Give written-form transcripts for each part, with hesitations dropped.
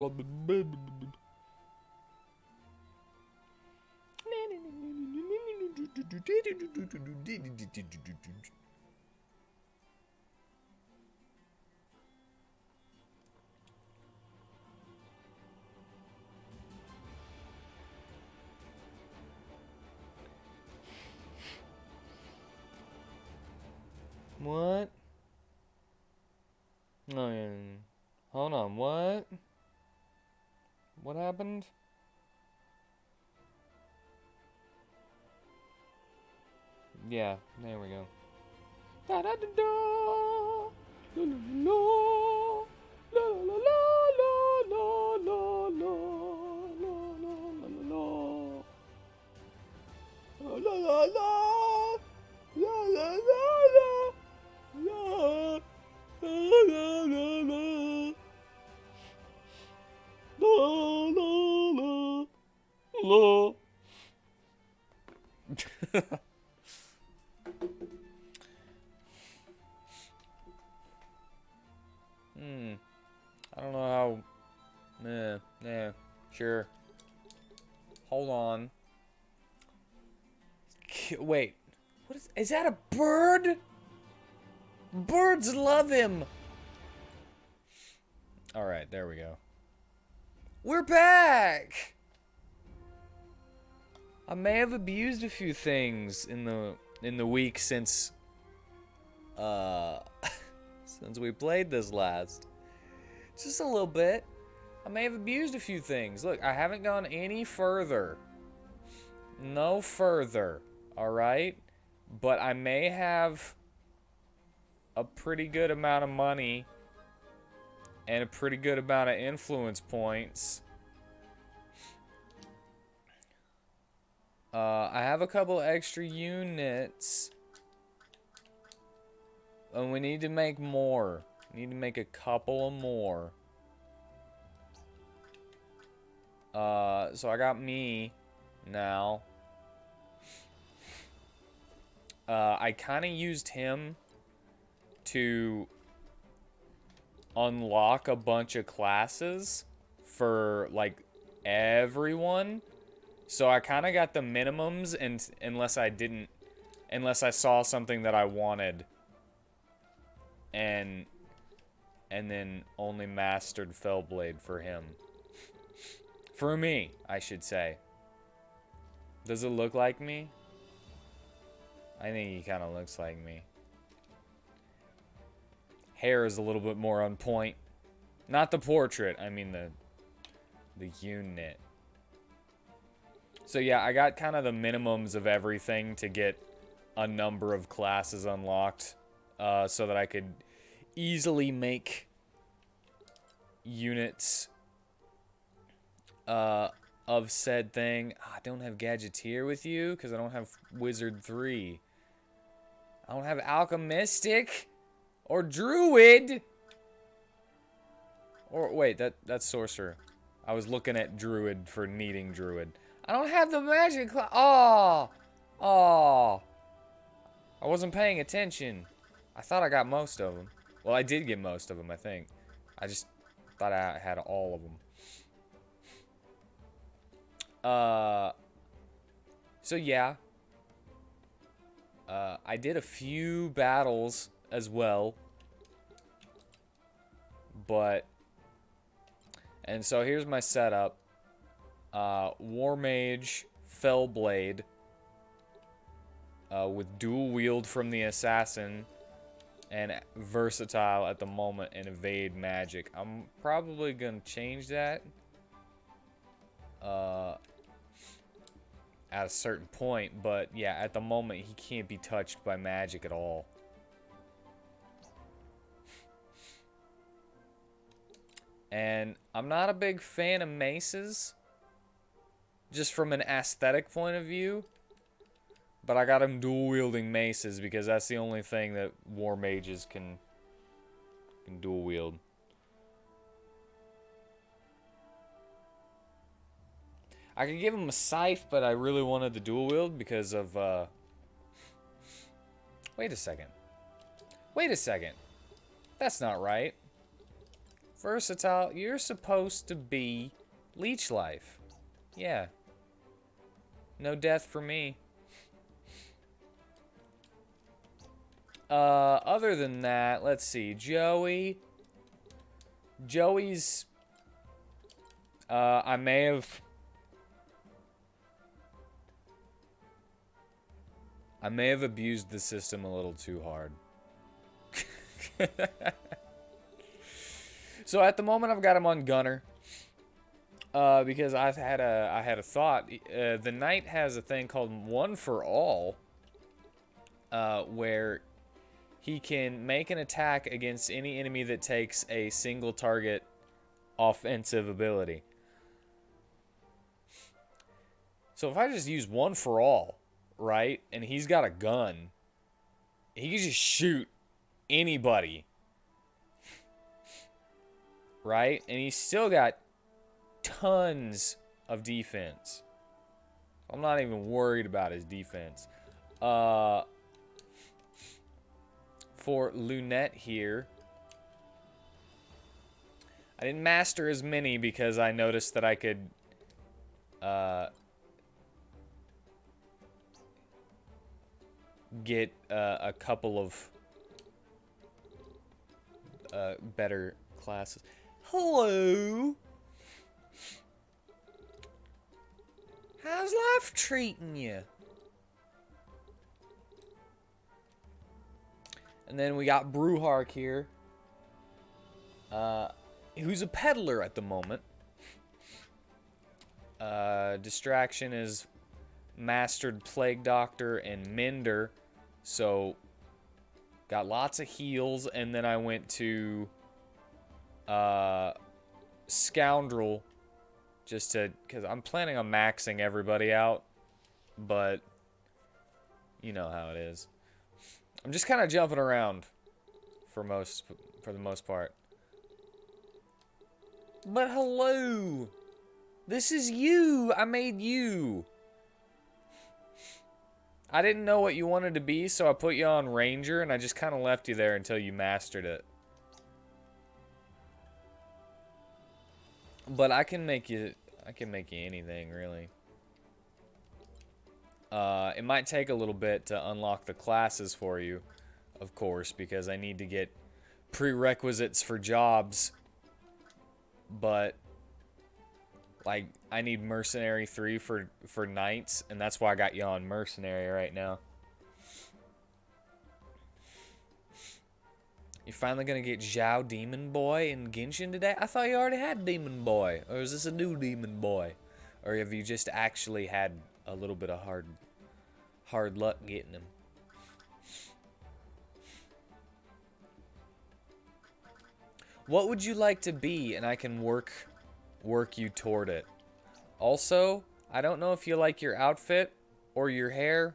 What? No, yeah. Hold on, what? What happened? Yeah, there we go. Da da da da. La la la la la la la la la la la la la la. I don't know how. Yeah, sure. Hold on. Wait. What is that a bird? Birds love him. All right, there we go. We're back. I may have abused a few things in the week since since we played this last. Just a little bit. I may have abused a few things. Look, I haven't gone any further. No further. All right? But I may have a pretty good amount of money and a pretty good amount of influence points. I have a couple extra units. And we need to make more. We need to make a couple of more. So I got me now. I kind of used him to unlock a bunch of classes for, like, everyone. So I kind of got the minimums, and unless I saw something that I wanted. And then only mastered Fellblade for him. For me, I should say. Does it look like me? I think he kind of looks like me. Hair is a little bit more on point. Not the portrait, I mean the unit. So yeah, I got kind of the minimums of everything to get a number of classes unlocked. So that I could easily make units of said thing. I don't have Gadgeteer with you because I don't have Wizard 3. I don't have Alchemistic or Druid. Or wait, that's Sorcerer. I was looking at Druid for needing Druid. I don't have the Magic class. Oh. I wasn't paying attention. I thought I got most of them. Well, I did get most of them, I think. I just thought I had all of them. So yeah. I did a few battles as well. And so here's my setup. War Mage, Fellblade. With dual wield from the Assassin. And versatile at the moment and evade magic. I'm probably gonna change that at a certain point, but yeah, at the moment he can't be touched by magic at all. And I'm not a big fan of maces, just from an aesthetic point of view. But I got him dual-wielding maces because that's the only thing that war mages can dual-wield. I could give him a scythe, but I really wanted the dual-wield because of... Wait a second. Wait a second. That's not right. Versatile, you're supposed to be leech life. Yeah. No death for me. Other than that, let's see. Joey's... I may have abused the system a little too hard. So at the moment, I've got him on Gunner. Because I had a thought. The knight has a thing called One for All, where he can make an attack against any enemy that takes a single target offensive ability. So if I just use One for All, right, and he's got a gun, he can just shoot anybody, right? And he's still got tons of defense. I'm not even worried about his defense. For Lunette here, I didn't master as many because I noticed that I could get a couple of better classes. Hello. How's life treating you? And then we got Brewhark here, who's a peddler at the moment. Distraction is mastered Plague Doctor and Mender, so got lots of heals. And then I went to Scoundrel, just to, because I'm planning on maxing everybody out, but you know how it is. I'm just kind of jumping around for the most part. But hello, this is you. I made you. I didn't know what you wanted to be, so I put you on Ranger, and I just kind of left you there until you mastered it. But I can make you anything, really. It might take a little bit to unlock the classes for you, of course, because I need to get prerequisites for jobs. But like, I need Mercenary 3 for knights, and that's why I got you on Mercenary right now. You're finally gonna get Zhao Demon Boy in Genshin today? I thought you already had Demon Boy. Or is this a new Demon Boy? Or have you just actually had a little bit of hard luck getting him? What would you like to be? And I can work you toward it. Also, I don't know if you like your outfit or your hair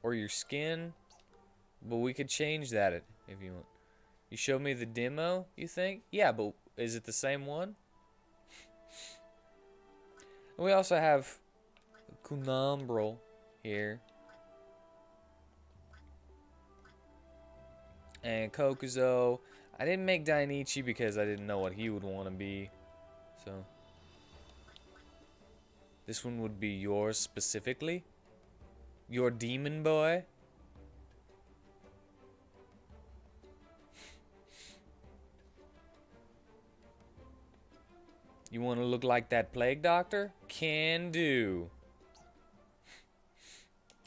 or your skin, but we could change that if you want. You showed me the demo, you think? Yeah, but is it the same one? We also have Kunambrel here. And Kokuzo. I didn't make Dainichi because I didn't know what he would want to be. So this one would be yours specifically. Your demon boy. You want to look like that Plague Doctor? Can do.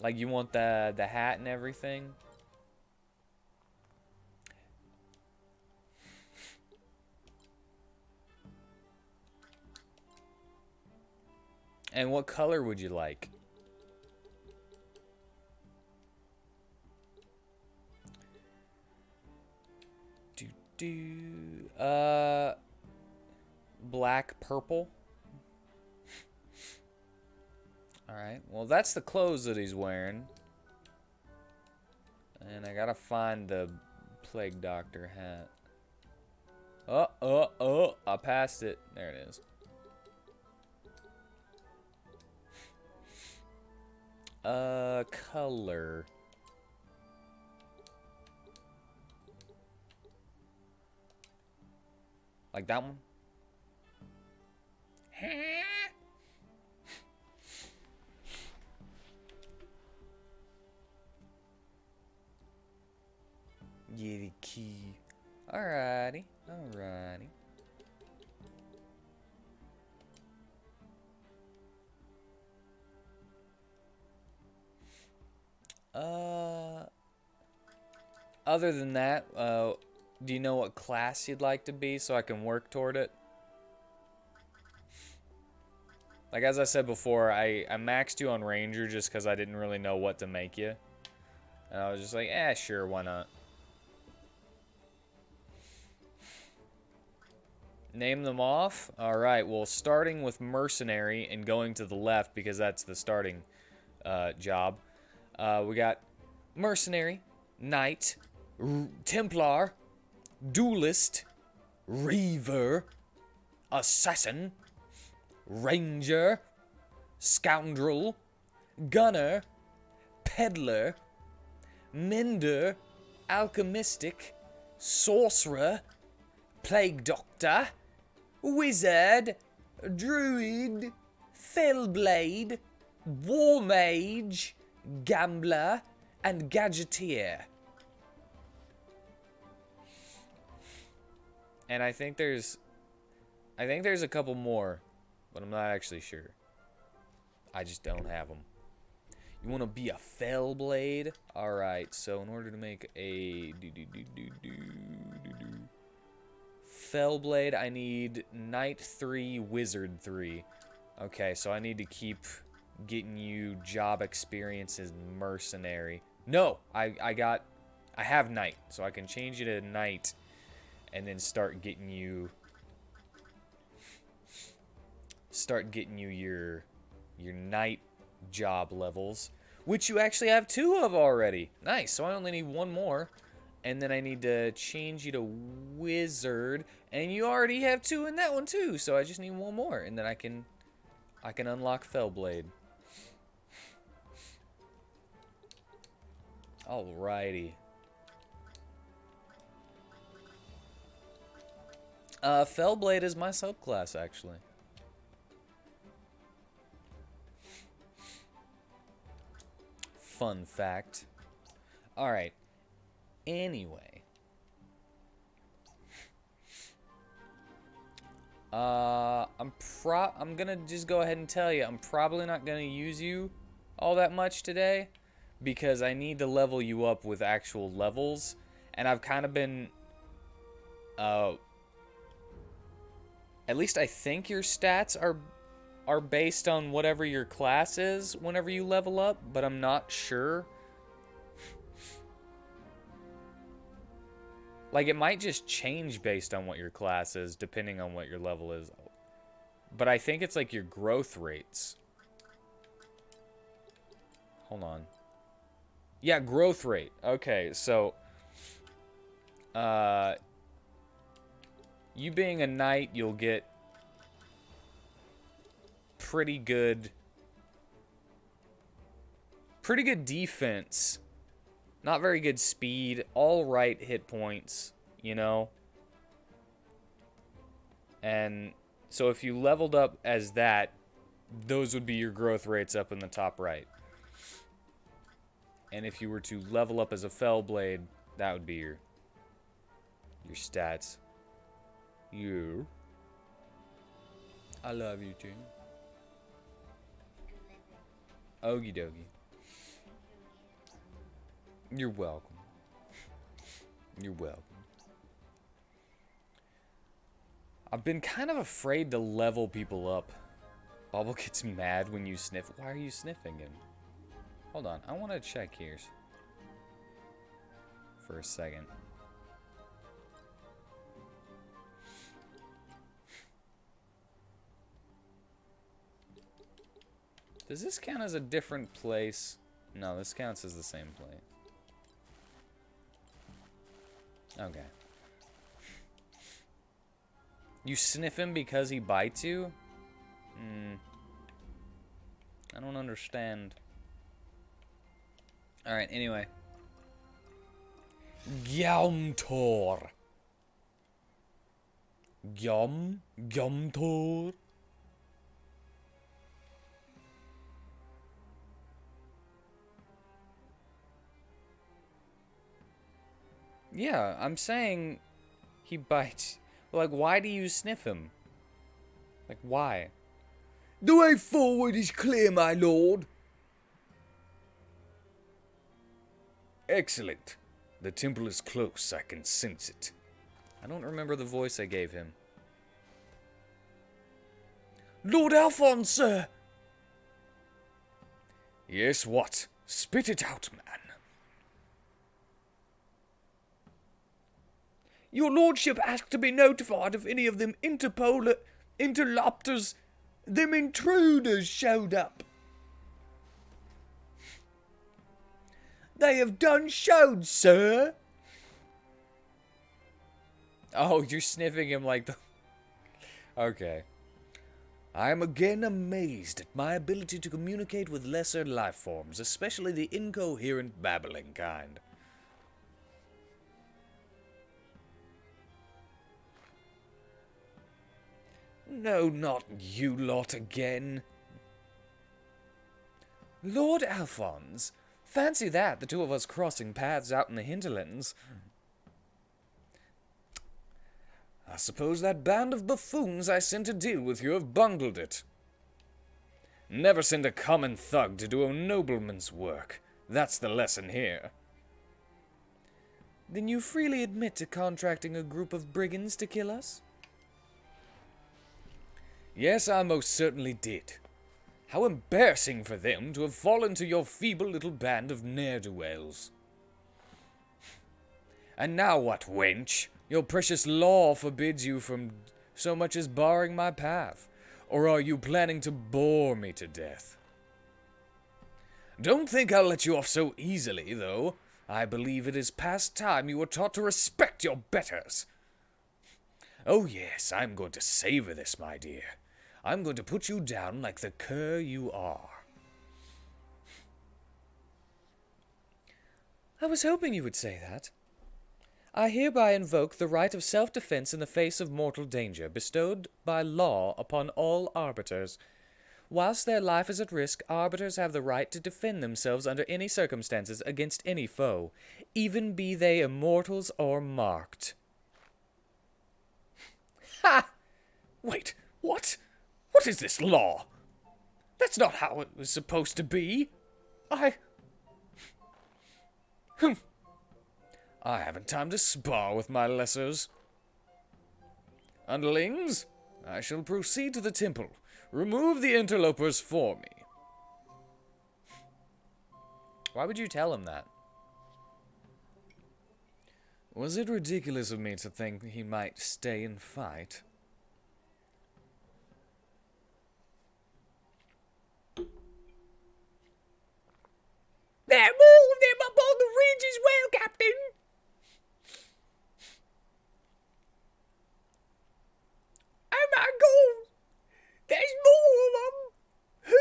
Like, you want the hat and everything? And what color would you like? Black, purple. Alright, well, that's the clothes that he's wearing. And I gotta find the Plague Doctor hat. I passed it. There it is. Color. Like that one? Get a key. Alrighty. Alrighty. Other than that, do you know what class you'd like to be so I can work toward it? Like, as I said before, I maxed you on Ranger just because I didn't really know what to make you. And I was just like, sure, why not? Name them off? Alright, well, starting with Mercenary and going to the left because that's the starting job. We got Mercenary, Knight, Templar, Duelist, Reaver, Assassin, Ranger, Scoundrel, Gunner, Peddler, Mender, Alchemistic, Sorcerer, Plague Doctor, Wizard, Druid, Fellblade, War Mage, Gambler, and Gadgeteer. And I think there's a couple more, but I'm not actually sure. I just don't have them. You want to be a Fellblade? Alright, so in order to make a Fellblade, I need Knight 3, Wizard 3. Okay, so I need to keep getting you job experience as Mercenary. No, I have Knight, so I can change you to Knight and then start getting you your Knight job levels, which you actually have 2 of already. Nice. So I only need 1 more, and then I need to change you to Wizard, and you already have 2 in that one too. So I just need 1 more, and then I can unlock Fellblade. Alrighty. Fellblade is my subclass, actually. Fun fact. Alright. Anyway. I'm gonna just go ahead and tell you, I'm probably not gonna use you all that much today because I need to level you up with actual levels, and I've kind of been, at least I think your stats are based on whatever your class is whenever you level up, but I'm not sure. Like, it might just change based on what your class is, depending on what your level is. But I think it's like your growth rates. Hold on. Yeah, growth rate. Okay, so you being a knight, you'll get pretty good defense. Not very good speed, all right hit points, you know? And so if you leveled up as that, those would be your growth rates up in the top right. And if you were to level up as a Fellblade, that would be your stats. You. I love you too. Okie dokie. You're welcome. You're welcome. I've been kind of afraid to level people up. Bobble gets mad when you sniff. Why are you sniffing him? Hold on, I want to check here for a second. Does this count as a different place? No, this counts as the same place. Okay. You sniff him because he bites you? I don't understand. Alright, anyway. Gauntor. Yum. Yum Tor. Yeah, I'm saying he bites. Like, why do you sniff him? Like, why? The way forward is clear, my lord. Excellent. The temple is close, I can sense it. I don't remember the voice I gave him. Lord Alphonse, sir. Yes, what? Spit it out, man. Your lordship asked to be notified if any of them interlopters, them intruders showed up. They have done showed, sir. Oh, you're sniffing him like the... Okay. I am again amazed at my ability to communicate with lesser life forms, especially the incoherent babbling kind. No, not you lot again. Lord Alphonse, fancy that, the two of us crossing paths out in the hinterlands. I suppose that band of buffoons I sent to deal with you have bungled it. Never send a common thug to do a nobleman's work. That's the lesson here. Then you freely admit to contracting a group of brigands to kill us? Yes, I most certainly did. How embarrassing for them to have fallen to your feeble little band of ne'er-do-wells. And now what, wench? Your precious law forbids you from so much as barring my path. Or are you planning to bore me to death? Don't think I'll let you off so easily, though. I believe it is past time you were taught to respect your betters. Oh yes, I'm going to savor this, my dear. I'm going to put you down like the cur you are. I was hoping you would say that. I hereby invoke the right of self-defense in the face of mortal danger bestowed by law upon all arbiters. Whilst their life is at risk, arbiters have the right to defend themselves under any circumstances against any foe, even be they immortals or marked. Ha! Wait, what? What is this law? That's not how it was supposed to be. I haven't time to spar with my lessers. Underlings, I shall proceed to the temple. Remove the interlopers for me. Why would you tell him that? Was it ridiculous of me to think he might stay and fight? There are more of them up on the ridge as well, Captain. Oh my God! There's more of them!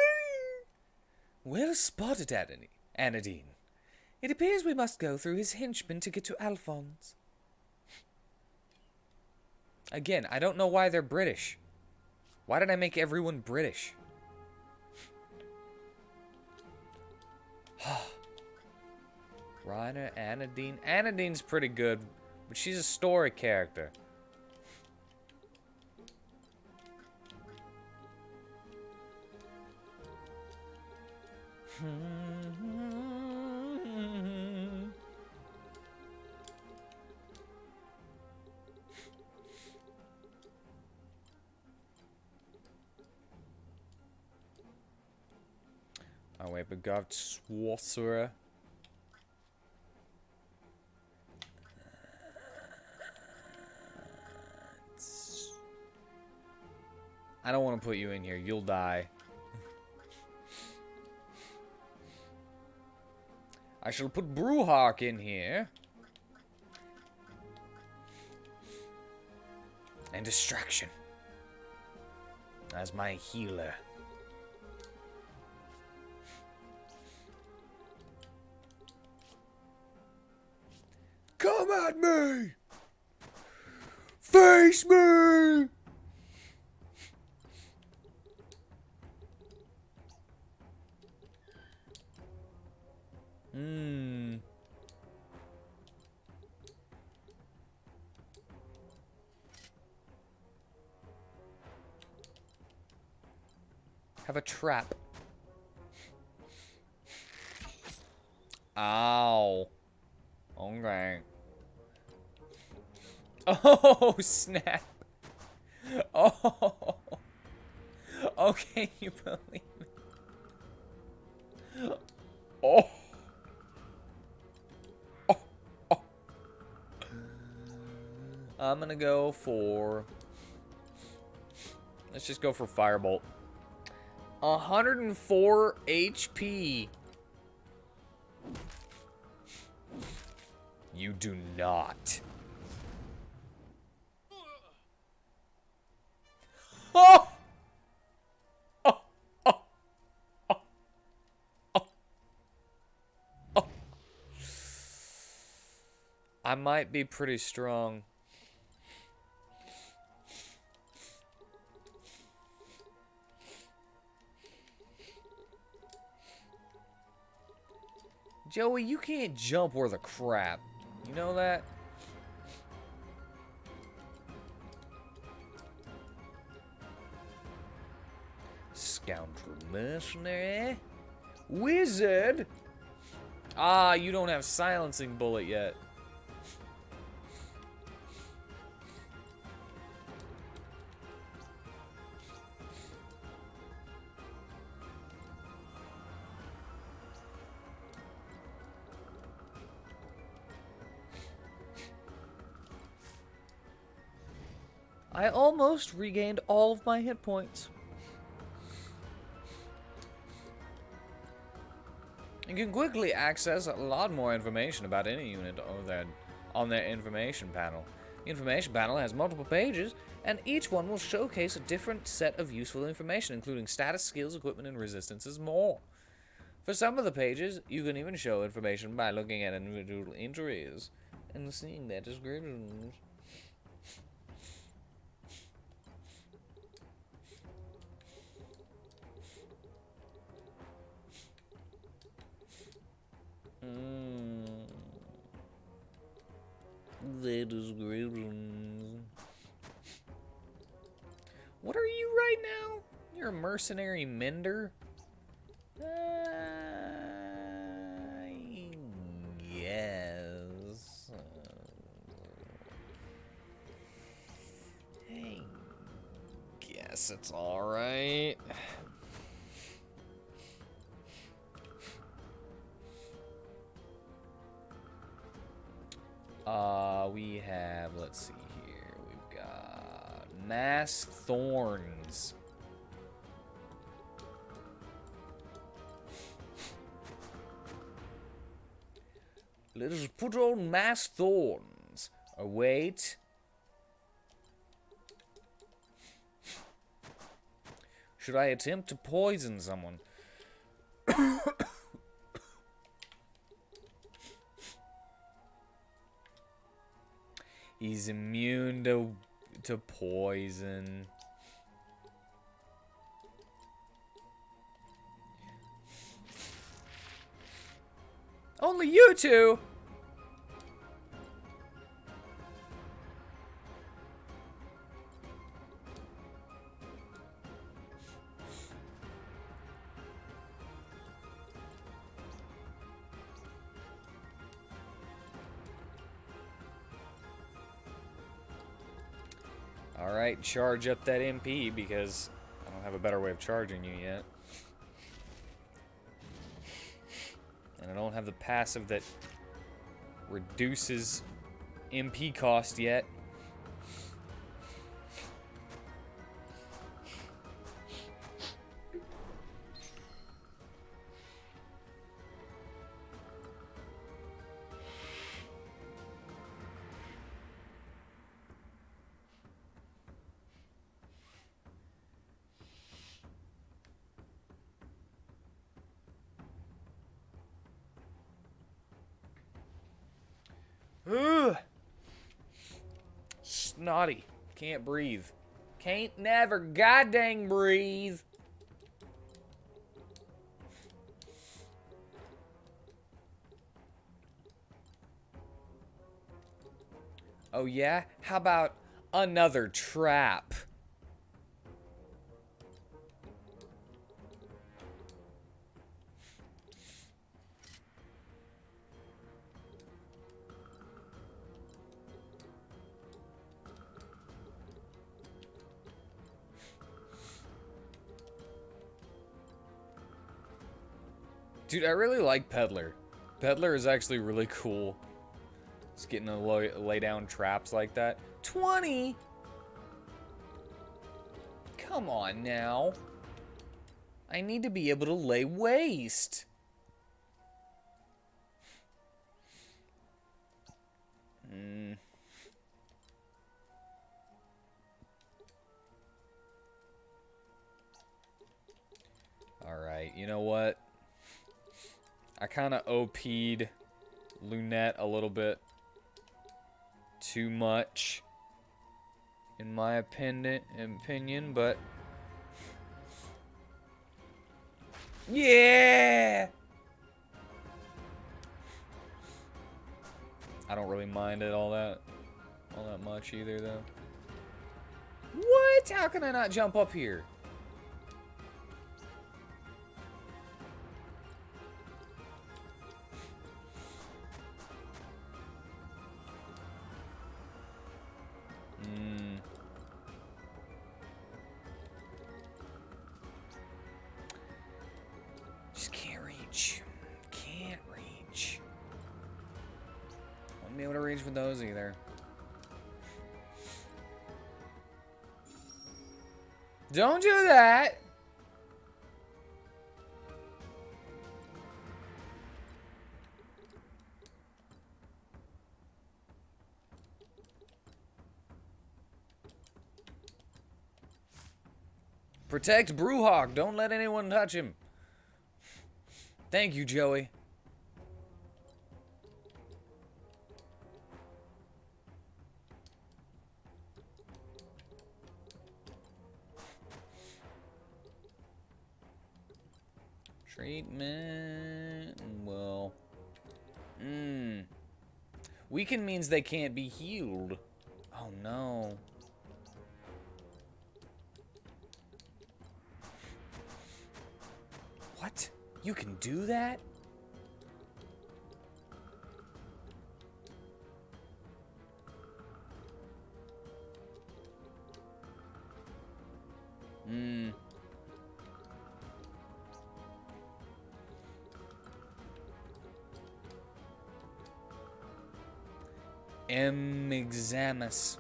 Well spotted, Anadine. It appears we must go through his henchmen to get to Alphonse. Again, I don't know why they're British. Why did I make everyone British? Reiner, Anadine. Anadine's pretty good, but she's a story character. Oh wait, but God Sorcerer. I don't want to put you in here. You'll die. I shall put Brewhawk in here. And Distraction. As my healer. Come at me! Face me! Have a trap. Ow. Okay. Oh, snap. Oh. Okay, you believe me. Oh. Oh. Oh. I'm gonna go for... Let's just go for Firebolt. 104 HP. You do not. Oh! Oh! Oh! Oh! Oh! Oh! I might be pretty strong. Joey, you can't jump worth a crap. You know that? Scoundrel mercenary. Wizard! Ah, you don't have silencing bullet yet. I almost regained all of my hit points. You can quickly access a lot more information about any unit on their information panel. The information panel has multiple pages, and each one will showcase a different set of useful information, including status, skills, equipment, and resistances more. For some of the pages, you can even show information by looking at individual entries and seeing their descriptions. Their descriptions. What are you right now? You're a mercenary mender? Yes. I guess it's alright. We have, let's see here, we've got Mass Thorns. Let us put on Mass Thorns. Await. Should I attempt to poison someone? He's immune to poison. Only you two? Alright, charge up that MP because I don't have a better way of charging you yet. And I don't have the passive that reduces MP cost yet. Ugh. Snotty. Can't breathe. Can't never goddamn breathe. Oh yeah? How about another trap? Dude, I really like Peddler. Peddler is actually really cool. Just getting to lay down traps like that. 20? Come on now. I need to be able to lay waste. Alright, you know what? I kind of OP'd Lunette a little bit too much, in my opinion, but... Yeah! I don't really mind it all that much either, though. What? How can I not jump up here? Just can't reach. Can't reach. Won't be able to reach with those either. Don't do that! Protect Brewhawk. Don't let anyone touch him. Thank you, Joey. Treatment. Well. Weaken means they can't be healed. Oh, no. What? You can do that? Examus.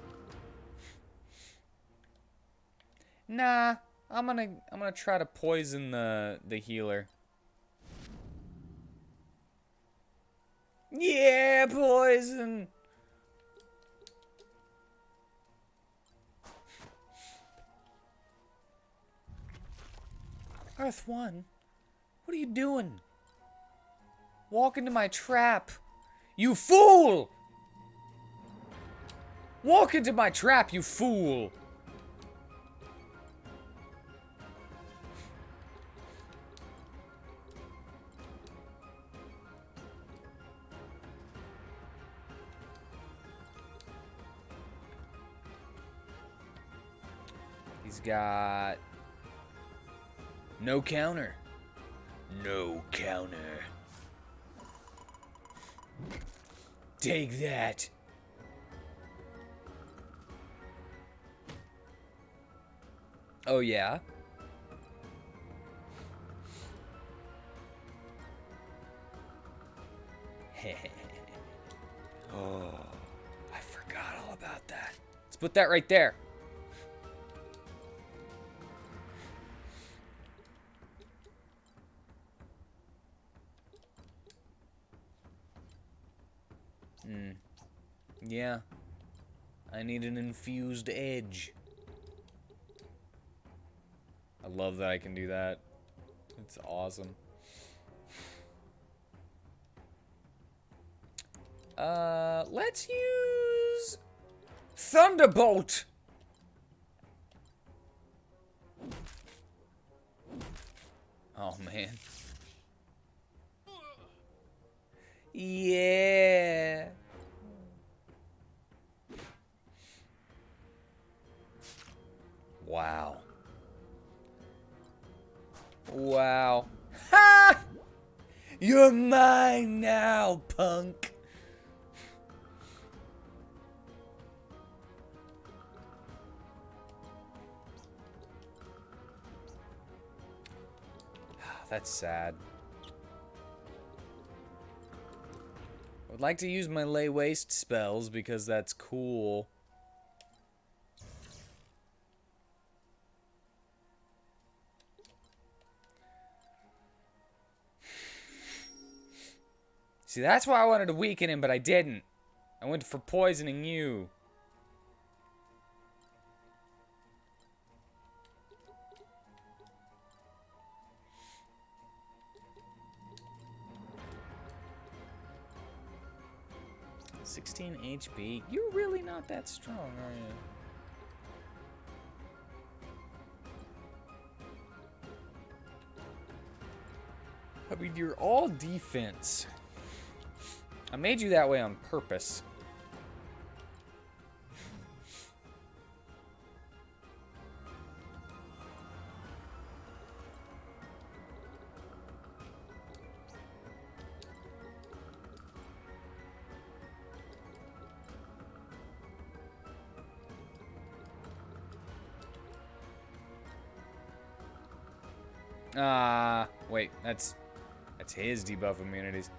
Nah, I'm gonna try to poison the healer. Yeah, poison. Earth One, what are you doing? Walk into my trap, you fool! Walk into my trap, you fool! He's got no counter. No counter. Take that. Oh, yeah? Oh, I forgot all about that. Let's put that right there. Yeah. I need an infused edge. I love that I can do that. It's awesome. Let's use Thunderbolt. Oh, man. Yeah. Wow. Wow. Ha! You're mine now, punk. That's sad. would like to use my lay waste spells because that's cool. See, that's why I wanted to weaken him, but I didn't. I went for poisoning you. $16 HP. You're really not that strong, are you? I mean, you're all defense. I made you that way on purpose. Wait, that's his debuff immunities.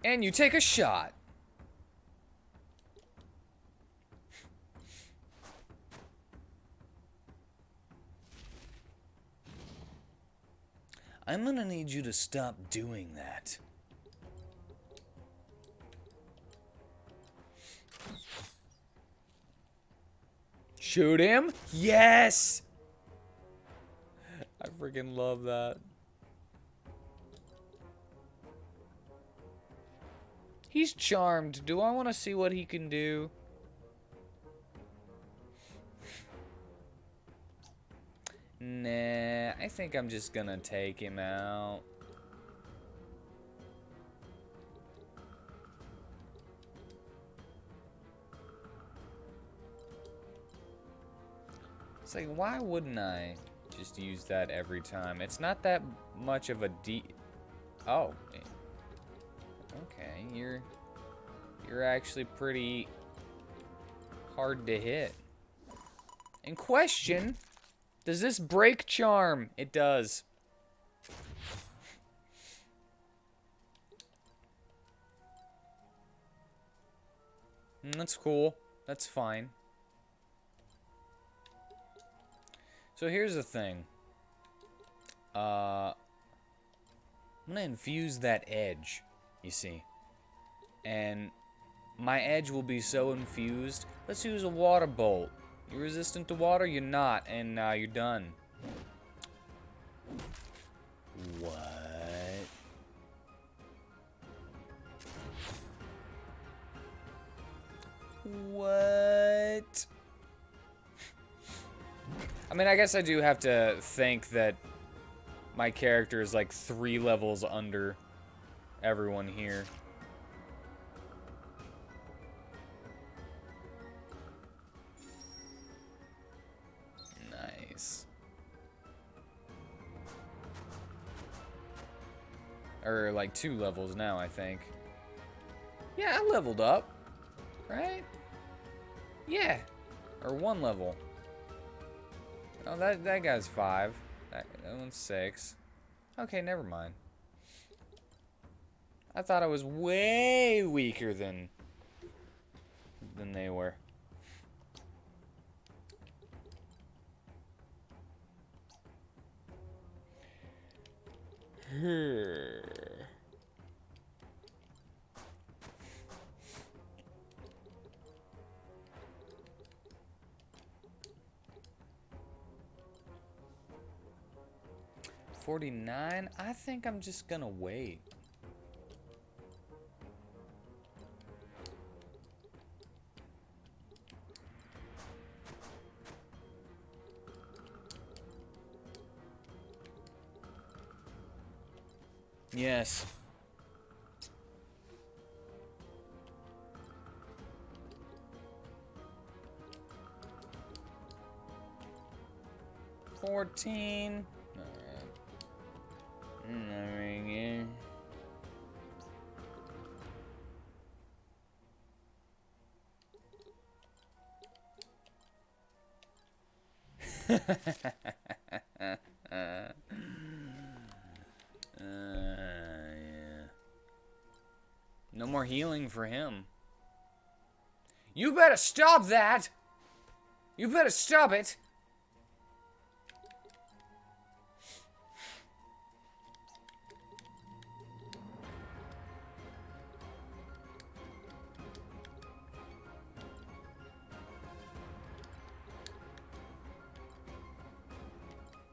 And you take a shot. I'm gonna need you to stop doing that. Shoot him? Yes! I freaking love that. He's charmed. Do I want to see what he can do? Nah, I think I'm just gonna take him out. It's like, why wouldn't I just use that every time? It's not that much of a Oh. Okay, you're actually pretty hard to hit. In question, does this break charm? It does. That's cool. That's fine. So here's the thing. I'm gonna infuse that edge, you see. And my edge will be so infused. Let's use a water bolt. You're resistant to water? You're not, and you're done. What? What? I mean, I guess I do have to think that my character is like 3 levels under everyone here. Nice. Or like 2 levels now, I think. Yeah, I leveled up. Right? Yeah. Or 1 level. Oh, that guy's 5. That one's 6. Okay, never mind. I thought I was way weaker than they were. $49? I think I'm just gonna wait. Yes. $14. healing for him. You better stop that! You better stop it!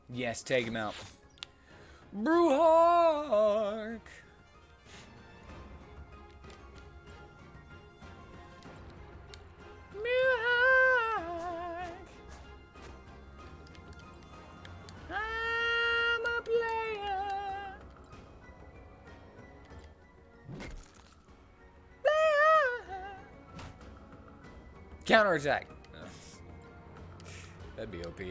Yes, take him out. Brewhawk! Brewhawk! I'm a player! Player! Counterattack! That'd be OP.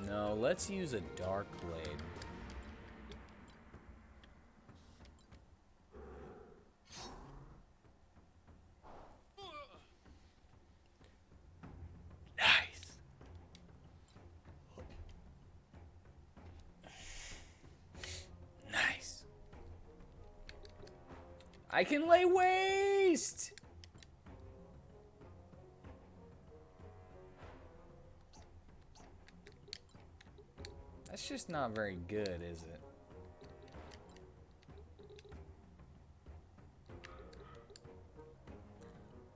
No, let's use a dark blade. Nice. Nice. I can lay waste. That's just not very good, is it?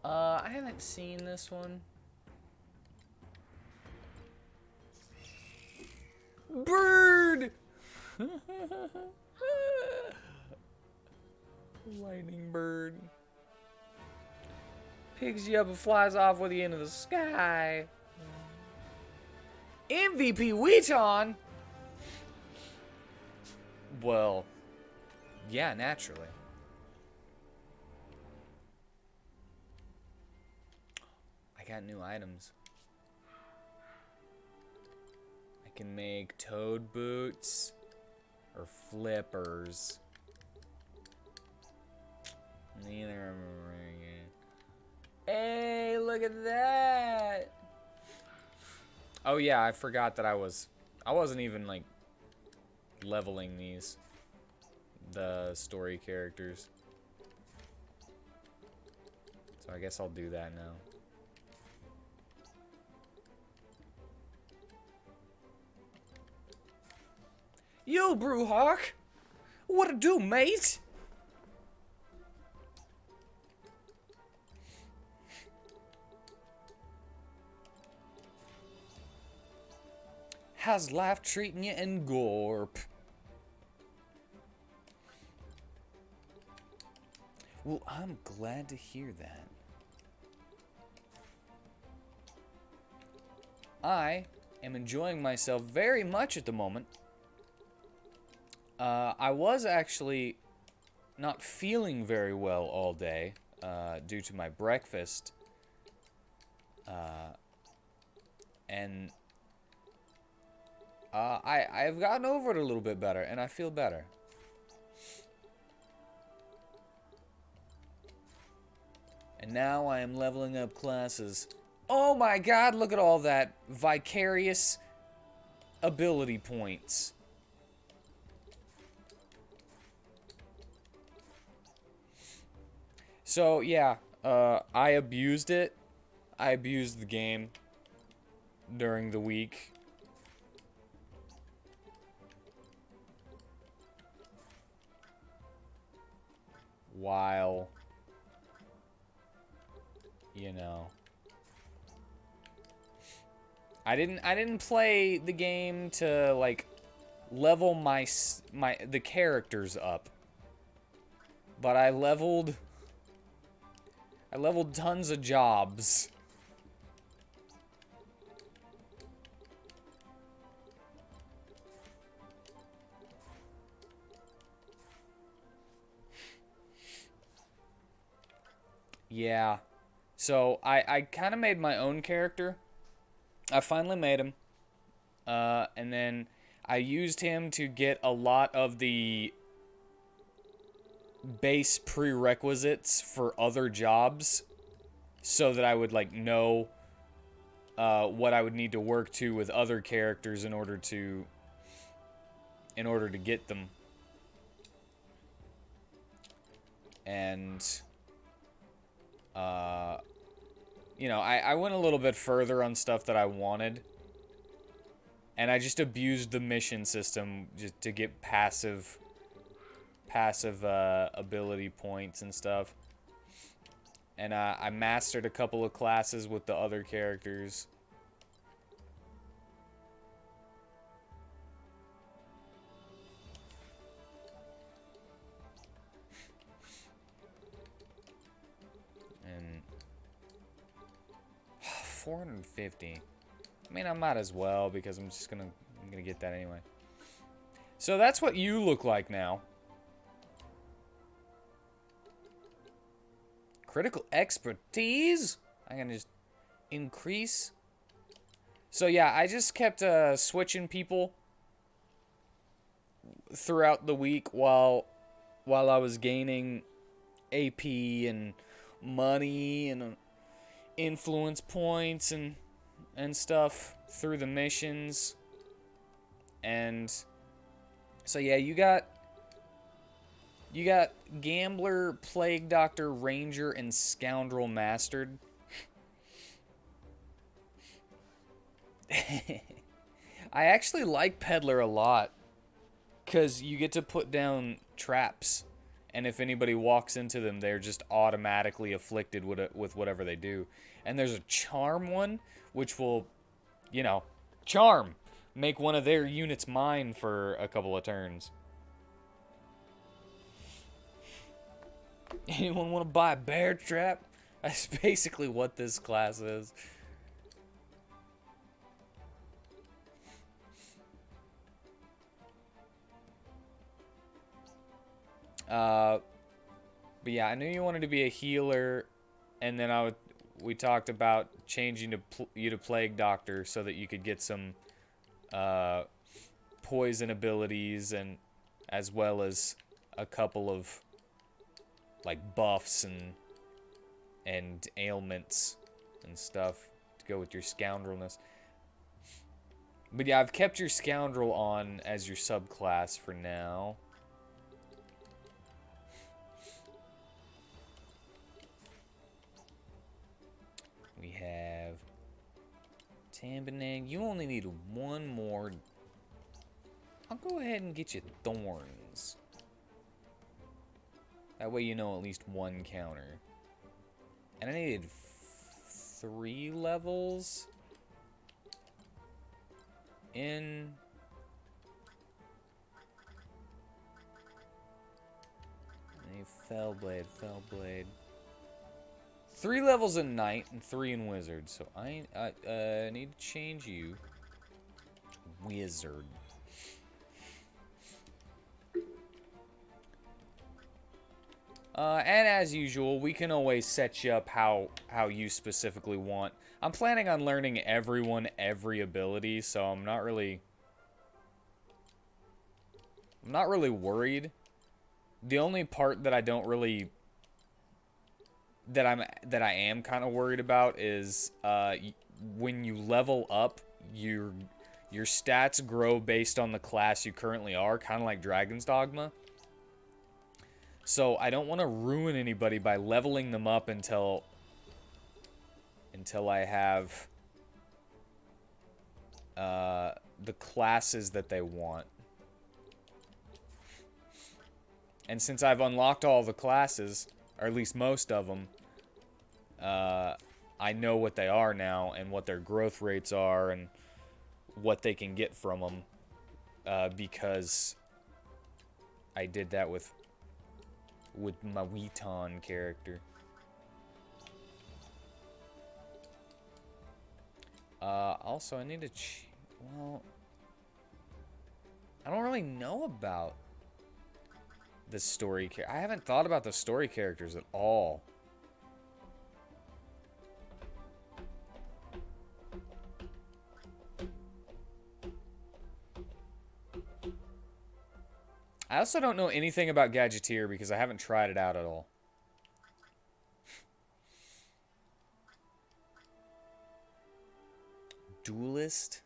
I haven't seen this one. Bird! Lightning bird. Picks you up and flies off with you into the sky. MVP WheatTon! Well, yeah, naturally. I got new items. I can make toad boots or flippers. Neither of them are very good. Hey, look at that! Oh yeah, I forgot that I wasn't even like leveling the story characters. So I guess I'll do that now. Yo, Brewhawk! What to do, mate? How's life treating you in Gorp? Well, I'm glad to hear that. I am enjoying myself very much at the moment. I was actually not feeling very well all day due to my breakfast. And I've gotten over it a little bit better, and I feel better. And now I am leveling up classes. Oh my god, look at all that vicarious ability points. So, yeah, I abused it. I abused the game during the week. While, you know, I didn't play the game to like level the characters up, but I leveled tons of jobs. Yeah. So, I kind of made my own character. I finally made him. And then I used him to get a lot of the base prerequisites for other jobs so that I would, like, know what I would need to work to with other characters in order to get them. And you know, I went a little bit further on stuff that I wanted, and I just abused the mission system just to get passive ability points and stuff. And I mastered a couple of classes with the other characters. And 450. I mean, I might as well, because I'm gonna get that anyway. So that's what you look like now. Critical expertise? I'm gonna just increase. So yeah, I just kept switching people throughout the week while I was gaining AP and money and influence points and stuff through the missions. And so yeah, you got Gambler, Plague Doctor, Ranger, and Scoundrel mastered. I actually like Peddler a lot, because you get to put down traps, and if anybody walks into them, they're just automatically afflicted with whatever they do. And there's a Charm one, which will, you know, charm. Make one of their units mine for a couple of turns. Anyone want to buy a bear trap? That's basically what this class is. But yeah, I knew you wanted to be a healer, and then we talked about changing you to Plague Doctor so that you could get some poison abilities, and as well as a couple of like buffs and ailments and stuff to go with your scoundrelness. But yeah, I've kept your Scoundrel on as your subclass for now. We have Tambanag. You only need one more. I'll go ahead and get you Thorns. That way you know at least one counter. And I needed 3 levels in Fellblade. 3 levels in Knight and 3 in Wizard. So I need to change you Wizard. And as usual, we can always set you up how you specifically want. I'm planning on learning everyone every ability, so I'm not really worried. The only part that I don't really that I am kind of worried about is when you level up, your stats grow based on the class you currently are, kind of like Dragon's Dogma. So I don't want to ruin anybody by leveling them up until I have the classes that they want. And since I've unlocked all the classes, or at least most of them, I know what they are now and what their growth rates are and what they can get from them, because I did that with my WheatTon character. Also, I need to well, I don't really know about the story I haven't thought about the story characters at all. I also don't know anything about Gadgeteer because I haven't tried it out at all. Duelist?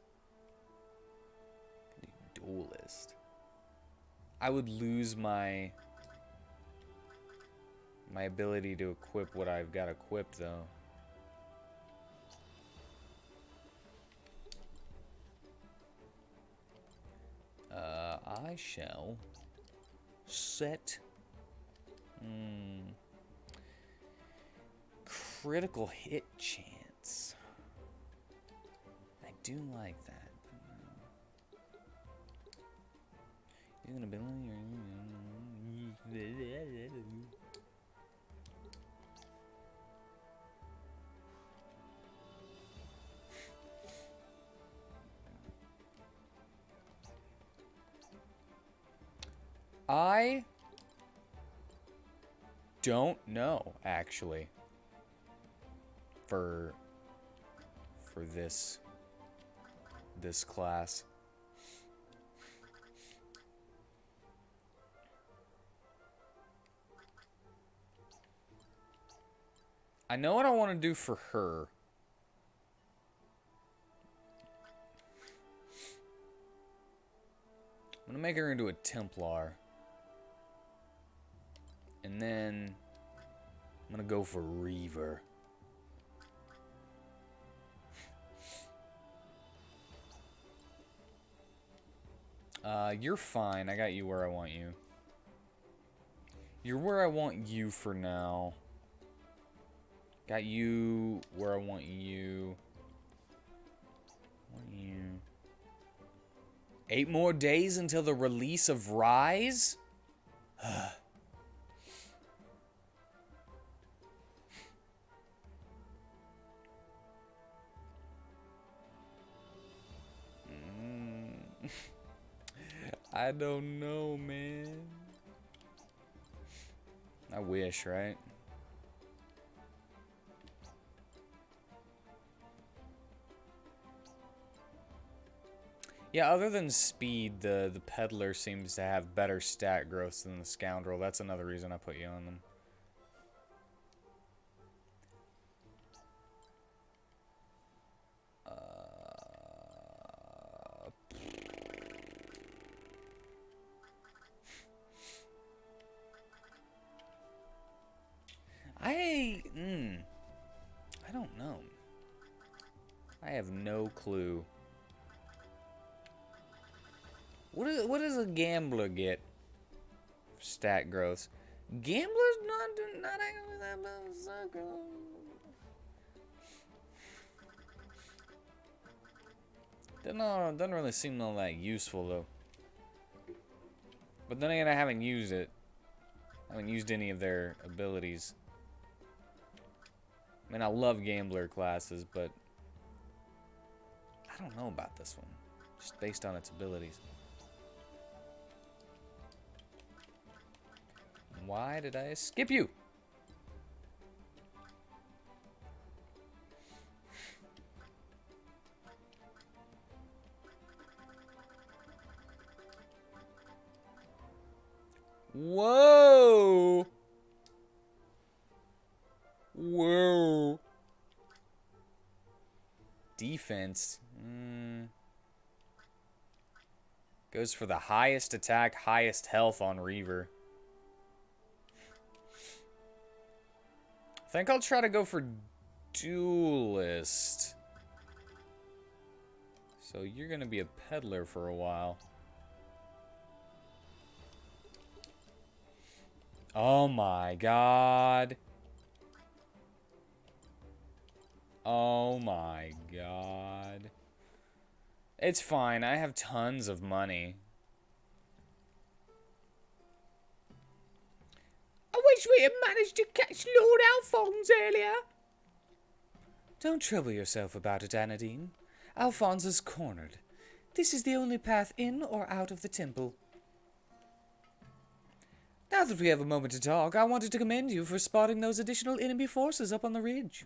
Duelist. I would lose my ability to equip what I've got equipped, though. I shall set critical hit chance. I do like that. You're gonna be I don't know, actually, for this class. I know what I want to do for her. I'm gonna make her into a Templar. And then I'm gonna go for Reaver. You're fine. I got you where I want you. You're where I want you for now. Got you where I want you. 8 more days until the release of Rise? I don't know, man. I wish, right? Yeah, other than speed, the peddler seems to have better stat growth than the scoundrel. That's another reason I put you on them. I don't know. I have no clue. What does a gambler get for stat growth? Gamblers not actually that bad. Doesn't really seem all that useful though. But then again, I haven't used it. I haven't used any of their abilities. I mean, I love gambler classes, but I don't know about this one. Just based on its abilities. Why did I skip you? Whoa! Whoa! Defense. Goes for the highest attack, highest health on Reaver. I think I'll try to go for Duelist. So you're gonna be a peddler for a while. Oh my god. Oh my god. It's fine, I have tons of money. I wish we had managed to catch Lord Alphonse earlier. Don't trouble yourself about it, Anadine. Alphonse is cornered. This is the only path in or out of the temple. Now that we have a moment to talk, I wanted to commend you for spotting those additional enemy forces up on the ridge.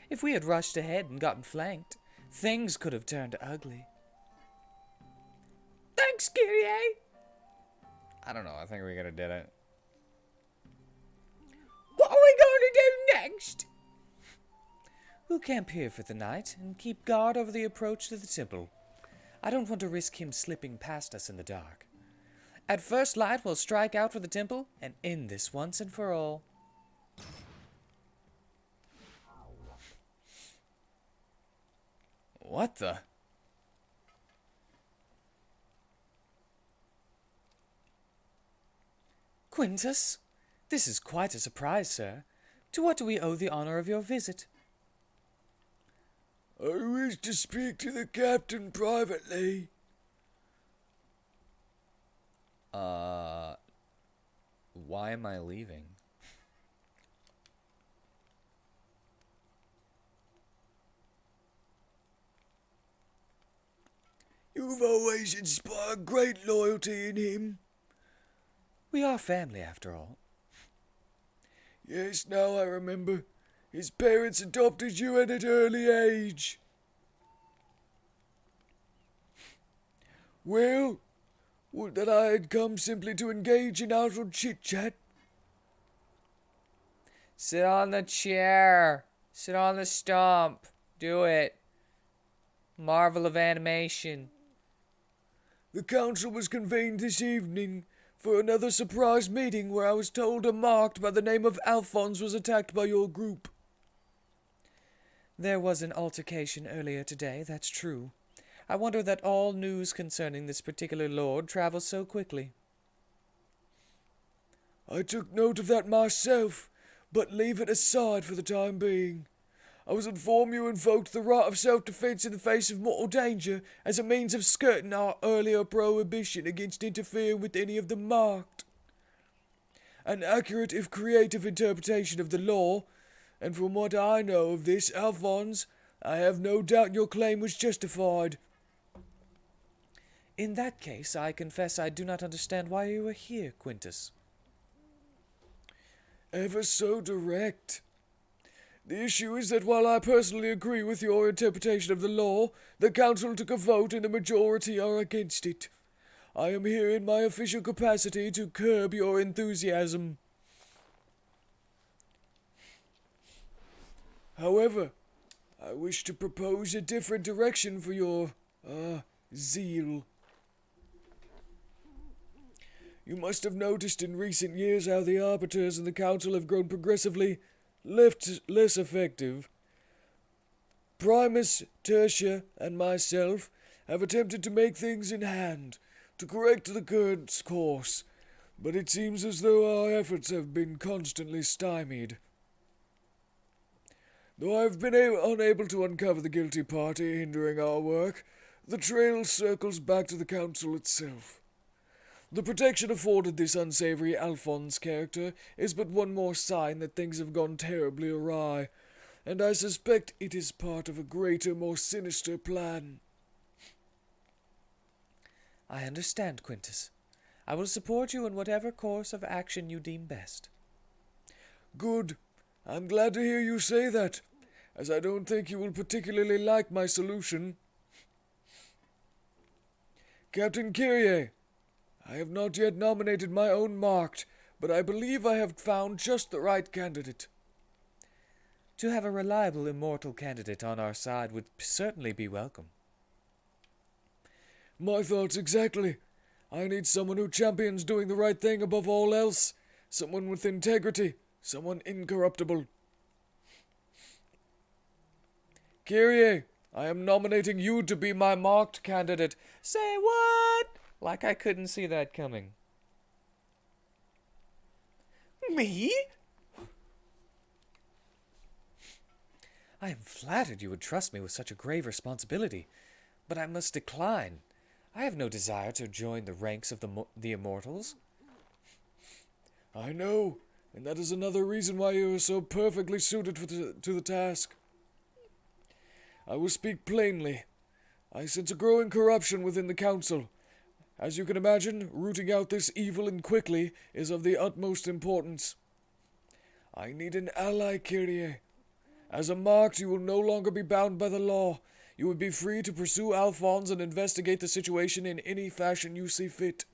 If we had rushed ahead and gotten flanked, things could have turned ugly. Thanks, Kyrie! I don't know, I think we could have did it. What are we going to do next? We'll camp here for the night and keep guard over the approach to the temple. I don't want to risk him slipping past us in the dark. At first light, we'll strike out for the temple and end this once and for all. What the? Quintus, this is quite a surprise, sir. To what do we owe the honor of your visit? I wish to speak to the captain privately. Why am I leaving? You've always inspired great loyalty in him. We are family, after all. Yes, now I remember. His parents adopted you at an early age. Well, would that I had come simply to engage in idle chit-chat. Sit on the chair. Sit on the stump. Do it. Marvel of animation. The council was convened this evening for another surprise meeting where I was told a marked by the name of Alphonse was attacked by your group. There was an altercation earlier today, that's true. I wonder that all news concerning this particular lord travels so quickly. I took note of that myself, but leave it aside for the time being. I was informed you invoked the right of self-defense in the face of mortal danger as a means of skirting our earlier prohibition against interfering with any of the marked. An accurate if creative interpretation of the law, and from what I know of this, Alphonse, I have no doubt your claim was justified. In that case, I confess I do not understand why you are here, Quintus. Ever so direct. The issue is that while I personally agree with your interpretation of the law, the council took a vote and the majority are against it. I am here in my official capacity to curb your enthusiasm. However, I wish to propose a different direction for your, zeal. You must have noticed in recent years how the Arbiters and the Council have grown progressively less effective. Primus, Tertia, and myself have attempted to make things in hand, to correct the current course, but it seems as though our efforts have been constantly stymied. Though I have been unable to uncover the guilty party hindering our work, the trail circles back to the Council itself. The protection afforded this unsavory Alphonse character is but one more sign that things have gone terribly awry, and I suspect it is part of a greater, more sinister plan. I understand, Quintus. I will support you in whatever course of action you deem best. Good. I'm glad to hear you say that, as I don't think you will particularly like my solution. Captain Kyrie, I have not yet nominated my own marked, but I believe I have found just the right candidate. To have a reliable immortal candidate on our side would certainly be welcome. My thoughts exactly. I need someone who champions doing the right thing above all else. Someone with integrity. Someone incorruptible. Kyrie, I am nominating you to be my marked candidate. Say what? Like I couldn't see that coming. Me? I am flattered you would trust me with such a grave responsibility, but I must decline. I have no desire to join the ranks of the immortals. I know, and that is another reason why you are so perfectly suited to the task. I will speak plainly. I sense a growing corruption within the council. As you can imagine, rooting out this evil and quickly is of the utmost importance. I need an ally, Kyrie. As a marked, you will no longer be bound by the law. You will be free to pursue Alphonse and investigate the situation in any fashion you see fit.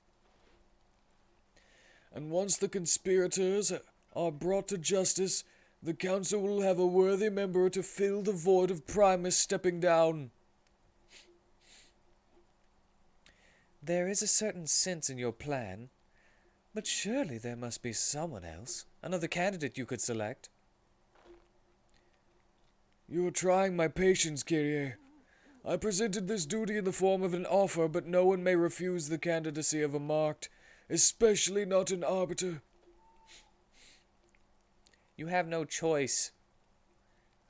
And once the conspirators are brought to justice, the council will have a worthy member to fill the void of Primus stepping down. There is a certain sense in your plan, but surely there must be someone else, another candidate you could select. You are trying my patience, Kyrie. I presented this duty in the form of an offer, but no one may refuse the candidacy of a marked, especially not an arbiter. You have no choice.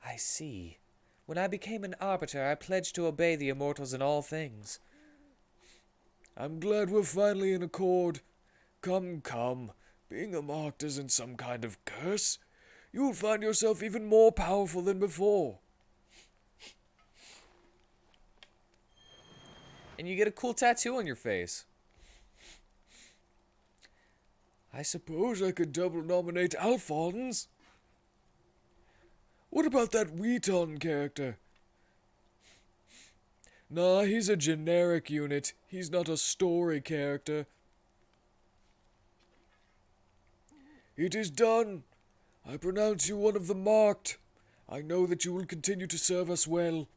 I see. When I became an arbiter, I pledged to obey the immortals in all things. I'm glad we're finally in accord. Come, come. Being a marked isn't some kind of curse. You'll find yourself even more powerful than before. And you get a cool tattoo on your face. I suppose I could double nominate Alphonse. What about that WheatTon character? Nah, he's a generic unit. He's not a story character. It is done. I pronounce you one of the marked. I know that you will continue to serve us well.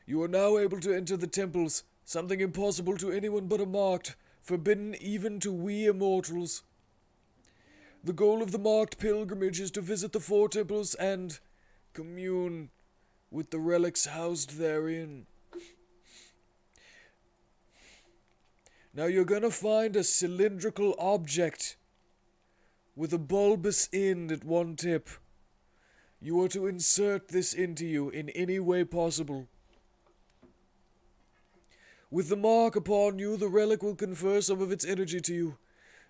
You are now able to enter the temples, something impossible to anyone but a marked, forbidden even to we immortals. The goal of the marked pilgrimage is to visit the four temples and commune with the relics housed therein. Now you're gonna find a cylindrical object with a bulbous end at one tip. You are to insert this into you in any way possible. With the mark upon you, the relic will confer some of its energy to you.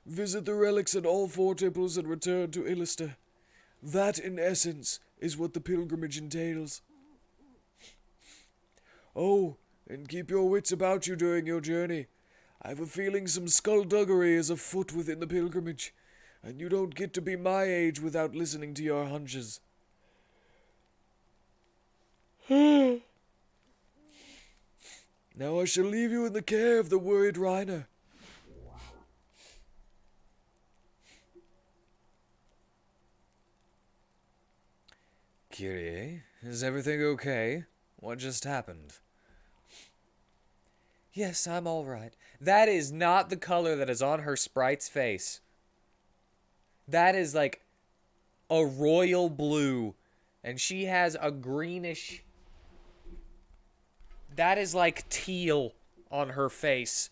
Visit the relics at all four temples and return to Illister. That, in essence, is what the pilgrimage entails. Oh, and keep your wits about you during your journey. I have a feeling some skullduggery is afoot within the pilgrimage, and you don't get to be my age without listening to your hunches. Now I shall leave you in the care of the worried Reiner. Kyrie, is everything okay? What just happened? Yes, I'm all right. That is not the color that is on her sprite's face. That is like a royal blue, and she has a greenish... That is like teal on her face.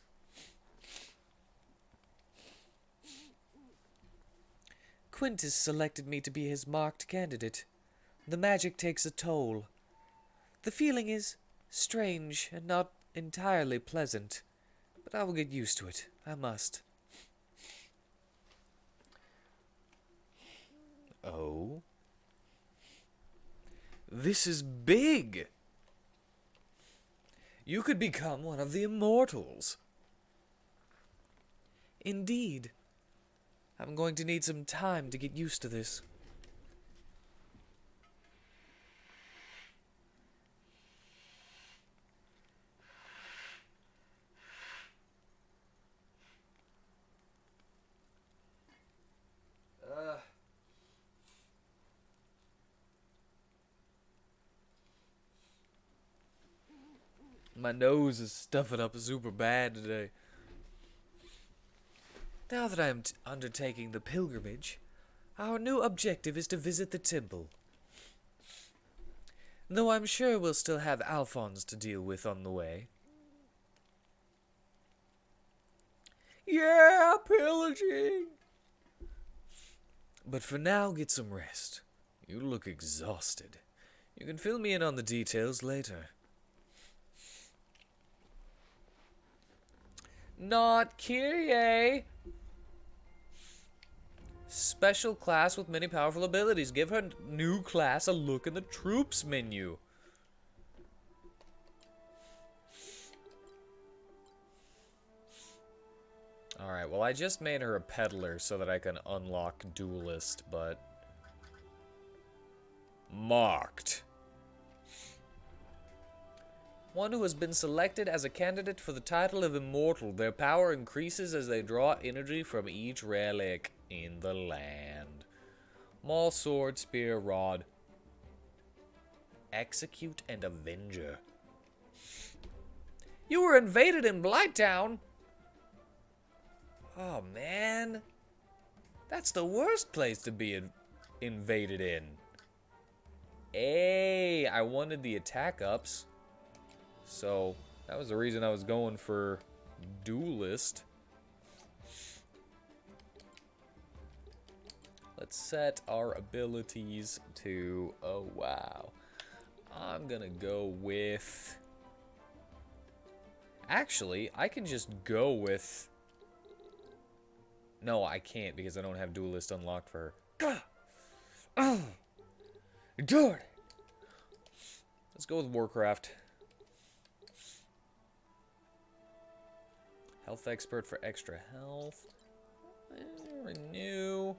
Quintus selected me to be his marked candidate. The magic takes a toll. The feeling is strange and not entirely pleasant, but I will get used to it. I must. Oh? This is big! You could become one of the immortals. Indeed. I'm going to need some time to get used to this. My nose is stuffing up super bad today. Now that I am undertaking the pilgrimage, our new objective is to visit the temple. Though I'm sure we'll still have Alphonse to deal with on the way. Yeah, pillaging! But for now, get some rest. You look exhausted. You can fill me in on the details later. Not Kyrie! Special class with many powerful abilities. Give her new class a look in the troops menu. Alright, well I just made her a peddler so that I can unlock duelist, but... Marked. One who has been selected as a candidate for the title of Immortal. Their power increases as they draw energy from each relic in the land. Maul, sword, spear, rod. Execute and Avenger. You were invaded in Blighttown? Oh, man. That's the worst place to be invaded in. Hey, I wanted the attack ups. So, that was the reason I was going for Duelist. Let's set our abilities to... Oh, wow. I'm gonna go with... Actually, I can just go with... No, I can't because I don't have Duelist unlocked for her. Oh, Lord. Let's go with Warcraft. Health Expert for extra health. Renew.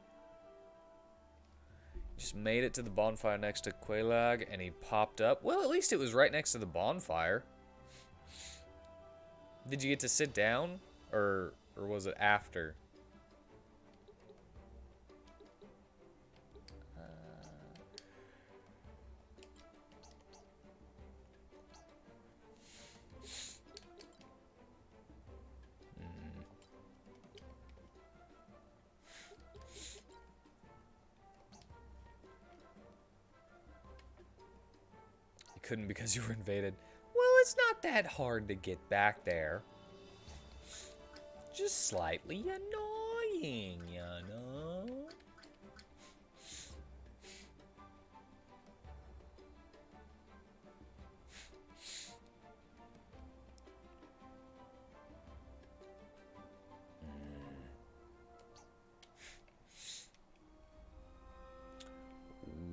Just made it to the bonfire next to Quelaag, and he popped up. Well, at least it was right next to the bonfire. Did you get to sit down? Or was it after? Couldn't because you were invaded. Well, it's not that hard to get back there. Just slightly annoying, you know?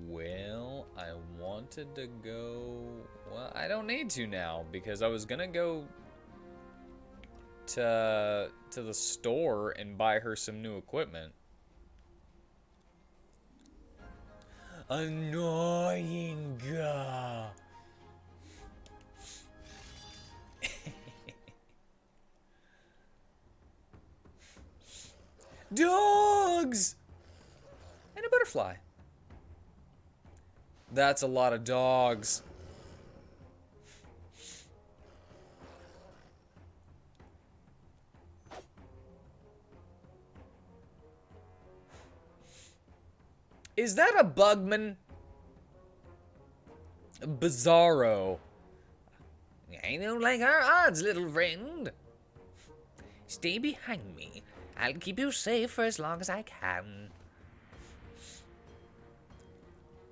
Well, I wanted to go... Well, I don't need to now, because I was gonna go to the store and buy her some new equipment. Annoying. Dogs! And a butterfly. That's a lot of dogs. Is that a Bugman? Bizarro. I don't like our odds, little friend. Stay behind me. I'll keep you safe for as long as I can.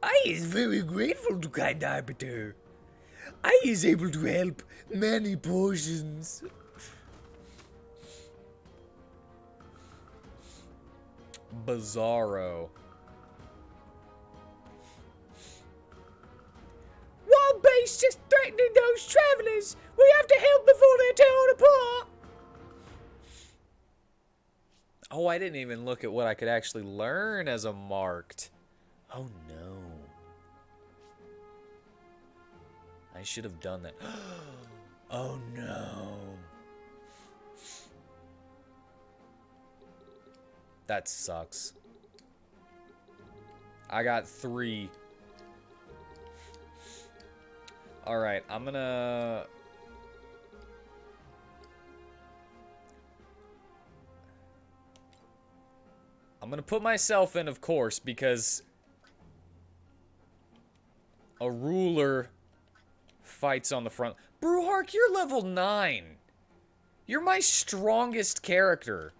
I is very grateful to kind Arbiter. I is able to help many portions. Bizarro. Wild beasts just threatening those travelers. We have to help before they're torn apart. Oh, I didn't even look at what I could actually learn as a marked. Oh no. I should have done that. Oh no. That sucks. I got 3. Alright, I'm gonna... put myself in, of course, because a ruler fights on the front. Brewhark, you're level 9. You're my strongest character.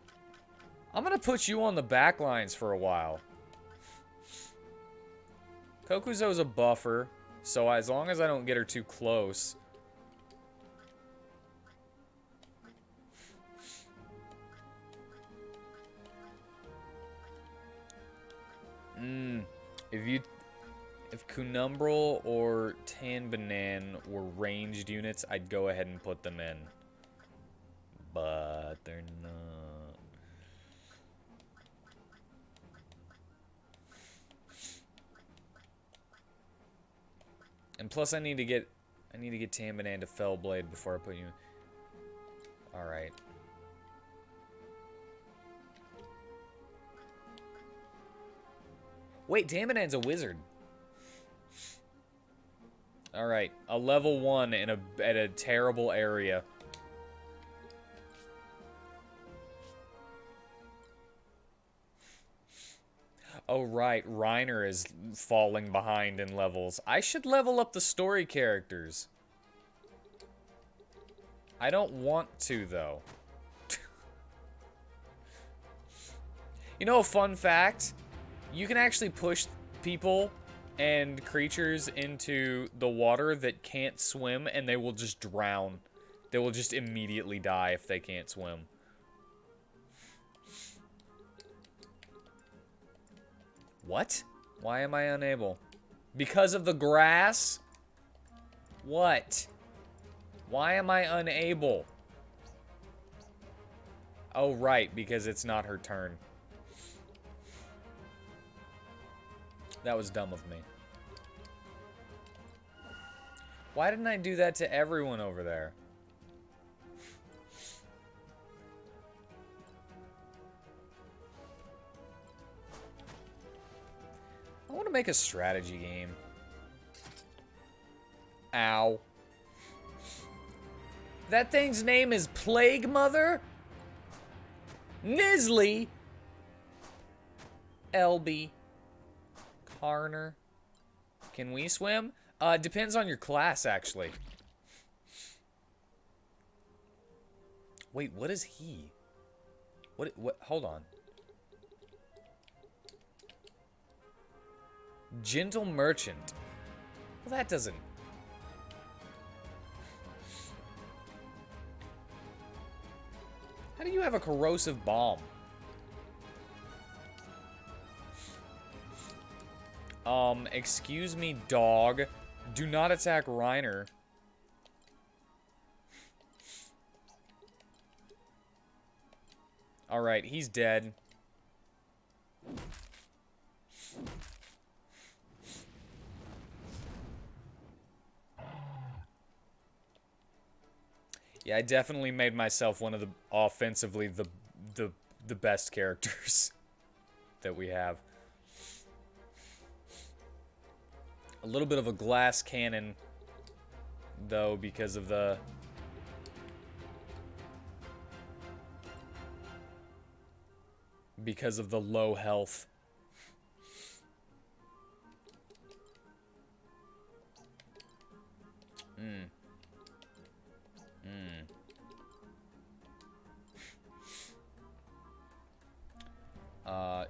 I'm gonna put you on the back lines for a while. Kokuzo's a buffer, so as long as I don't get her too close. If Kunumbral or Tanbanan were ranged units, I'd go ahead and put them in. But they're not. And plus I need to get Tanbanan to Fellblade before I put you in. Alright. Wait, Damonan's a wizard. Alright, a level 1 at a terrible area. Oh, right, Reiner is falling behind in levels. I should level up the story characters. I don't want to, though. You know, a fun fact? You can actually push people and creatures into the water that can't swim, and they will just drown. They will just immediately die if they can't swim. What? Why am I unable? Because of the grass? What? Why am I unable? Oh, right, because it's not her turn. That was dumb of me. Why didn't I do that to everyone over there? I want to make a strategy game. Ow. That thing's name is Plague Mother? Nisley? Elby? Karner? Can we swim? Depends on your class, actually. Wait, what is he? What, hold on. Gentle Merchant. Well, that doesn't... How do you have a corrosive bomb? Excuse me, dog. Do not attack Reiner. Alright, he's dead. Yeah, I definitely made myself one of the offensively the best characters that we have. A little bit of a glass cannon, though, because of the... Because of the low health.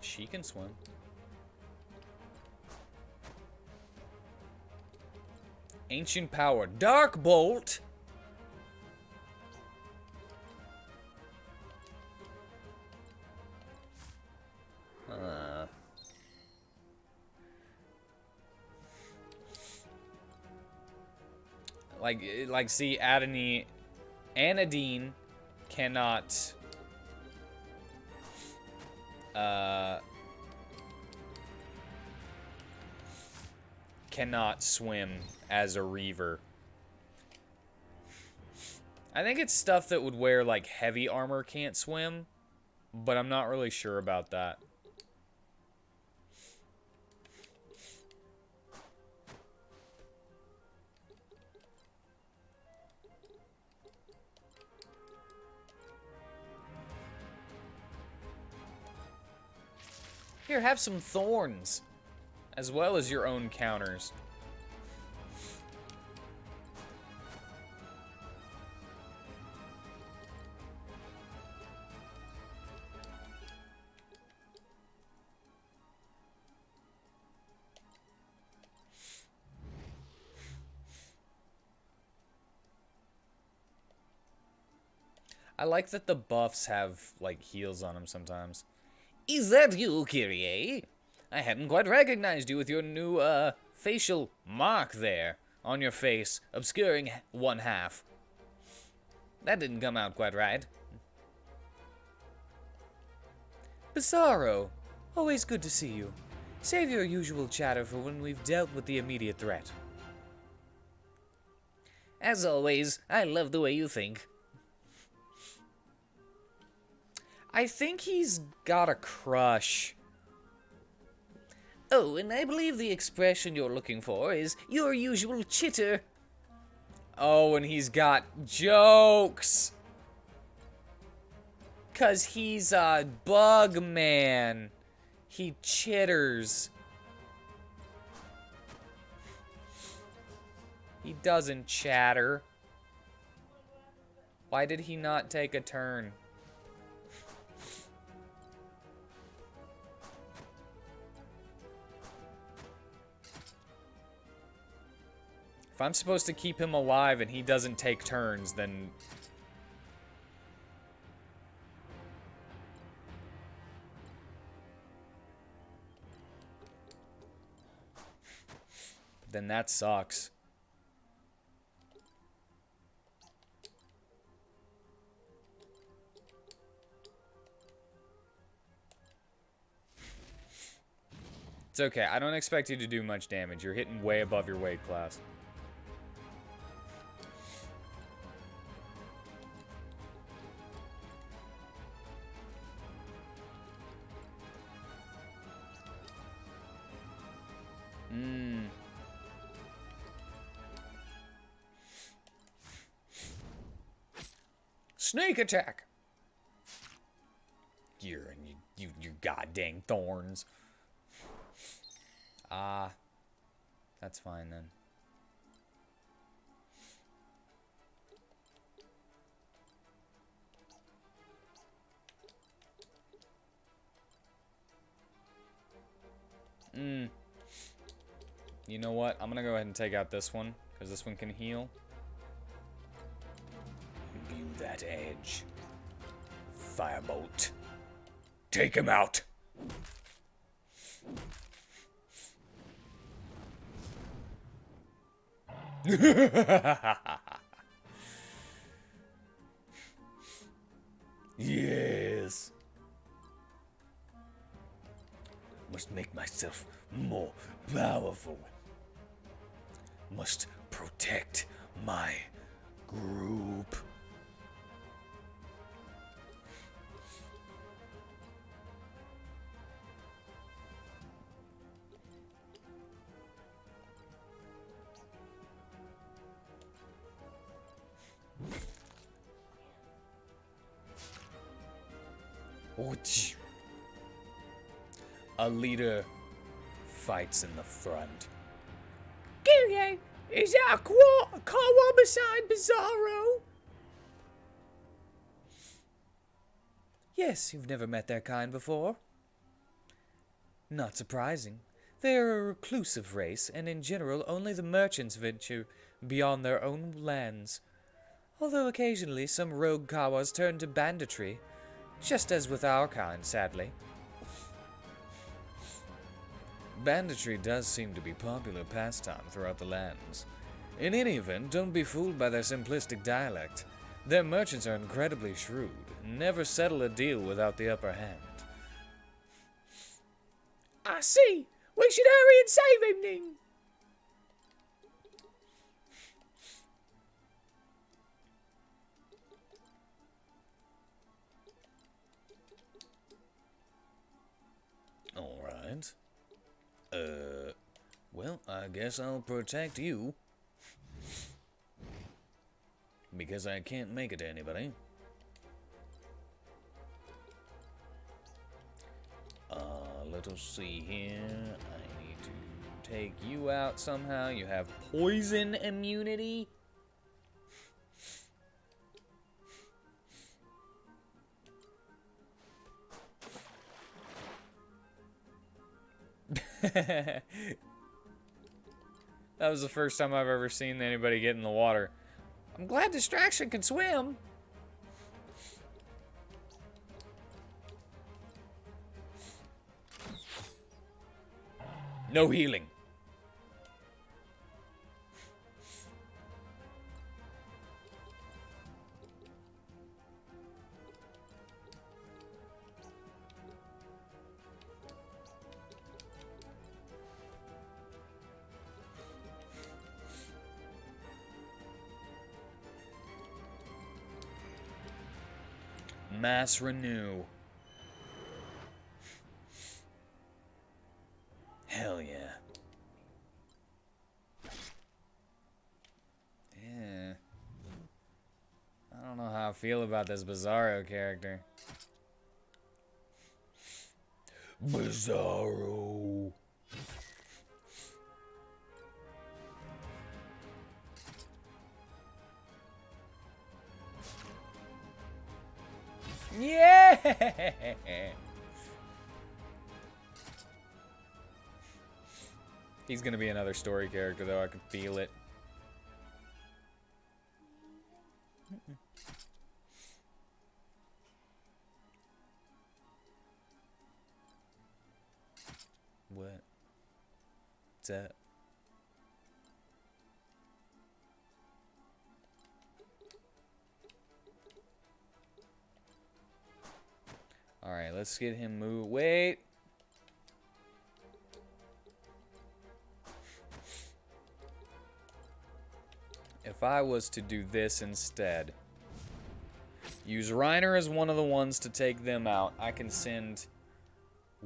She can swim. Ancient power. Dark Bolt! See, Anadine cannot... cannot swim as a Reaver. I think it's stuff that would wear, like, heavy armor can't swim, but I'm not really sure about that. Here, have some thorns, as well as your own counters. I like that the buffs have, like, heals on them sometimes. Is that you, Kyrie? I hadn't quite recognized you with your new, facial mark there on your face, obscuring one half. That didn't come out quite right. Bizarro, always good to see you. Save your usual chatter for when we've dealt with the immediate threat. As always, I love the way you think. I think he's got a crush. Oh, and I believe the expression you're looking for is your usual chitter. Oh, and he's got jokes. 'Cause he's a bug man. He chitters. He doesn't chatter. Why did he not take a turn? If I'm supposed to keep him alive and he doesn't take turns, then... then that sucks. It's okay. I don't expect you to do much damage. You're hitting way above your weight class. Snake attack! You goddamn thorns. Ah, that's fine then. You know what? I'm gonna go ahead and take out this one, because this one can heal. View that edge. Firebolt. Take him out! Yes. Must make myself more powerful. Must protect my group. A leader fights in the front. Kyrie, is that a Kawa beside Bizarro? Yes, you've never met their kind before. Not surprising. They are a reclusive race, and in general only the merchants venture beyond their own lands. Although occasionally some rogue Kawas turn to banditry, just as with our kind, sadly. Banditry does seem to be popular pastime throughout the lands. In any event, don't be fooled by their simplistic dialect. Their merchants are incredibly shrewd, and never settle a deal without the upper hand. I see. We should hurry and save him then. All right. Well, I guess I'll protect you. Because I can't make it to anybody. Let us see here. I need to take you out somehow. You have poison immunity. That was the first time I've ever seen anybody get in the water. I'm glad Distraction can swim. No healing. Mass renew. Hell yeah. Yeah. I don't know how I feel about this Bizarro character. Bizarro. Yeah! He's gonna be another story character, though. I can feel it. What? What's that? Alright, let's get him moved. Wait! If I was to do this instead, use Reiner as one of the ones to take them out, I can send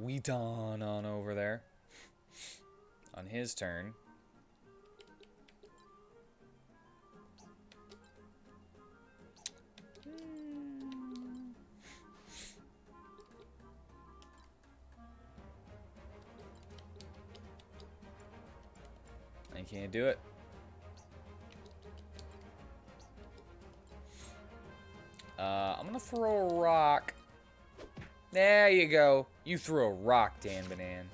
WheatTon on over there on his turn. I can't do it. I'm gonna throw a rock. There you go. You threw a rock, Dan Banan.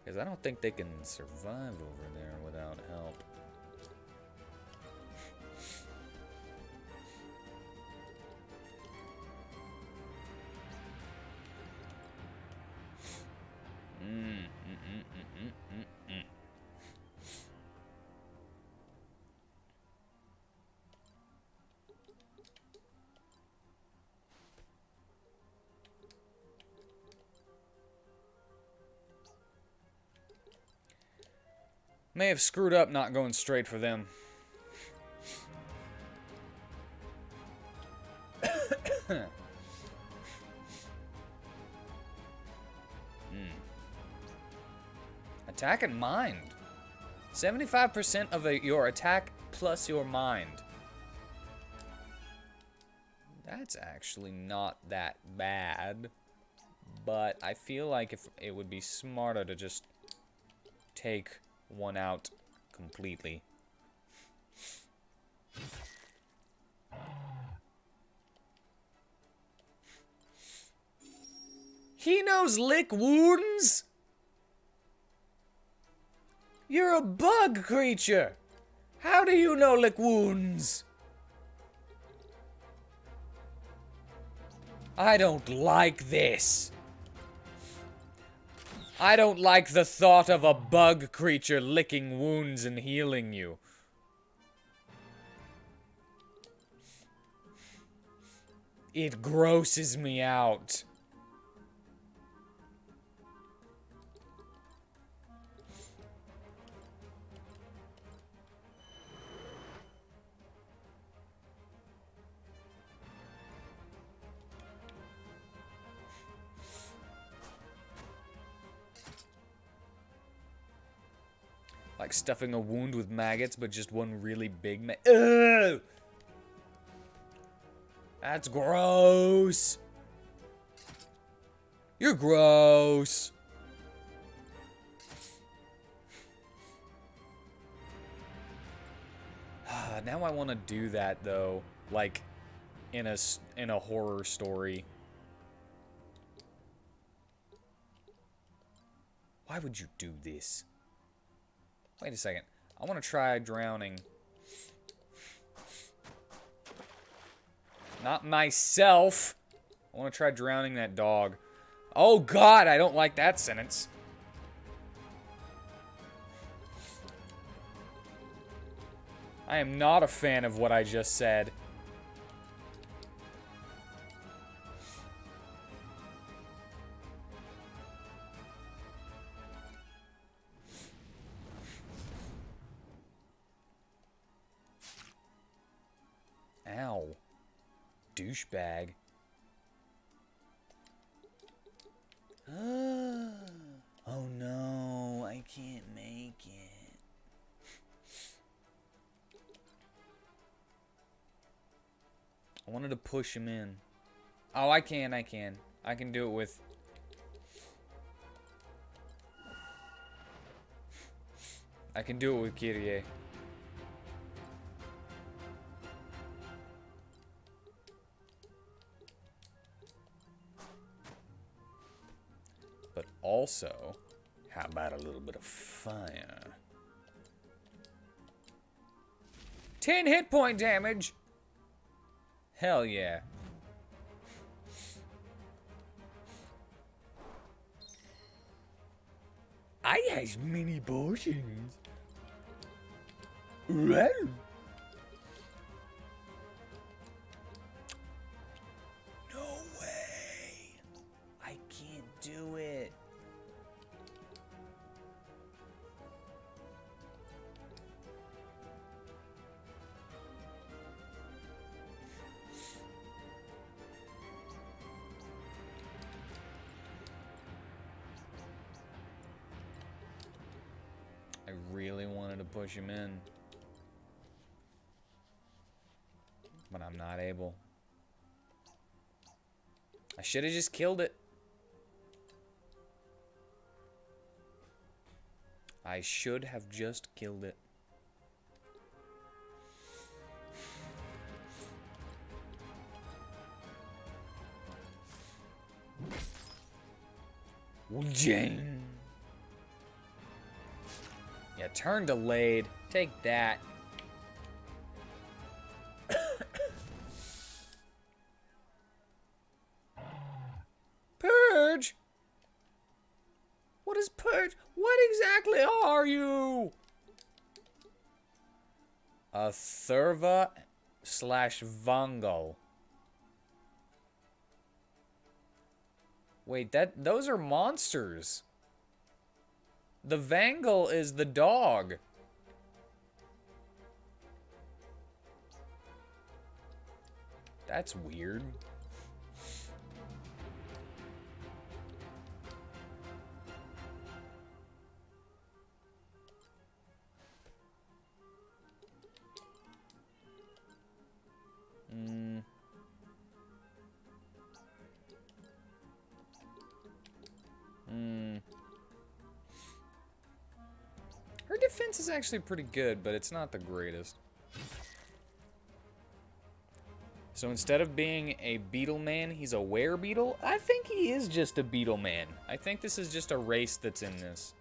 Because I don't think they can survive over there without help. May have screwed up not going straight for them. Attack and mind. 75% of your attack plus your mind. That's actually not that bad. But I feel like if it would be smarter to just take one out completely. He knows lick wounds? You're a bug creature. How do you know lick wounds? I don't like this. I don't like the thought of a bug creature licking wounds and healing you. It grosses me out. Like stuffing a wound with maggots, but just one really big Ugh! That's gross. You're gross. Now I want to do that though, like in a horror story. Why would you do this? Wait a second. I want to try drowning. Not myself. I want to try drowning that dog. Oh God, I don't like that sentence. I am not a fan of what I just said. Ow. Douchebag. Oh no, I can't make it. I wanted to push him in. Oh, I can. I can do it with... I can do it with Kyrie. But also, how about a little bit of fire? 10 hit point damage! Hell yeah. I has many potions. Well. No way. I can't do it. I really wanted to push him in. But I'm not able. I should have just killed it. I should have just killed it. Jane. Yeah, turn delayed. Take that. Purge? What is Purge? What exactly are you? A Thurva / Vangel. Wait, those are monsters. The Vangel is the dog. That's weird. Her defense is actually pretty good, but it's not the greatest. So instead of being a beetle man, he's a werebeetle? I think he is just a beetle man. I think this is just a race that's in this.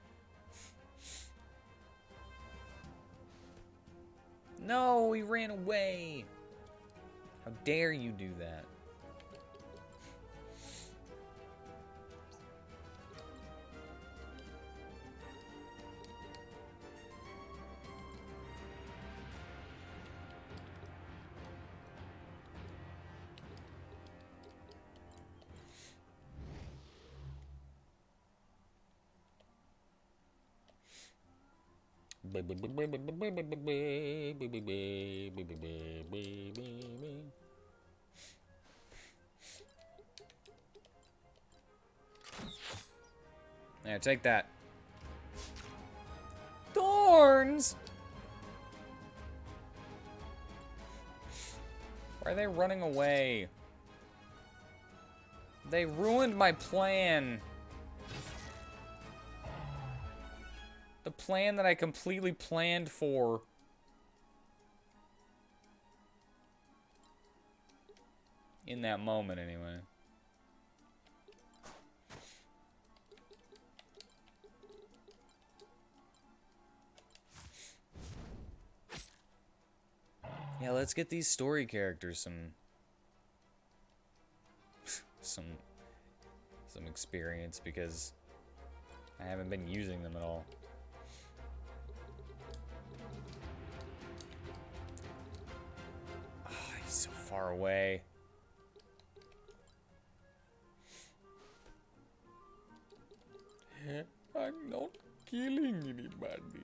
No, he ran away. How dare you do that? Yeah, take that. Thorns! Why are they running away? They ruined my plan. The plan that I completely planned for. In that moment, anyway. Yeah, let's get these story characters some experience, because I haven't been using them at all. Oh, he's so far away. I'm not killing anybody.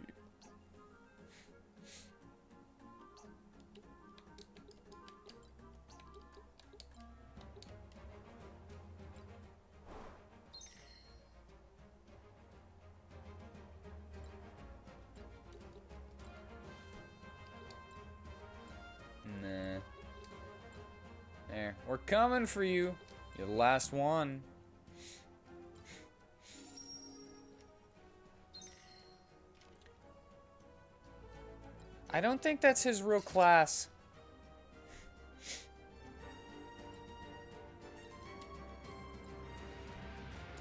We're coming for you. You're the last one. I don't think that's his real class.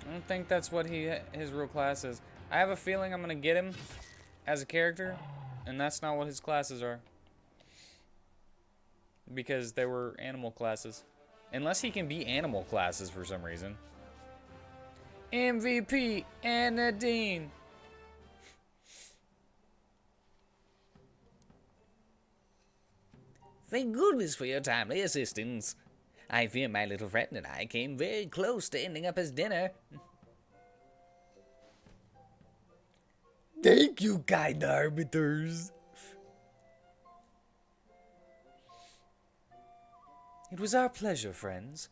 I don't think that's what his real class is. I have a feeling I'm gonna get him as a character, and that's not what his classes are. Because they were animal classes. Unless he can be animal classes for some reason. MVP and Nadine. Thank goodness for your timely assistance. I fear my little friend and I came very close to ending up as dinner. Thank you, kind arbiters. It was our pleasure, friends.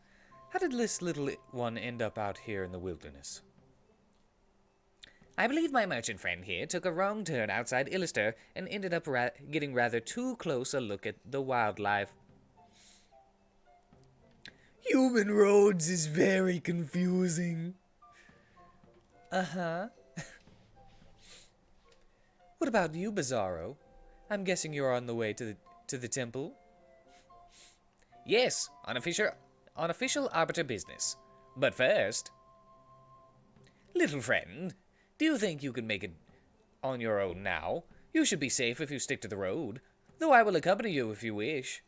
How did this little one end up out here in the wilderness? I believe my merchant friend here took a wrong turn outside Illister and ended up getting rather too close a look at the wildlife. Human roads is very confusing. Uh-huh. What about you, Bizarro? I'm guessing you're on the way to the temple? Yes, on official Arbiter business. But first... Little friend, do you think you can make it on your own now? You should be safe if you stick to the road, though I will accompany you if you wish.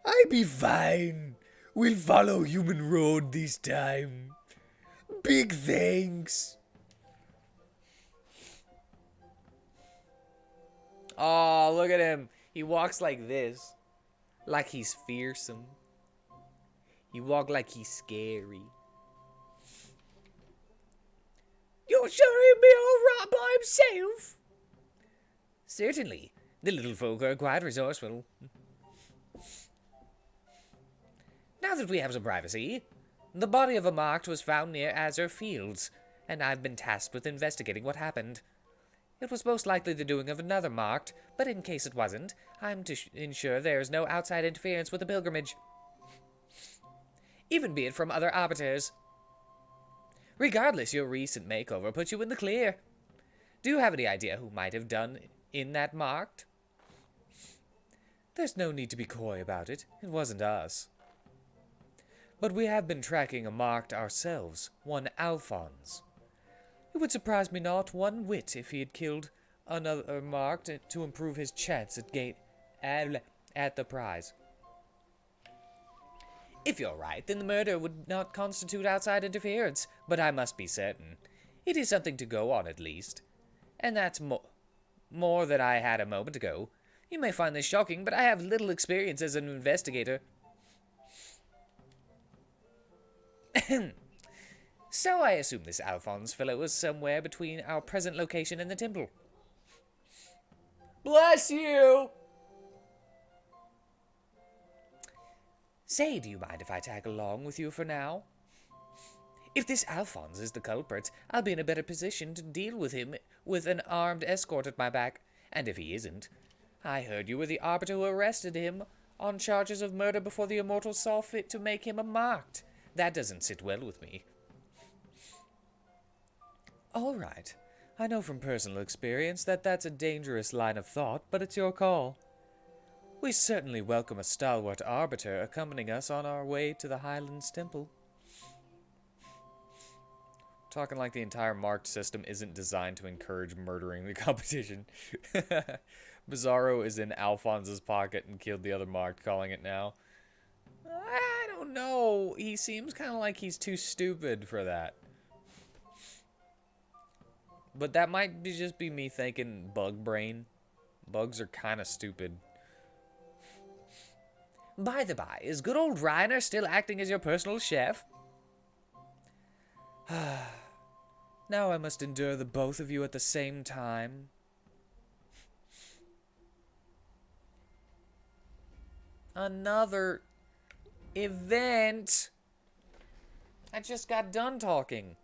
I be fine. We'll follow human road this time. Big thanks. Oh, look at him. He walks like this. Like he's fearsome. He walk like he's scary. You're sure he'll be all right by himself? Certainly. The little folk are quite resourceful. Now that we have some privacy, the body of a marked was found near Azure Fields, and I've been tasked with investigating what happened. It was most likely the doing of another marked, but in case it wasn't, I'm to ensure there is no outside interference with the pilgrimage. Even be it from other arbiters. Regardless, your recent makeover puts you in the clear. Do you have any idea who might have done in that marked? There's no need to be coy about it. It wasn't us. But we have been tracking a marked ourselves, one Alphonse. It would surprise me not one whit if he had killed another marked to improve his chance at the prize. If you're right, then the murder would not constitute outside interference, but I must be certain. It is something to go on, at least. And that's more than I had a moment ago. You may find this shocking, but I have little experience as an investigator. So I assume this Alphonse fellow was somewhere between our present location and the temple. Bless you! Say, do you mind if I tag along with you for now? If this Alphonse is the culprit, I'll be in a better position to deal with him with an armed escort at my back. And if he isn't, I heard you were the Arbiter who arrested him on charges of murder before the Immortals saw fit to make him a marked. That doesn't sit well with me. All right. I know from personal experience that that's a dangerous line of thought, but it's your call. We certainly welcome a stalwart arbiter accompanying us on our way to the Highlands Temple. Talking like the entire marked system isn't designed to encourage murdering the competition. Bizarro is in Alphonse's pocket and killed the other marked, calling it now. I don't know. He seems kind of like he's too stupid for that. But that might just be me thinking bug brain. Bugs are kind of stupid. By the by, is good old Reiner still acting as your personal chef? Now I must endure the both of you at the same time. Another event. I just got done talking.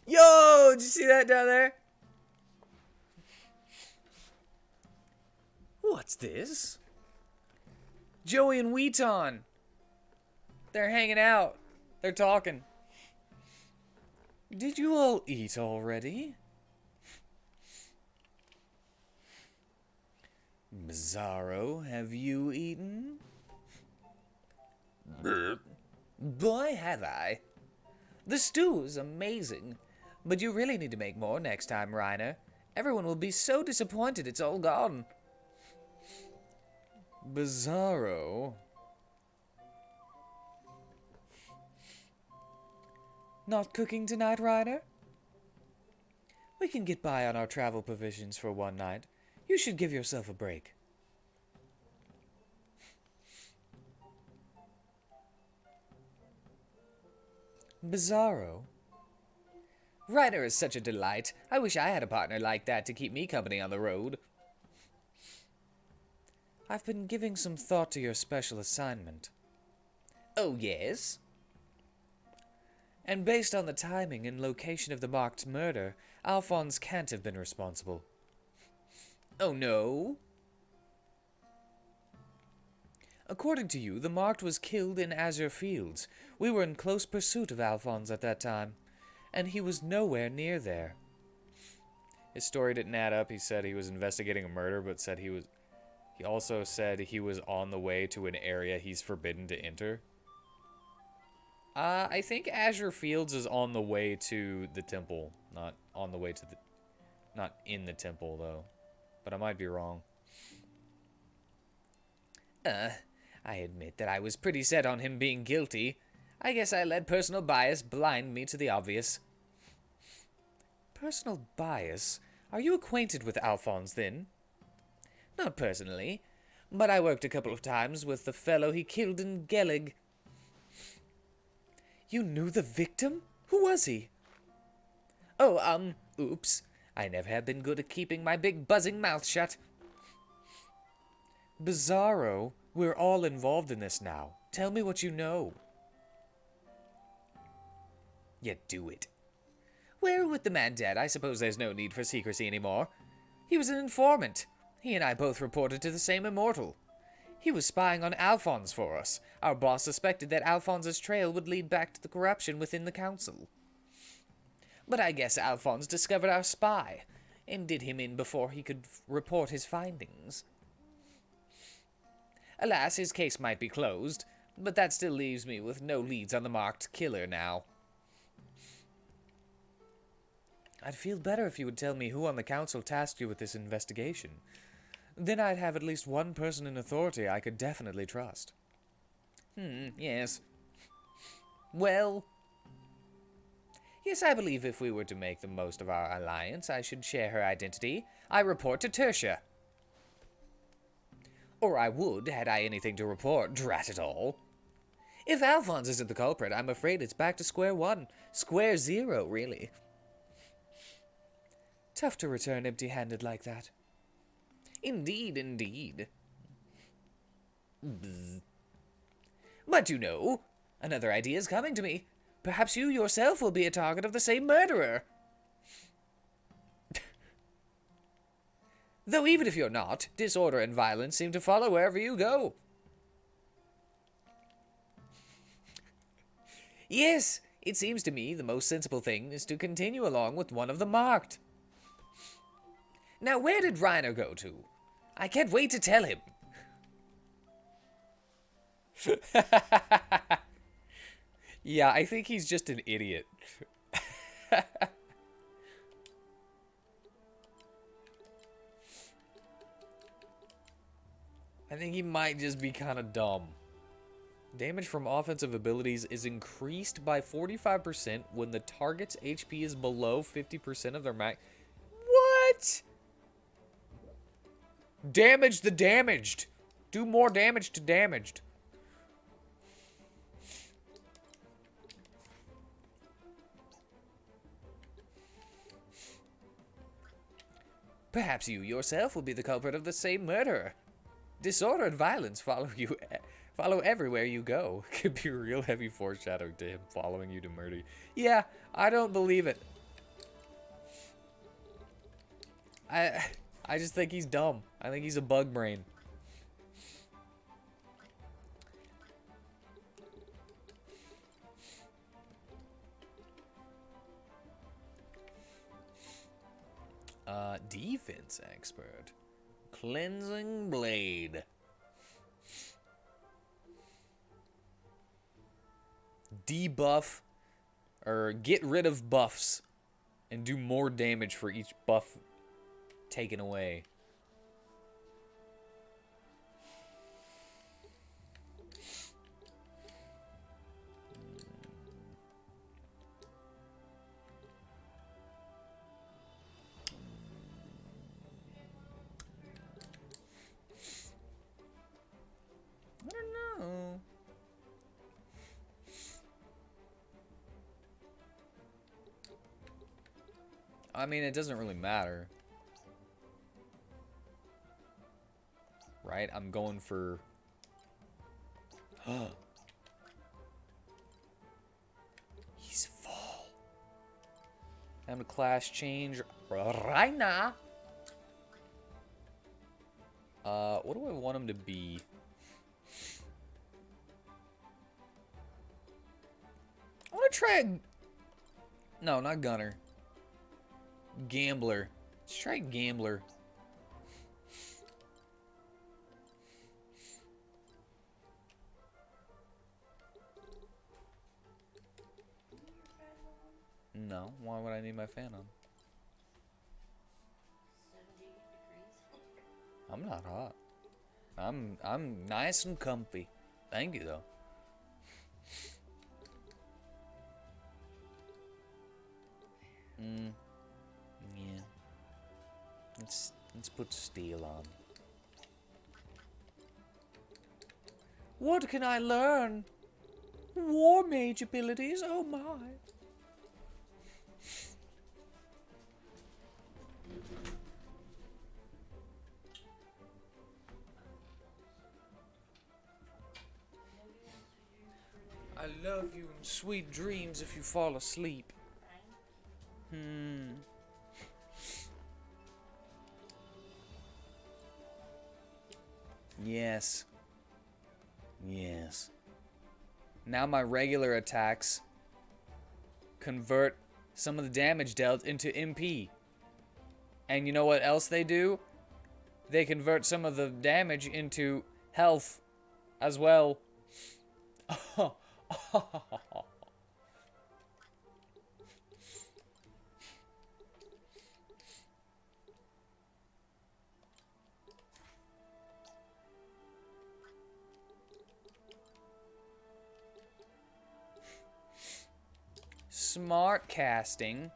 Yo, did you see that down there? What's this? Joey and WheatTon. They're hanging out. They're talking. Did you all eat already? Bizarro, have you eaten? Boy, have I. The stew is amazing. But you really need to make more next time, Reiner. Everyone will be so disappointed it's all gone. Bizarro? Not cooking tonight, Reiner? We can get by on our travel provisions for one night. You should give yourself a break. Bizarro? Reiner is such a delight. I wish I had a partner like that to keep me company on the road. I've been giving some thought to your special assignment. Oh, yes? And based on the timing and location of the marked murder, Alphonse can't have been responsible. Oh, no? According to you, the marked was killed in Azure Fields. We were in close pursuit of Alphonse at that time, and he was nowhere near there. His story didn't add up. He said he was investigating a murder, but said he also said he was on the way to an area he's forbidden to enter. I think Azure Fields is on the way to the temple, not on the way to the... Not in the temple, though. But I might be wrong. I admit that I was pretty set on him being guilty. I guess I let personal bias blind me to the obvious. Personal bias? Are you acquainted with Alphonse, then? Not personally, but I worked a couple of times with the fellow he killed in Gellig. You knew the victim? Who was he? Oh, oops. I never have been good at keeping my big buzzing mouth shut. Bizarro, we're all involved in this now. Tell me what you know. Yeah, do it. Well, with the man dead, I suppose there's no need for secrecy anymore. He was an informant. He and I both reported to the same immortal. He was spying on Alphonse for us. Our boss suspected that Alphonse's trail would lead back to the corruption within the council. But I guess Alphonse discovered our spy, and did him in before he could report his findings. Alas, his case might be closed, but that still leaves me with no leads on the marked killer now. I'd feel better if you would tell me who on the council tasked you with this investigation. Then I'd have at least one person in authority I could definitely trust. Yes. Well... Yes, I believe if we were to make the most of our alliance, I should share her identity. I report to Tertia. Or I would, had I anything to report, drat it all. If Alphonse isn't the culprit, I'm afraid it's back to square one. Square zero, really. Tough to return empty-handed like that. Indeed, indeed. Bzz. But you know, another idea is coming to me. Perhaps you yourself will be a target of the same murderer. Though even if you're not, disorder and violence seem to follow wherever you go. Yes, it seems to me the most sensible thing is to continue along with one of the marked. Now, where did Reiner go to? I can't wait to tell him. Yeah, I think he's just an idiot. I think he might just be kind of dumb. Damage from offensive abilities is increased by 45% when the target's HP is below 50% of their max. What? Damage the damaged. Do more damage to damaged. Perhaps you yourself will be the culprit of the same murder. Disorder and violence follow everywhere you go. Could be real heavy foreshadowing to him following you to murder. Yeah, I don't believe it. I just think he's dumb. I think he's a bug brain. Defense expert. Cleansing blade. Debuff, or get rid of buffs, and do more damage for each buff taken away. I don't know. I mean, it doesn't really matter. Right? I'm going for... He's full. I'm a class change right now. What do I want him to be? I want to try a... No, not gunner. Gambler. Let's try gambler. No, why would I need my fan on? 70 degrees. I'm not hot. I'm nice and comfy. Thank you though. Yeah. Let's put steel on. What can I learn? War mage abilities, oh my. I love you and sweet dreams if you fall asleep. Yes. Yes. Now my regular attacks convert some of the damage dealt into MP. And you know what else they do? They convert some of the damage into health as well. Smart casting.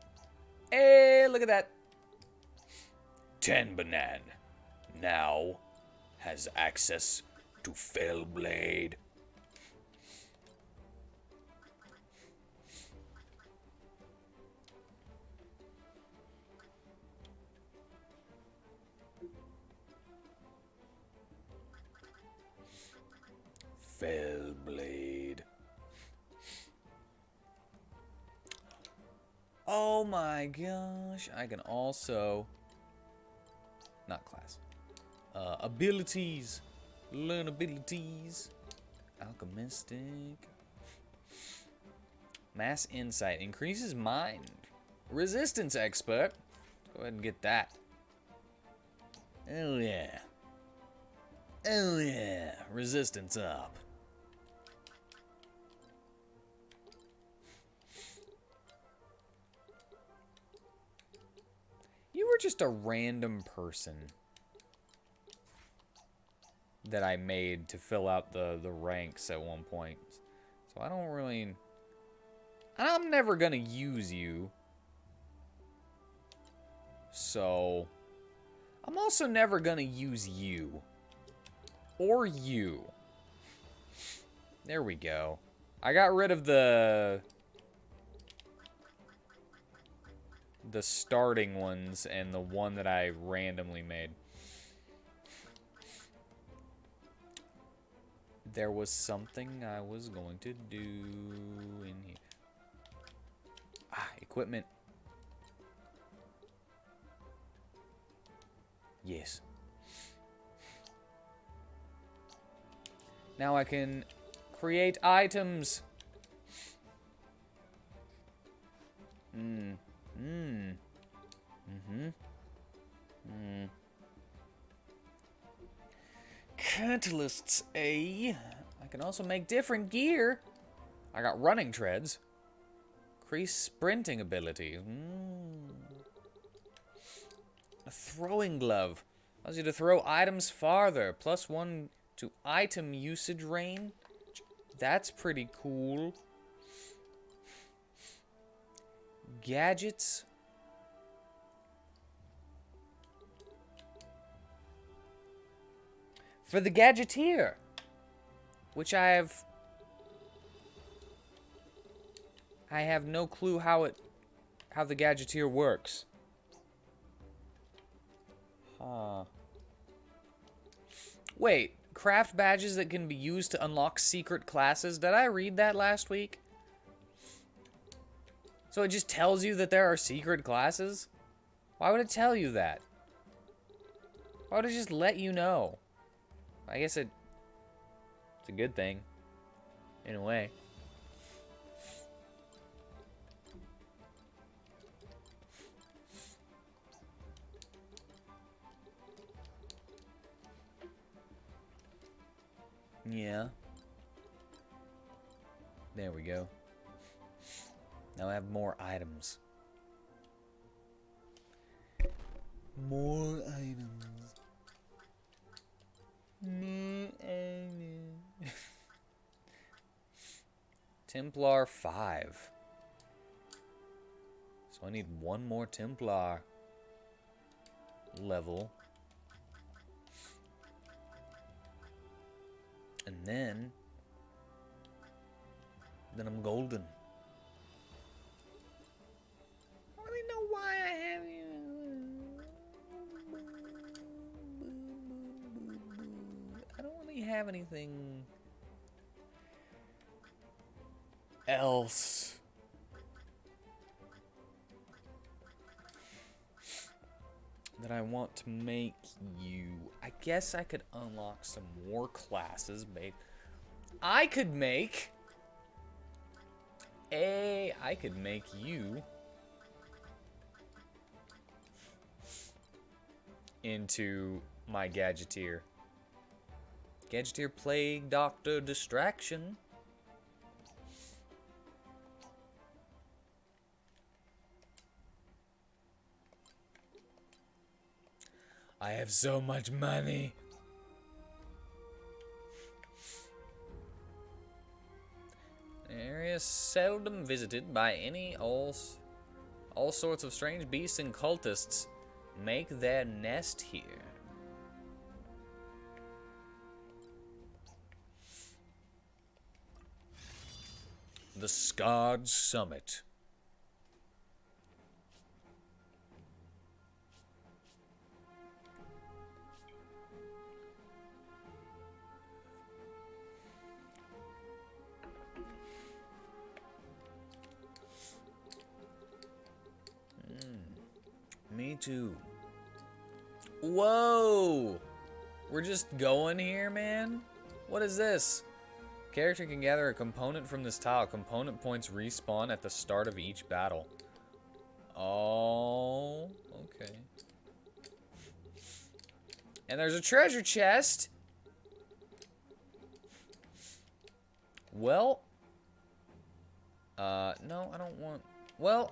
Hey, look at that. 10 Banan now has access to Fell Blade. Fell Blade. Oh my gosh. I can also... Not class. Abilities. Learn abilities. Alchemistic. Mass Insight. Increases mind. Resistance Expert. Go ahead and get that. Oh yeah. Oh yeah. Resistance up. You were just a random person that I made to fill out the ranks at one point. So I don't really... I'm never gonna use you. So... I'm also never gonna use you. Or you. There we go. I got rid of the starting ones and the one that I randomly made. There was something I was going to do in here. Ah, equipment. Yes. Now I can create items. Catalysts, eh? I can also make different gear. I got running treads. Increase sprinting ability. A throwing glove. Allows you to throw items farther. +1 to item usage range. That's pretty cool. Gadgets. For the Gadgeteer, which I have no clue how the Gadgeteer works. Huh. Wait, craft badges that can be used to unlock secret classes. Did I read that last week? So it just tells you that there are secret classes? Why would it tell you that? Why would it just let you know? I guess it's a good thing, in a way. Yeah. There we go. Now I have more items. More items. Templar 5. So I need one more Templar level. And then I'm golden. I don't really know why I have you. I don't really have anything else. That I want to make you. I guess I could unlock some more classes. I could make you into my Gadgeteer. Gadgeteer Plague Doctor Distraction. I have so much money. An area seldom visited by all sorts of strange beasts and cultists make their nest here. The Scarred Summit. Me too. Whoa! We're just going here, man? What is this? Character can gather a component from this tile. Component points respawn at the start of each battle. Oh, okay. And there's a treasure chest. Well, no, I don't want. Well,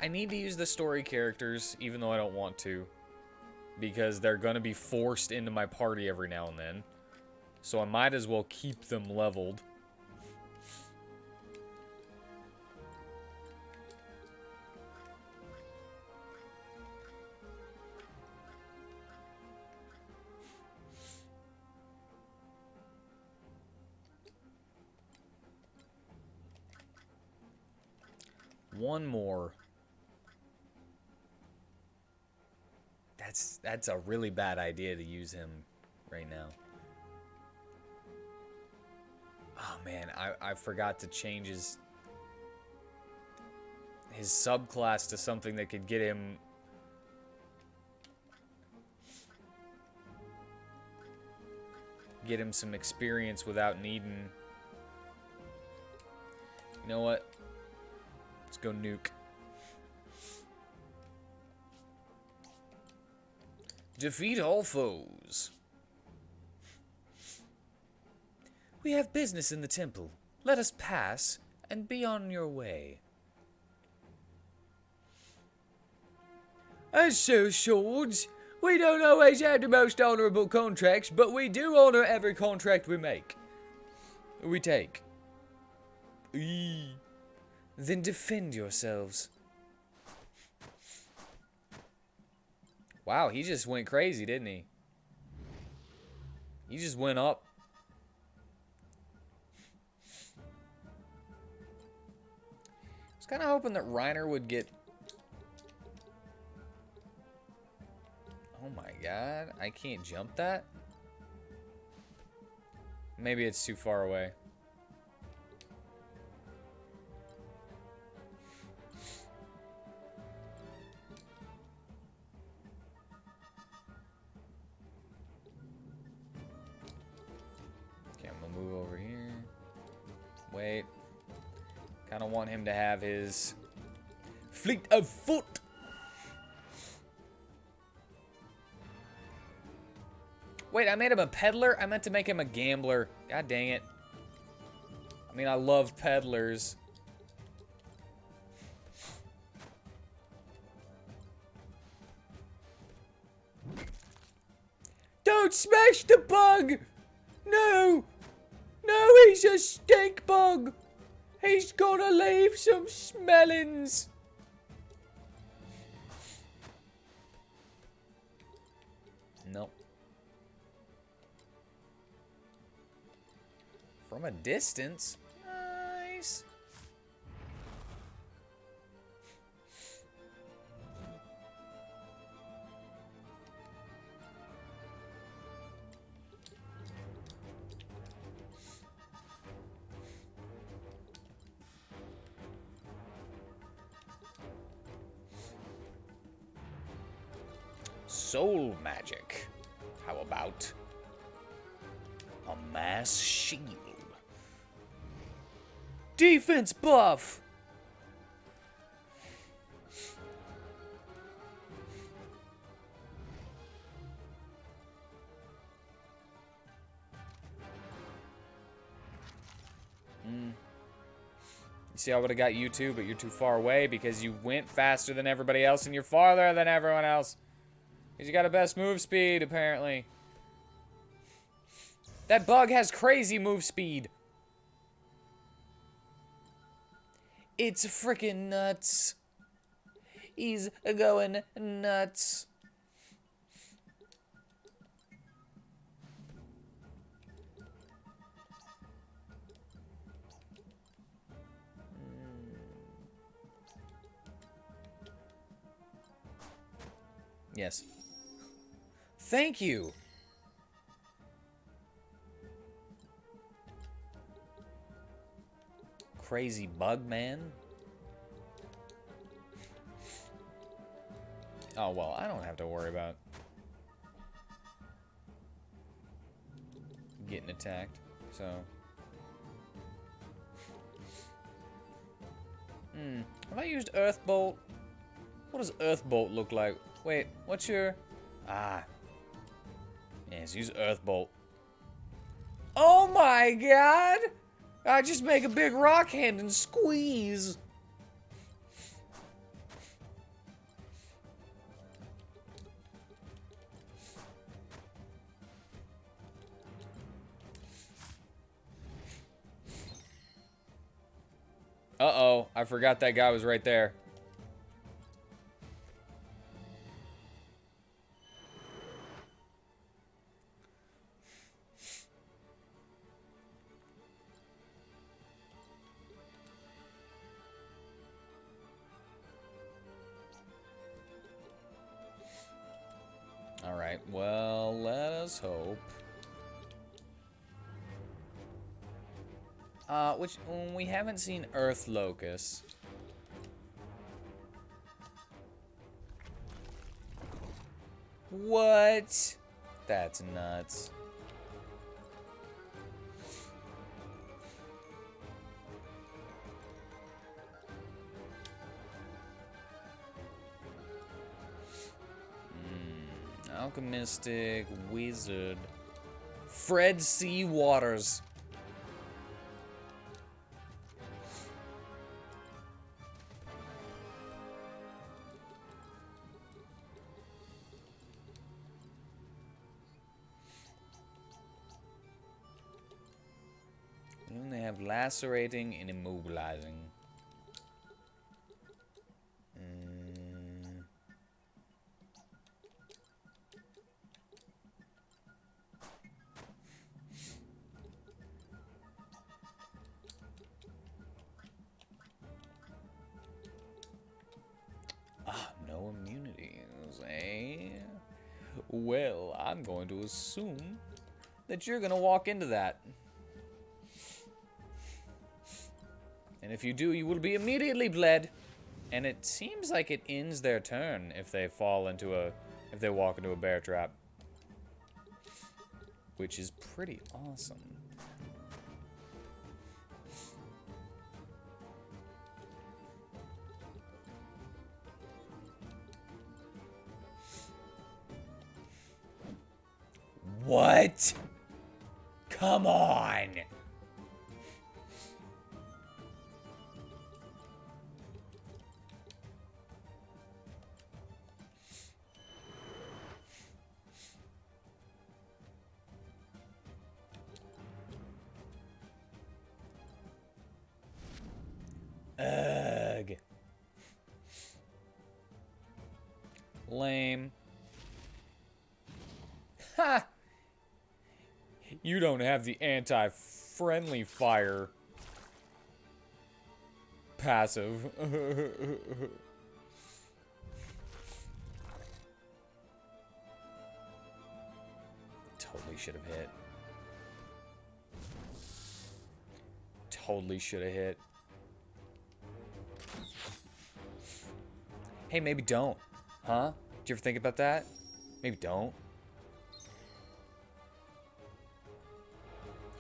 I need to use the story characters, even though I don't want to, because they're gonna be forced into my party every now and then. So I might as well keep them leveled. One more. That's a really bad idea to use him right now. Oh man, I forgot to change his subclass to something that could get him some experience without needing. You know what? Let's go nuke. Defeat all foes. We have business in the temple. Let us pass and be on your way. As so, swords, we don't always have the most honorable contracts, but we do honor every contract we make. We take. Eee. Then defend yourselves. Wow, he just went crazy, didn't he? He just went up. I was kind of hoping that Reiner would get... Oh my god, I can't jump that? Maybe it's too far away. Okay, I'm gonna move over here. Wait. Kind of want him to have his fleet of foot. Wait, I made him a peddler? I meant to make him a gambler. God dang it. I mean, I love peddlers. Don't smash the bug! No! No, he's a stink bug! He's gonna leave some smellings! Nope. From a distance? Nice. Soul magic. How about a mass shield? Defense buff. You see, I would have got you too, but you're too far away because you went faster than everybody else and you're farther than everyone else. Because you got a best move speed, apparently. That bug has crazy move speed. It's freaking nuts. He's going nuts. Yes. Thank you. Crazy bug man. Oh, well, I don't have to worry about getting attacked, so. Have I used Earth Bolt? What does Earth Bolt look like? Wait, what's your... Ah. Yes, use Earth Bolt. Oh my god! I just make a big rock hand and squeeze. Uh-oh, I forgot that guy was right there. Alright, well, let us hope. We haven't seen Earth Locust. What? That's nuts. Alchemistic wizard. Fred C. Waters. And they have lacerating and immobilizing. No immunities, eh? Well, I'm going to assume that you're going to walk into that. And if you do, you will be immediately bled. And it seems like it ends their turn if they fall into if they walk into a bear trap. Which is pretty awesome. What? Come on! Ugh. Lame. Ha! You don't have the anti-friendly fire passive. Totally should have hit. Totally should have hit. Hey, maybe don't. Huh? Did you ever think about that? Maybe don't.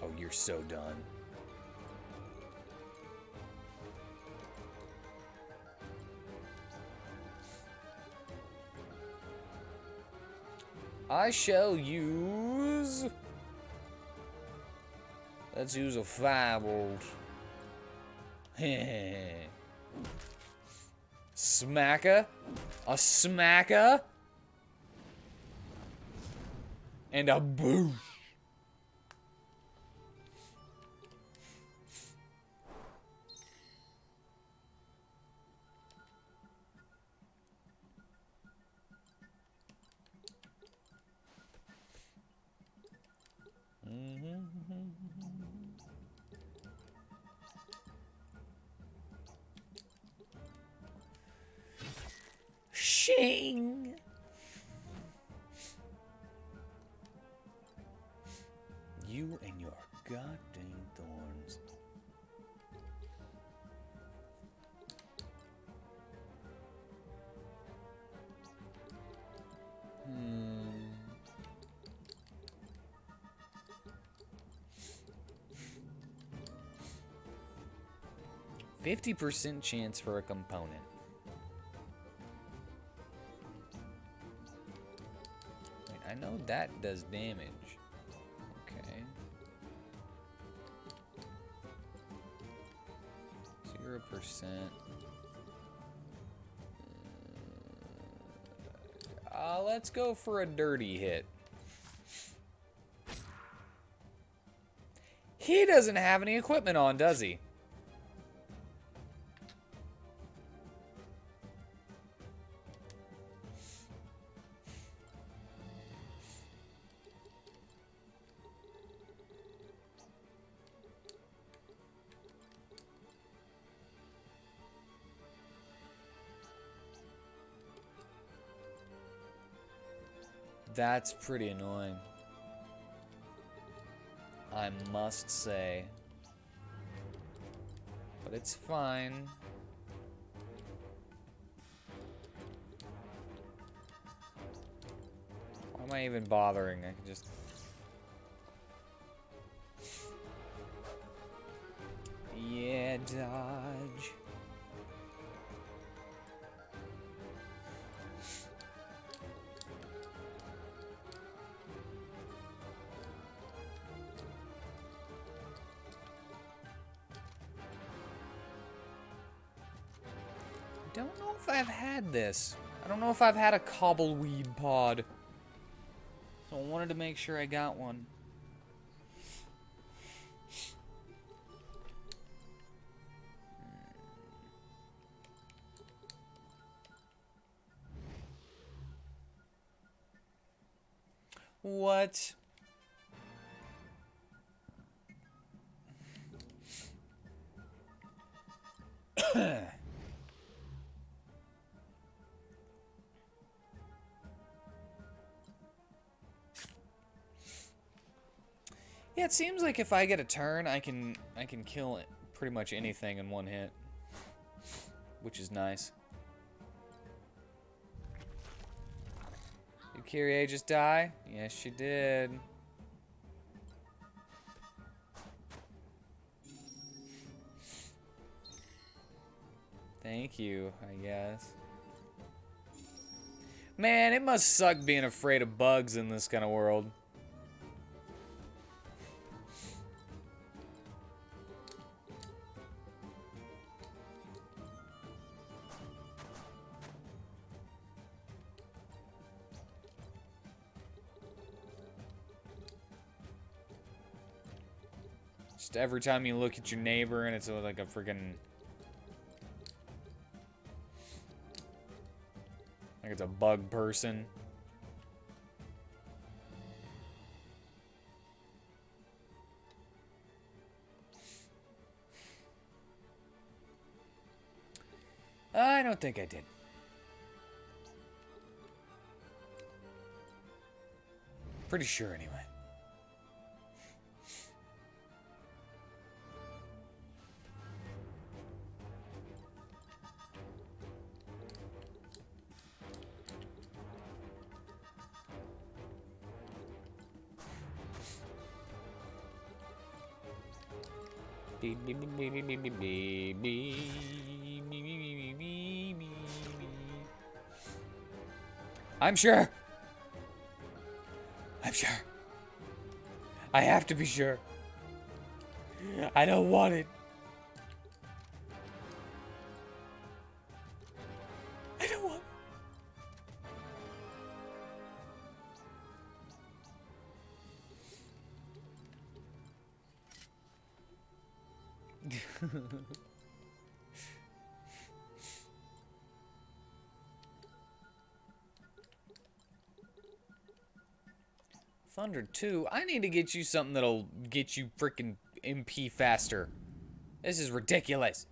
Oh, you're so done. I shall use... Let's use a 5-volt. Smacker. A smacker. And a boosh. Shing! You and your goddamn thorns. 50% chance for a component. Wait, I know that does damage. Okay. 0%. Let's go for a dirty hit. He doesn't have any equipment on, does he? That's pretty annoying, I must say. But it's fine. Why am I even bothering? I can just... Yeah, dodge. don't know if I've had this. I don't know if I've had a cobbleweed pod. So I wanted to make sure I got one. What? Yeah, it seems like if I get a turn, I can kill pretty much anything in one hit, which is nice. Did Kyrie just die? Yes, she did. Thank you, I guess. Man, it must suck being afraid of bugs in this kind of world. Just every time you look at your neighbor and it's like a freaking... like it's a bug person. I don't think I did. Pretty sure anyway. I'm sure. I'm sure. I have to be sure. I don't want it. I don't want it. Thunder 2? I need to get you something that'll get you freaking MP faster. This is ridiculous.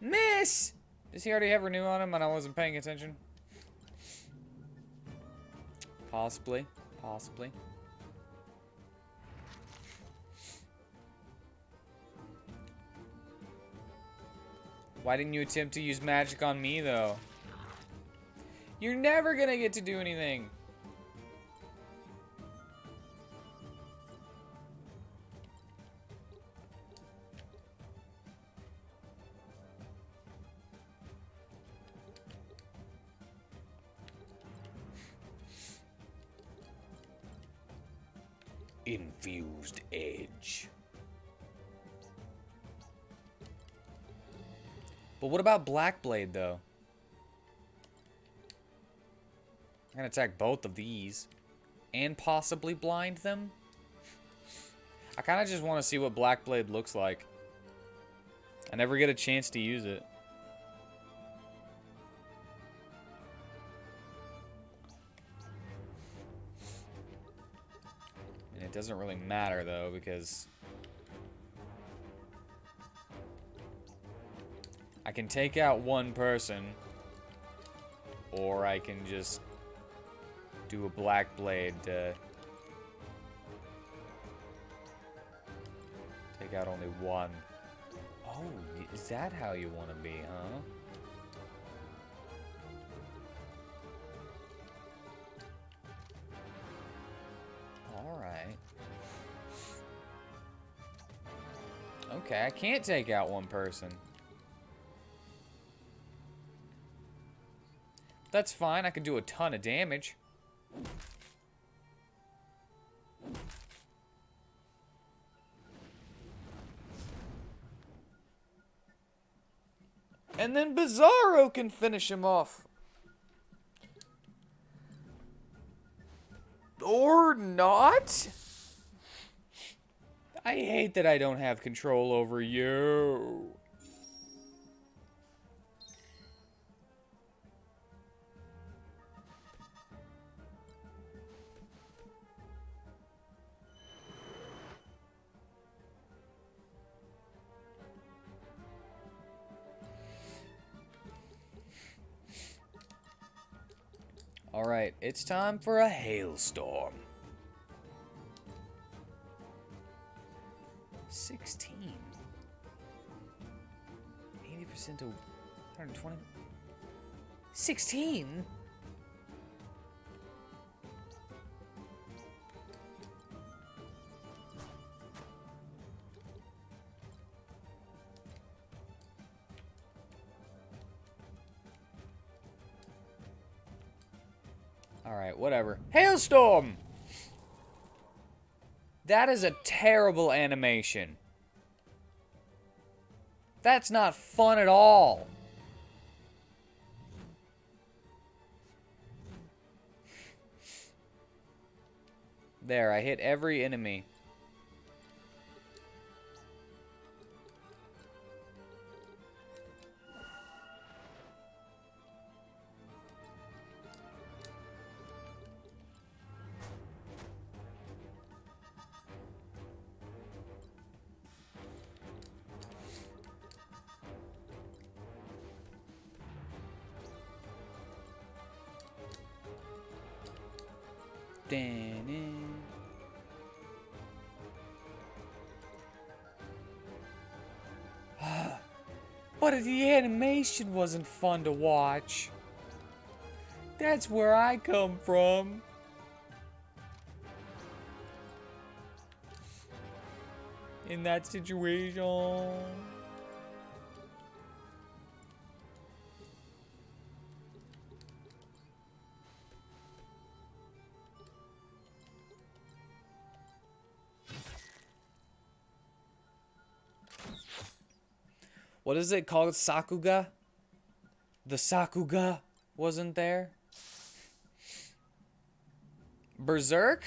Miss! Does he already have Renew on him and I wasn't paying attention? Possibly. Possibly. Why didn't you attempt to use magic on me, though? You're never gonna get to do anything. Infused edge. But what about Blackblade, though? I can attack both of these. And possibly blind them? I kind of just want to see what Blackblade looks like. I never get a chance to use it. And it doesn't really matter, though, because... I can take out one person, or I can just do a Blackblade to take out only one. Oh, is that how you want to be, huh? Alright. Okay, I can't take out one person. That's fine, I can do a ton of damage. And then Bizarro can finish him off. Or not? I hate that I don't have control over you. Alright, it's time for a hailstorm. 16. 80% to 120. 16? Alright, whatever. Hailstorm! That is a terrible animation. That's not fun at all. There, I hit every enemy. But the animation wasn't fun to watch. That's where I come from. In that situation. What is it called? Sakuga? The Sakuga wasn't there? Berserk?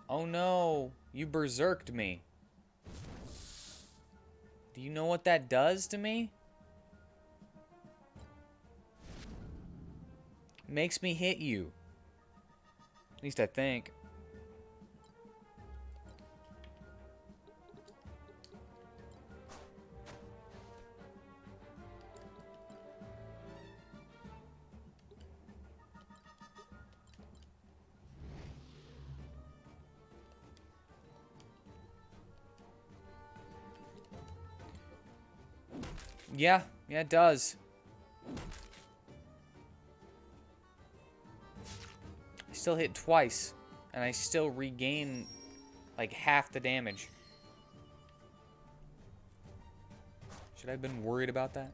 Oh no, you berserked me. Do you know what that does to me? Makes me hit you. At least I think. Yeah, it does. I still hit twice, and I still regain like half the damage. Should I have been worried about that?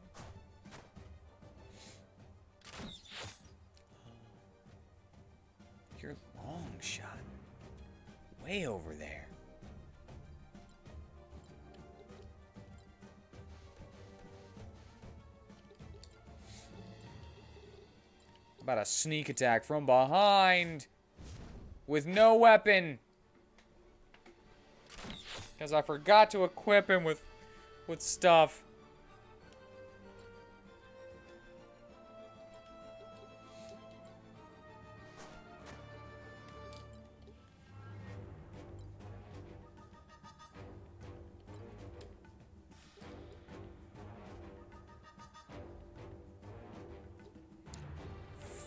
Your long shot. Way over there. About a sneak attack from behind with no weapon, because I forgot to equip him with stuff.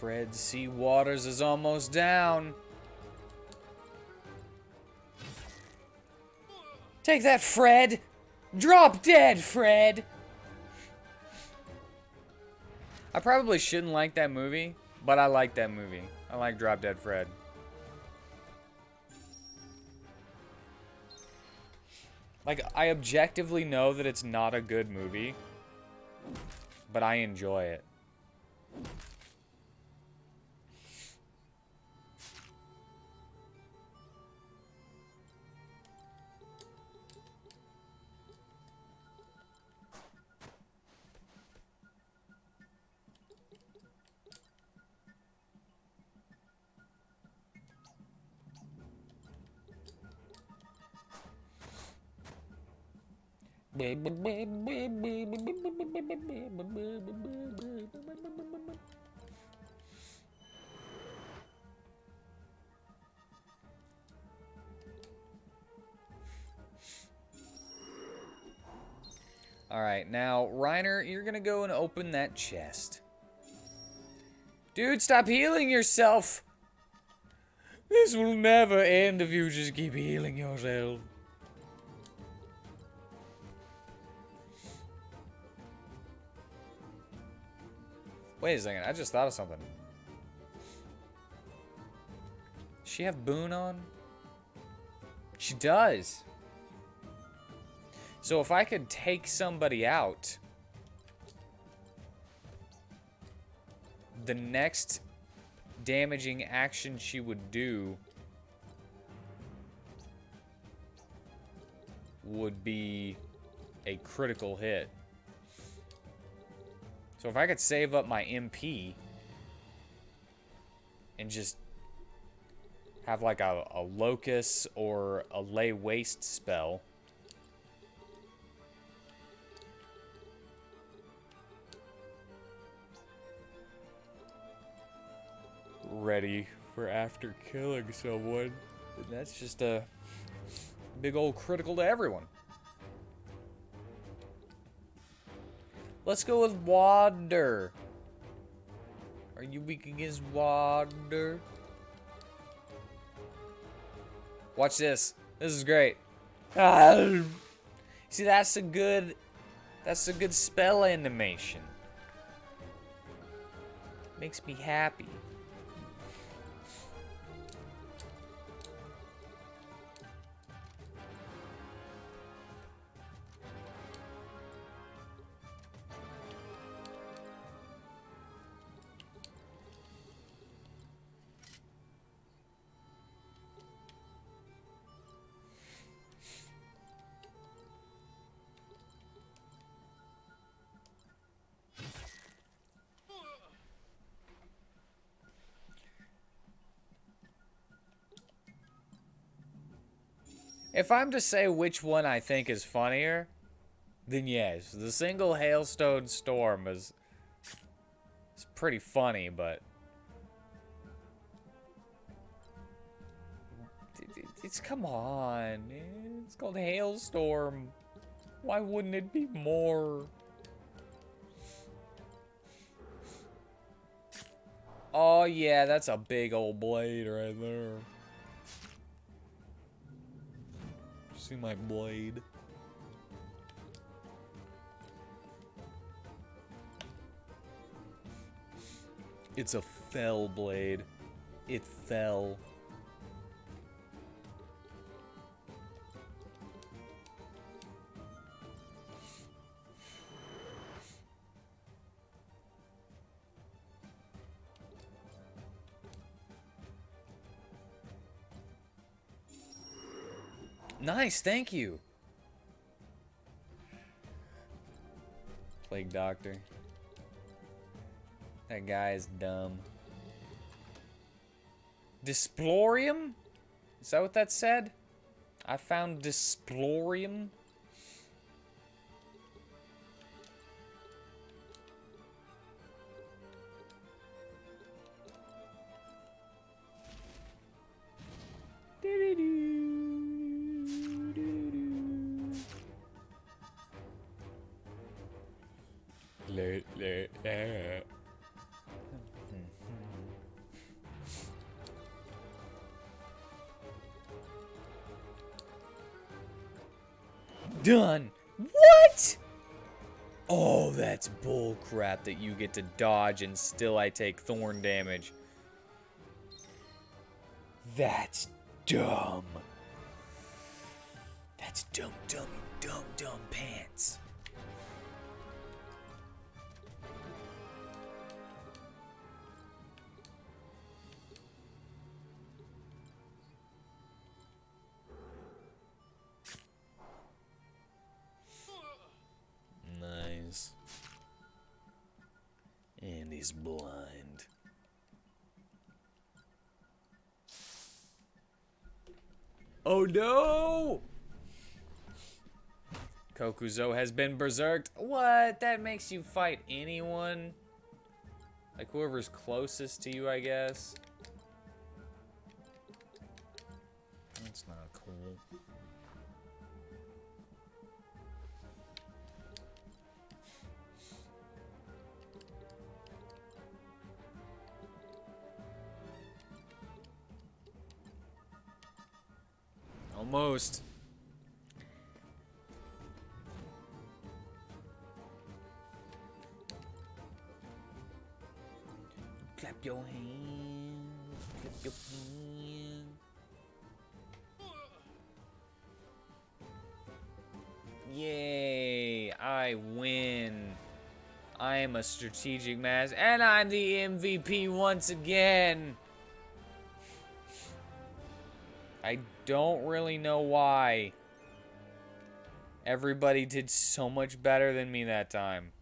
Fred C. Waters is almost down. Take that, Fred! Drop dead, Fred! I probably shouldn't like that movie, but I like that movie. I like Drop Dead Fred. Like, I objectively know that it's not a good movie, but I enjoy it. Alright, now, Reiner, you're gonna go and open that chest. Dude, stop healing yourself! This will never end if you just keep healing yourself. Wait a second, I just thought of something. Does she have Boone on? She does. So if I could take somebody out, the next damaging action she would do would be a critical hit. So if I could save up my MP and just have like a locus or a lay waste spell, ready for after killing someone, and that's just a big old critical to everyone. Let's go with water. Are you weak against water? Watch this. This is great. Ah. See, that's a good spell animation. Makes me happy. If I'm to say which one I think is funnier, then yes, the single hailstone storm is pretty funny, but it's come on, man. It's called Hailstorm. Why wouldn't it be more? Oh yeah, that's a big old blade right there. See my blade? It's a fell blade. It fell. Nice, thank you. Plague Doctor. That guy is dumb. Displorium? Is that what that said? I found Displorium. Done. What? Oh, that's bullcrap that you get to dodge and still I take thorn damage. That's dumb. That's It's Dum Dum Dum Dum Pants. Nice. And he's blind. Oh no! Kokuzo has been berserked. What? That makes you fight anyone? Like whoever's closest to you, I guess. That's not cool. Almost. Clap your hands. Clap your hands. Yay! I win. I am a strategic master, and I'm the MVP once again. I don't really know why. Everybody did so much better than me that time.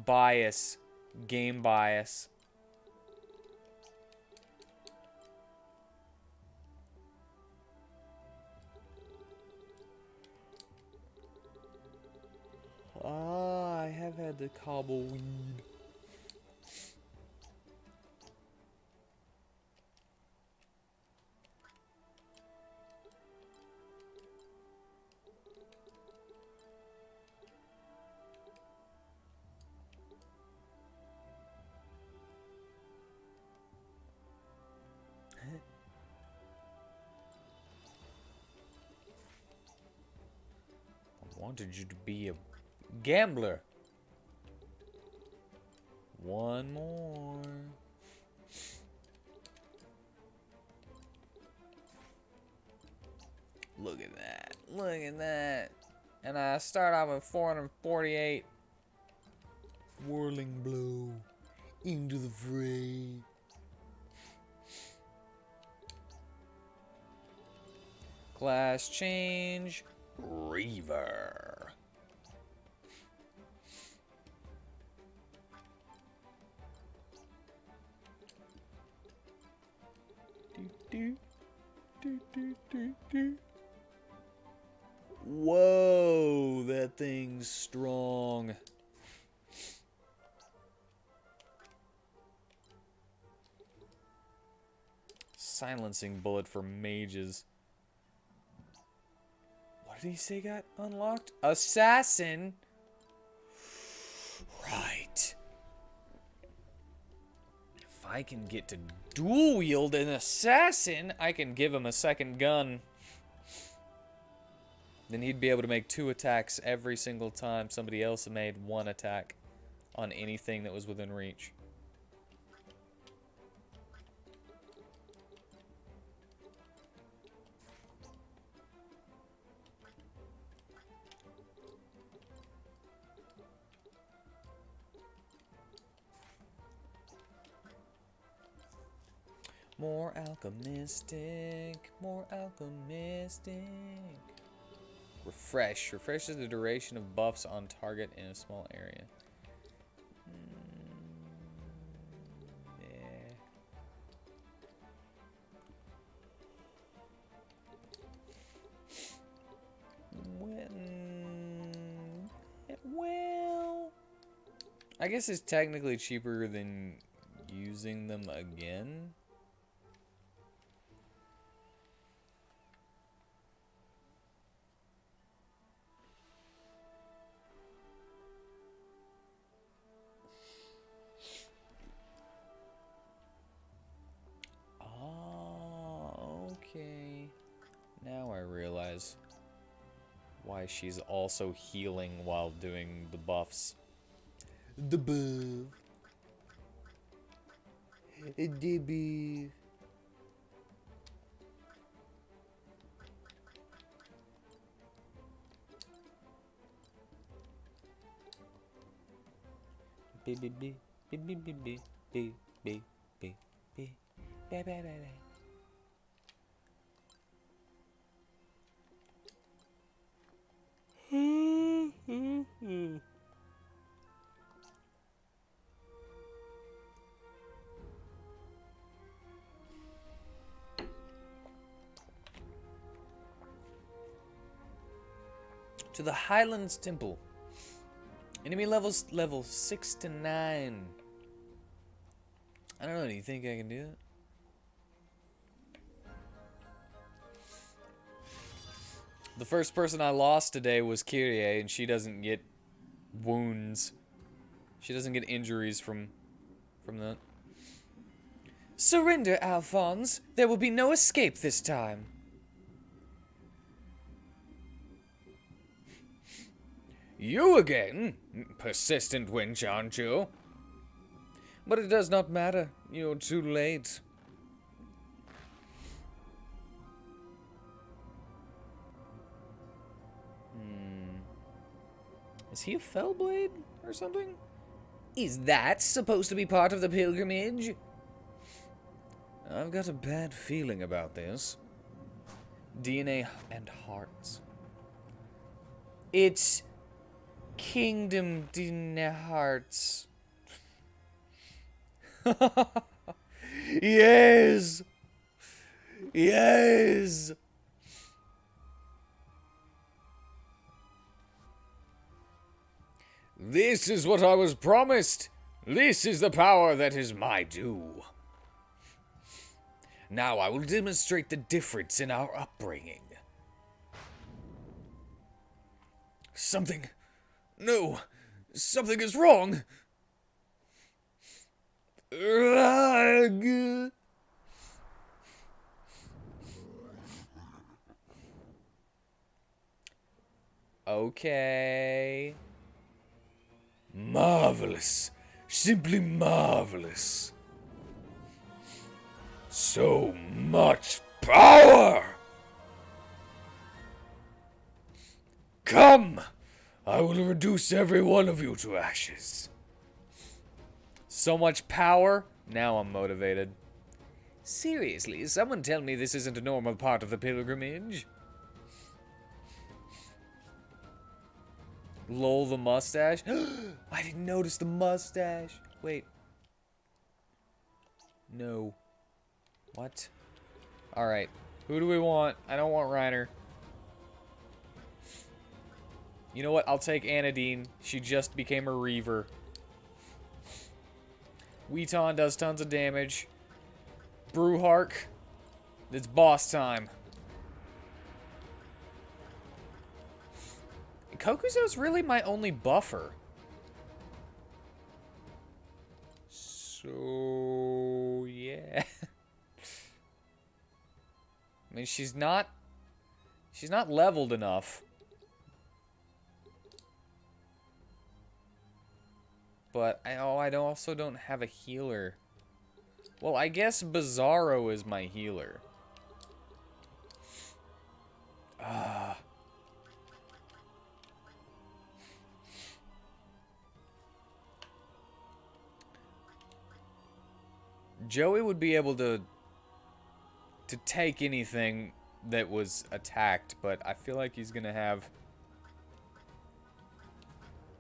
Bias. Game bias. Ah, I have had the cobble weed. I wanted you to be a gambler. One more. Look at that. Look at that. And I start off with 448. Whirling blow into the fray. Class change. Reaver. Whoa, that thing's strong. Silencing bullet for mages. What did he say got unlocked? Assassin? Right. If I can get to dual wield an assassin, I can give him a second gun. Then he'd be able to make 2 attacks every single time somebody else made 1 attack on anything that was within reach. More alchemistic, more alchemistic. Refresh. Refreshes the duration of buffs on target in a small area. Yeah. Well, I guess it's technically cheaper than using them again. Okay. Now I realize why she's also healing while doing the buffs. The buff. The buff. Beep beep beep beep beep beep beep beep beep beep beep. Ba, ba, ba, ba. To the Highlands Temple. Enemy levels level 6 to 9. I don't know, do you think I can do it? The first person I lost today was Kyrie, and she doesn't get wounds. She doesn't get injuries from that. Surrender, Alphonse. There will be no escape this time. You again? Persistent wench, aren't you? But it does not matter. You're too late. Is he a Fellblade or something? Is that supposed to be part of the pilgrimage? I've got a bad feeling about this. DNA and hearts. It's Kingdom DNA Hearts. Yes! Yes! This is what I was promised. This is the power that is my due. Now I will demonstrate the difference in our upbringing. Something... No! Something is wrong! Ugh. Okay. Marvelous. Simply marvelous. So much power! Come! I will reduce every one of you to ashes. So much power. Now I'm motivated. Seriously, someone tell me this isn't a normal part of the pilgrimage. Lol, the mustache. I didn't notice the mustache. Wait. No. What? Alright. Who do we want? I don't want Reiner. You know what? I'll take Anadine. She just became a Reaver. WheatTon does tons of damage. Brewhark. It's boss time. Kokuzo's really my only buffer. So, yeah. I mean, she's not leveled enough. But I also don't have a healer. Well, I guess Bizarro is my healer. Joey would be able to take anything that was attacked, but I feel like he's gonna have...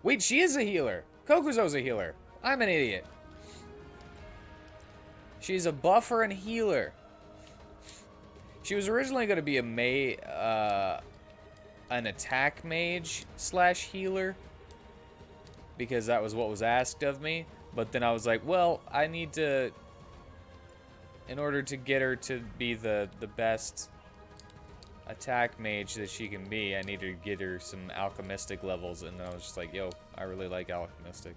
Wait, she is a healer! Kokuzo's a healer! I'm an idiot. She's a buffer and healer. She was originally gonna be an attack mage / healer, because that was what was asked of me, but then I was like, well, I need to... In order to get her to be the best attack mage that she can be, I need to get her some alchemistic levels, and then I was just like, yo, I really like alchemistic.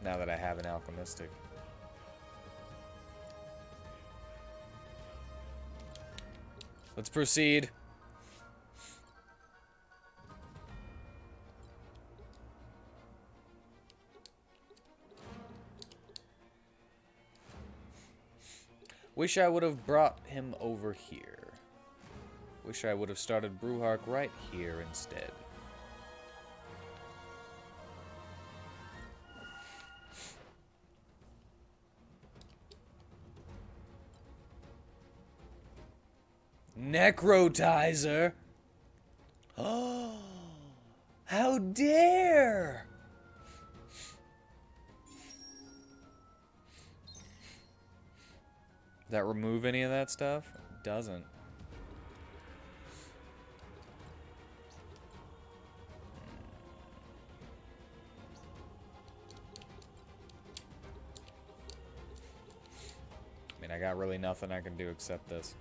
Now that I have an alchemistic. Let's proceed. Wish I would have brought him over here. Wish I would have started Brewhark right here instead. necrotizer. Oh, how dare! Does that remove any of that stuff? It doesn't. I mean, I got really nothing I can do except this.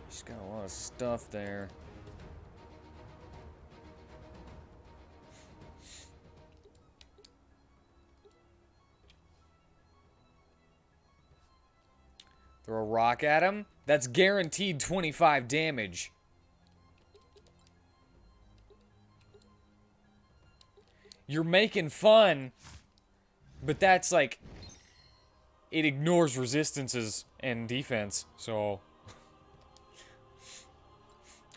Just got a lot of stuff there. Throw a rock at him? That's guaranteed 25 damage. You're making fun, but that's like... It ignores resistances and defense, so...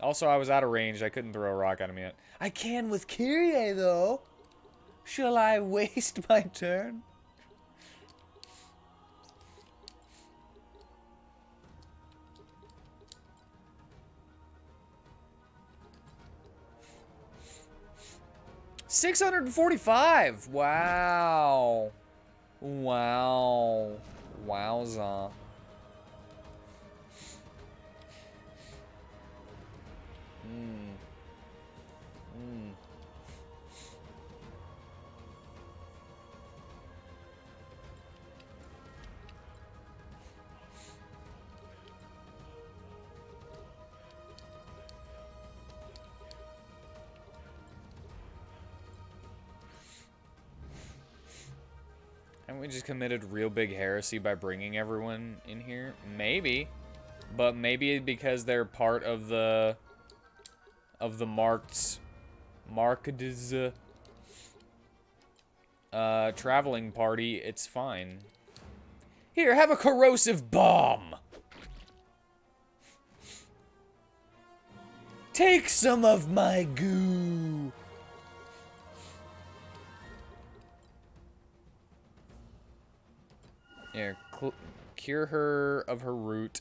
Also, I was out of range. I couldn't throw a rock at him yet. I can with Kyrie, though. Shall I waste my turn? $645! Wow. Wow. Wowza. Haven't we just committed real big heresy by bringing everyone in here? Maybe. But maybe because they're part of the marked traveling party, it's fine. Here, have a corrosive bomb. Take some of my goo. Here, cure her of her root.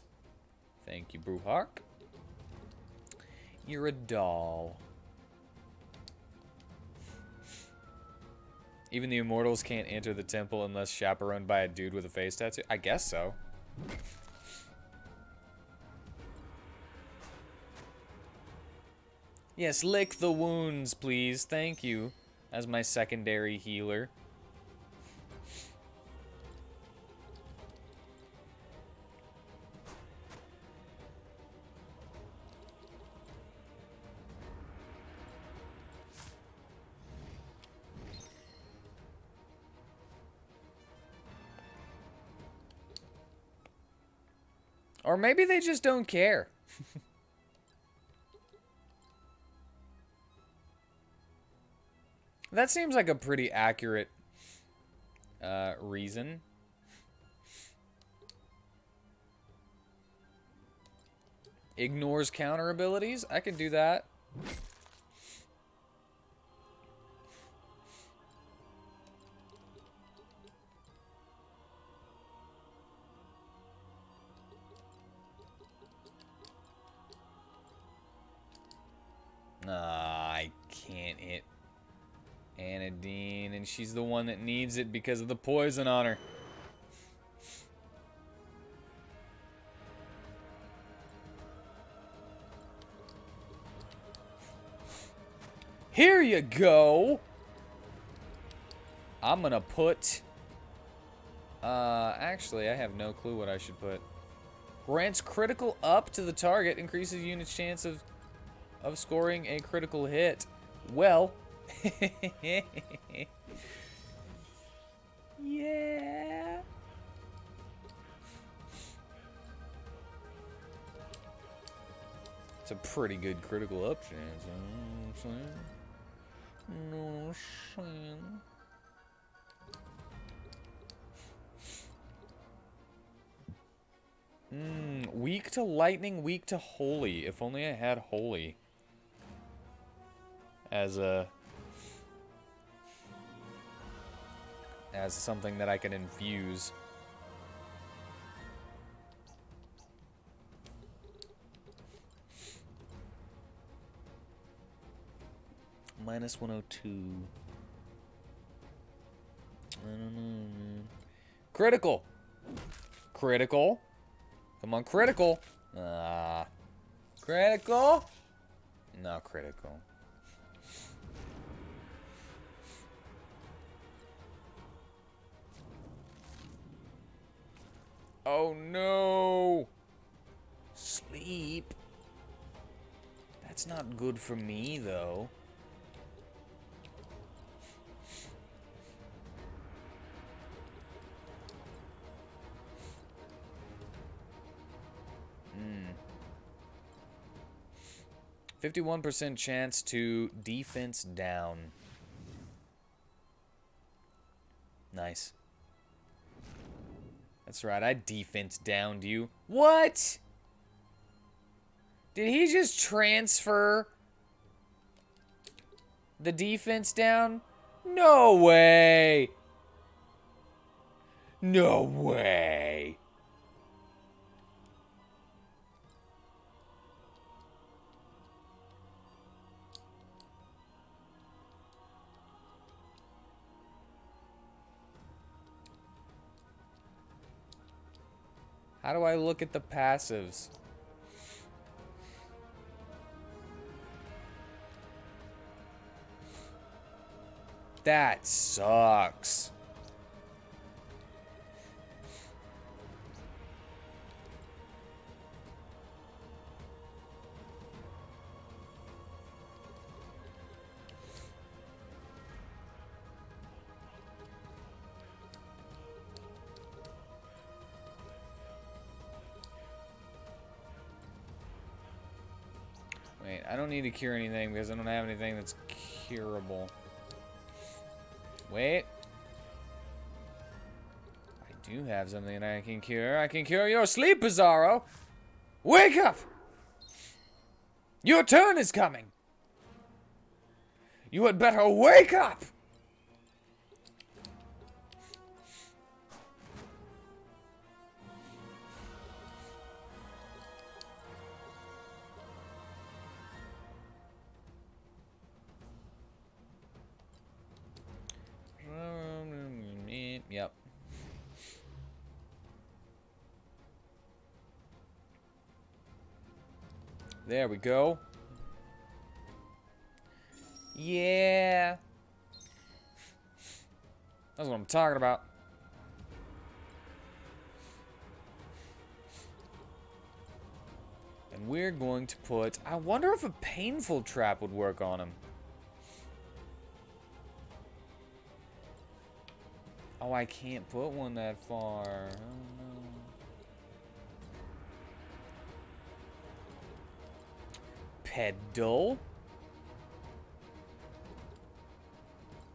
Thank you, Bruhawk. You're a doll. Even the immortals can't enter the temple unless chaperoned by a dude with a face tattoo? I guess so. Yes, lick the wounds, please. Thank you. As my secondary healer. Or maybe they just don't care. That seems like a pretty accurate reason. Ignores counter abilities? I can do that. I can't hit Anadine, and she's the one that needs it because of the poison on her. Here you go! I'm gonna put... actually, I have no clue what I should put. Grants critical up to the target, increases unit's chance of scoring a critical hit. Well, yeah. It's a pretty good critical up chance. You know what I'm saying? Weak to lightning, weak to holy. If only I had holy as something that I can infuse. Minus 102. I don't know, man. Critical! Critical. Come on, critical. Critical? Not critical. Oh no! Sleep? That's not good for me, though. Hmm. 51% chance to defense down. Nice. That's right, I defense downed you. What? Did he just transfer the defense down? No way. No way. How do I look at the passives? That sucks. Wait, I don't need to cure anything because I don't have anything that's curable. Wait. I do have something that I can cure. I can cure your sleep, Bizarro. Wake up! Your turn is coming. You had better wake up! Yep. There we go. Yeah. That's what I'm talking about. And we're going to put... I wonder if a painful trap would work on him. Oh, I can't put one that far. Oh, no. Pedal.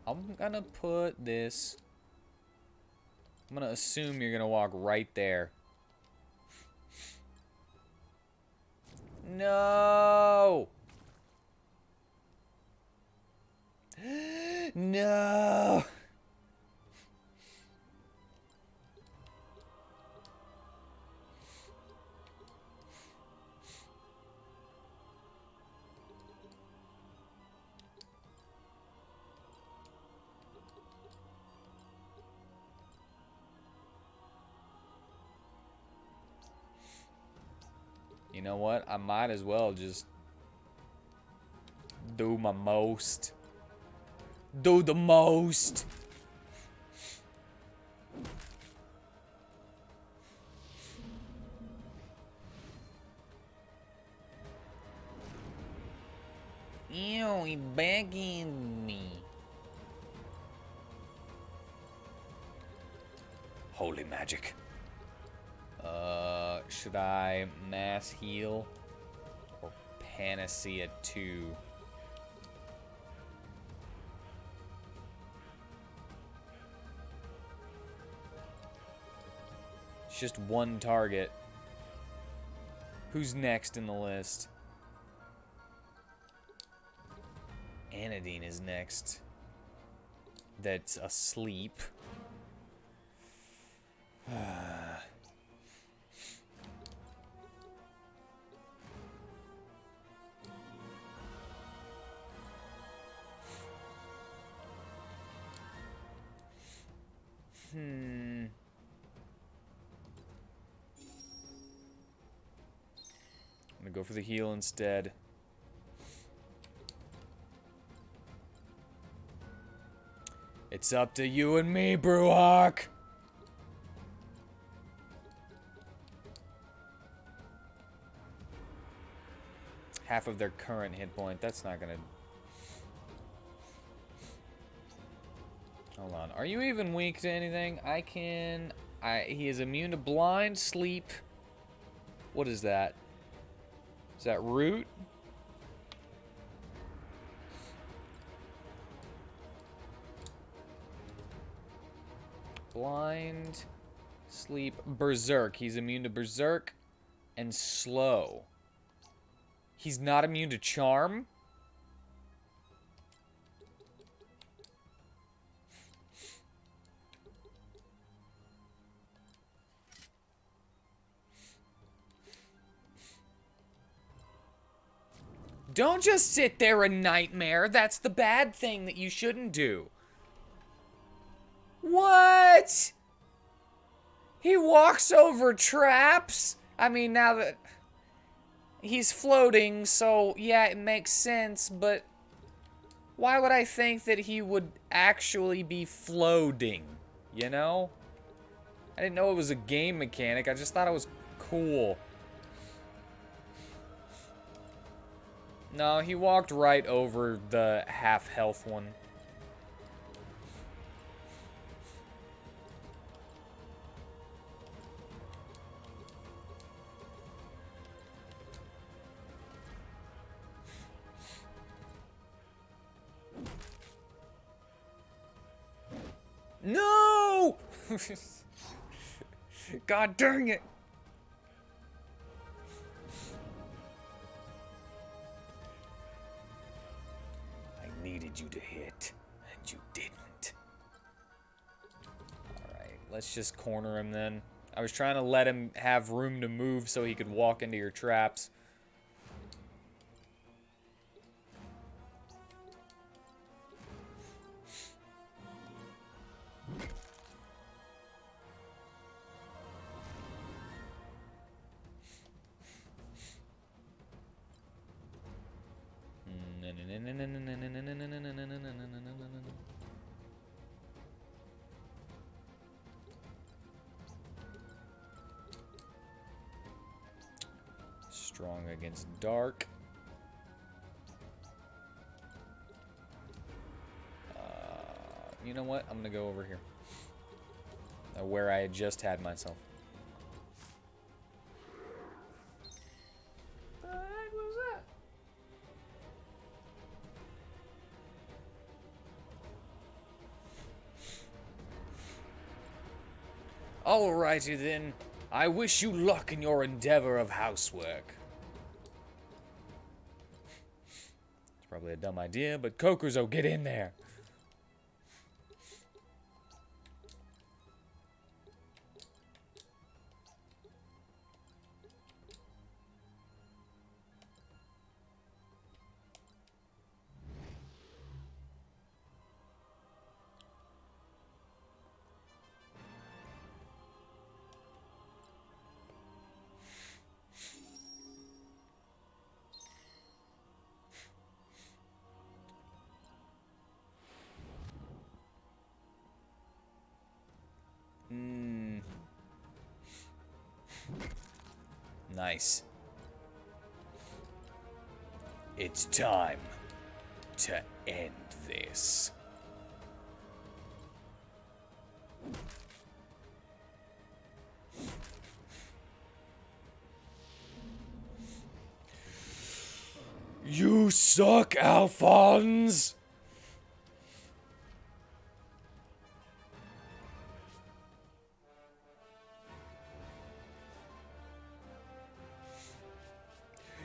I'm gonna put this... I'm gonna assume you're gonna walk right there. No! No! You know what? I might as well just do my most. Do the most. Ew, he begging me. Holy magic. Should I mass heal or panacea 2? It's just one target. Who's next in the list? Anodine is next. That's asleep. I'm gonna go for the heal instead. It's up to you and me, Brewhawk. Half of their current hit point. That's not gonna... Hold on. Are you even weak to anything? I can... He is immune to blind, sleep. What is that? Is that root? Blind, sleep, berserk. He's immune to berserk and slow. He's not immune to charm? Don't just sit there and nightmare. That's the bad thing that you shouldn't do. What? He walks over traps? I mean, now that he's floating, so yeah, it makes sense, but why would I think that he would actually be floating? You know? I didn't know it was a game mechanic. I just thought it was cool. No, he walked right over the half health one. No! God dang it! I needed you to hit, and you didn't. Alright, let's just corner him then. I was trying to let him have room to move so he could walk into your traps. Strong against dark. You know what? I'm gonna go over here. Where I had just had myself. What the heck was that? Alrighty then. I wish you luck in your endeavor of housework. It's probably a dumb idea, but Kokuzo, get in there. Nice. It's time to end this. You suck, Alphonse!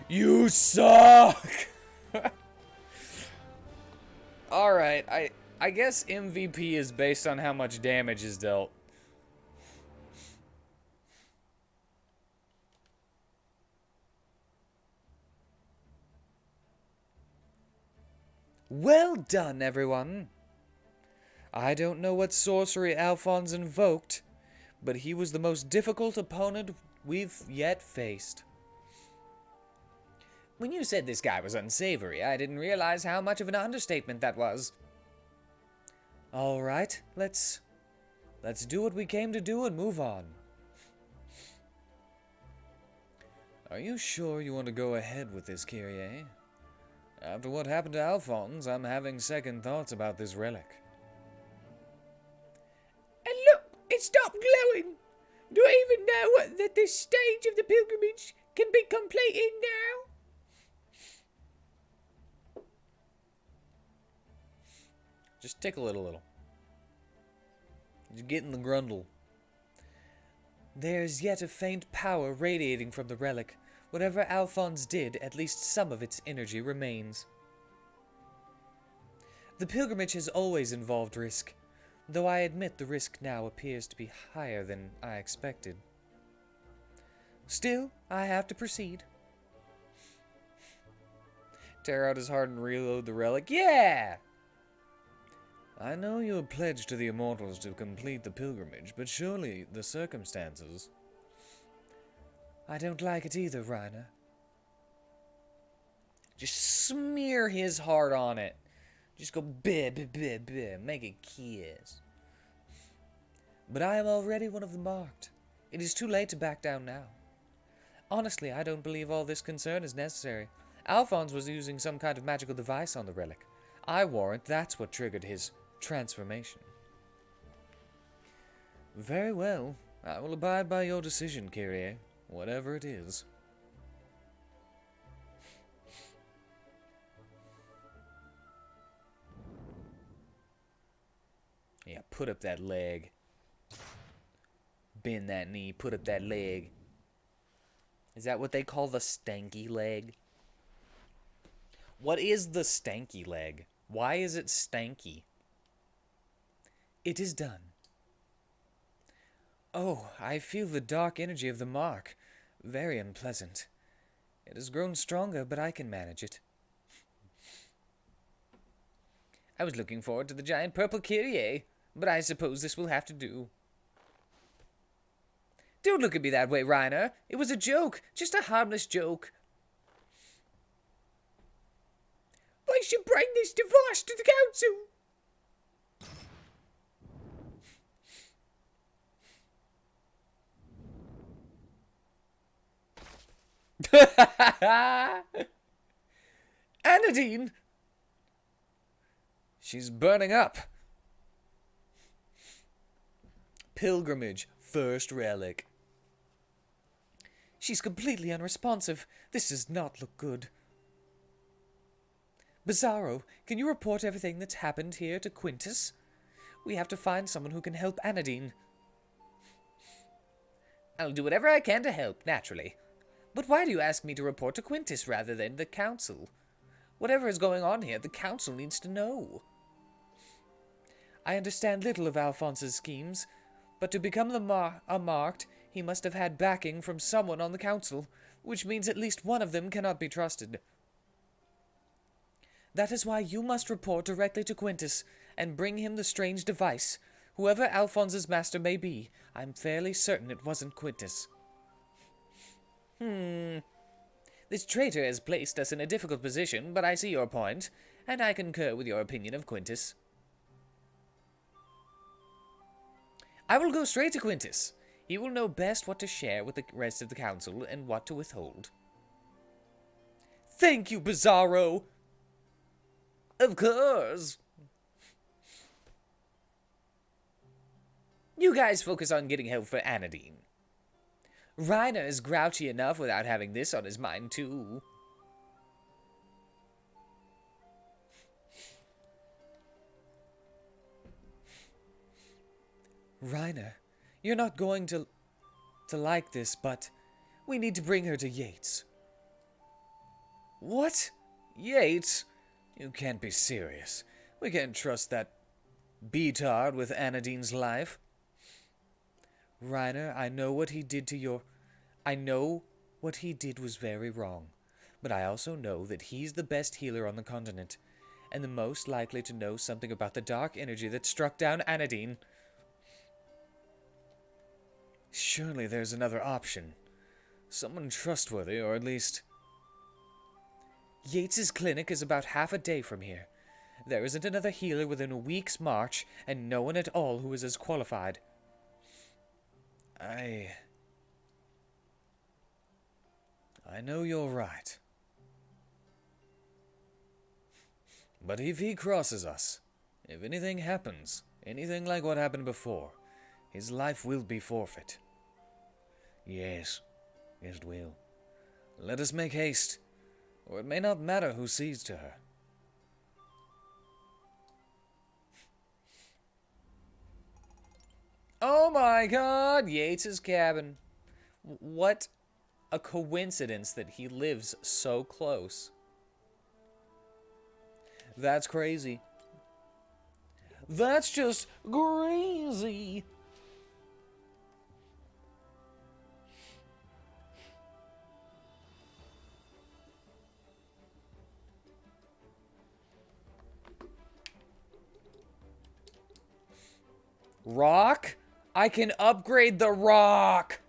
You suck! Alright, I guess MVP is based on how much damage is dealt. Well done, everyone. I don't know what sorcery Alphonse invoked, but he was the most difficult opponent we've yet faced. When you said this guy was unsavory, I didn't realize how much of an understatement that was. All right, let's do what we came to do and move on. Are you sure you want to go ahead with this, Kyrie? After what happened to Alphonse, I'm having second thoughts about this relic. And look, it stopped glowing. Do I even know that this stage of the pilgrimage can be completed now? Just tickle it a little. You're getting the grundle. There's yet a faint power radiating from the relic. Whatever Alphonse did, at least some of its energy remains. The pilgrimage has always involved risk, though I admit the risk now appears to be higher than I expected. Still, I have to proceed. Tear out his heart and reload the relic. Yeah! I know you are pledged to the Immortals to complete the pilgrimage, but surely the circumstances... I don't like it either, Reiner. Just smear his heart on it. Just go bleh, make a kiss. But I am already one of the marked. It is too late to back down now. Honestly, I don't believe all this concern is necessary. Alphonse was using some kind of magical device on the relic. I warrant that's what triggered his transformation. Very well. I will abide by your decision, Kyrie. Whatever it is. Yeah, put up that leg. Bend that knee, put up that leg. Is that what they call the stanky leg? What is the stanky leg? Why is it stanky? It is done. Oh, I feel the dark energy of the mark. Very unpleasant. It has grown stronger, but I can manage it. I was looking forward to the giant purple Kyrie, but I suppose this will have to do. Don't look at me that way, Reiner. It was a joke, just a harmless joke. I should bring this device to the council. Anadine! She's burning up. Pilgrimage, first relic. She's completely unresponsive. This does not look good. Bizarro, can you report everything that's happened here to Quintus? We have to find someone who can help Anadine. I'll do whatever I can to help, naturally. But why do you ask me to report to Quintus rather than the council? Whatever is going on here, the council needs to know. I understand little of Alphonse's schemes, but to become a marked, he must have had backing from someone on the council, which means at least one of them cannot be trusted. That is why you must report directly to Quintus and bring him the strange device. Whoever Alphonse's master may be, I'm fairly certain it wasn't Quintus. This traitor has placed us in a difficult position, but I see your point, and I concur with your opinion of Quintus. I will go straight to Quintus. He will know best what to share with the rest of the council and what to withhold. Thank you, Bizarro! Of course! You guys focus on getting help for Anadine. Reiner is grouchy enough without having this on his mind, too. Reiner, you're not going to like this, but we need to bring her to Yates. What? Yates? You can't be serious. We can't trust that beatard with Anadine's life. Reiner, I know what he did was very wrong, but I also know that he's the best healer on the continent, and the most likely to know something about the dark energy that struck down Anadine. Surely there's another option. Someone trustworthy, or at least... Yates's clinic is about half a day from here. There isn't another healer within a week's march, and no one at all who is as qualified. I know you're right. But if he crosses us, if anything happens, anything like what happened before, his life will be forfeit. Yes, it will. Let us make haste, or it may not matter who sees to her. Oh my god, Yates's cabin. What a coincidence that he lives so close. That's crazy. That's just crazy. Rock? I can upgrade the rock.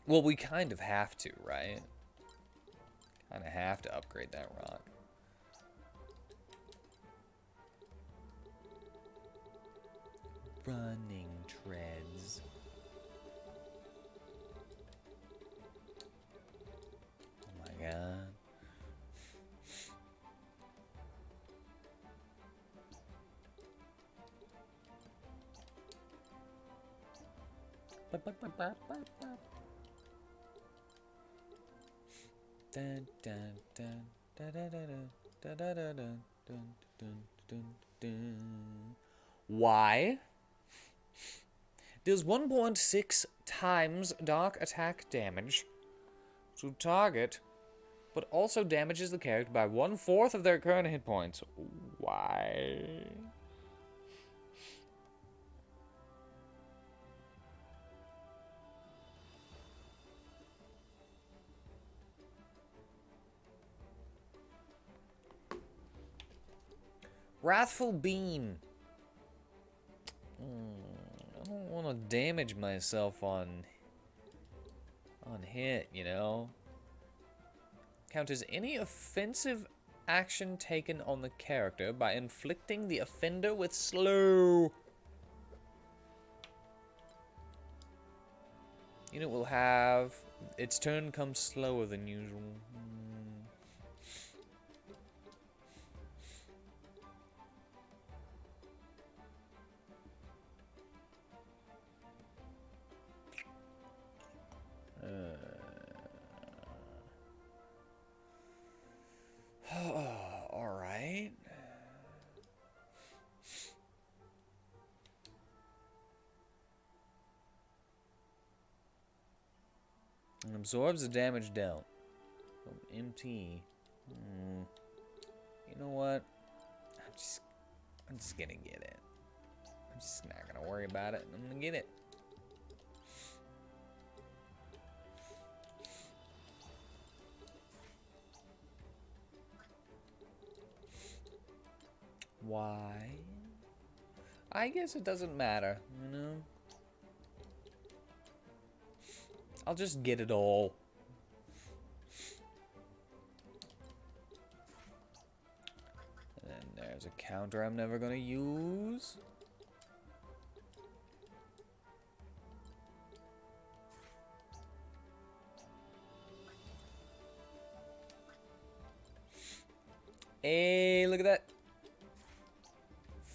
Well, we kind of have to, right? Kind of have to upgrade that rock. Running treads. Oh my god. Dun, dun, dun, dun, dun, dun, dun, dun, dun, dun, dun, dun, dun, dun. Why? Deals 1.6 times dark attack damage to target, but also damages the character by 1/4 of their current hit points. Why? Wrathful Beam. I don't want to damage myself on hit, you know? Counters any offensive action taken on the character by inflicting the offender with slow. Unit will have its turn comes slower than usual. Alright. And absorbs the damage dealt. From MT. You know what? I'm just gonna get it. I'm just not gonna worry about it. I'm gonna get it. Why? I guess it doesn't matter, you know? I'll just get it all. And then there's a counter I'm never gonna use. Hey, look at that.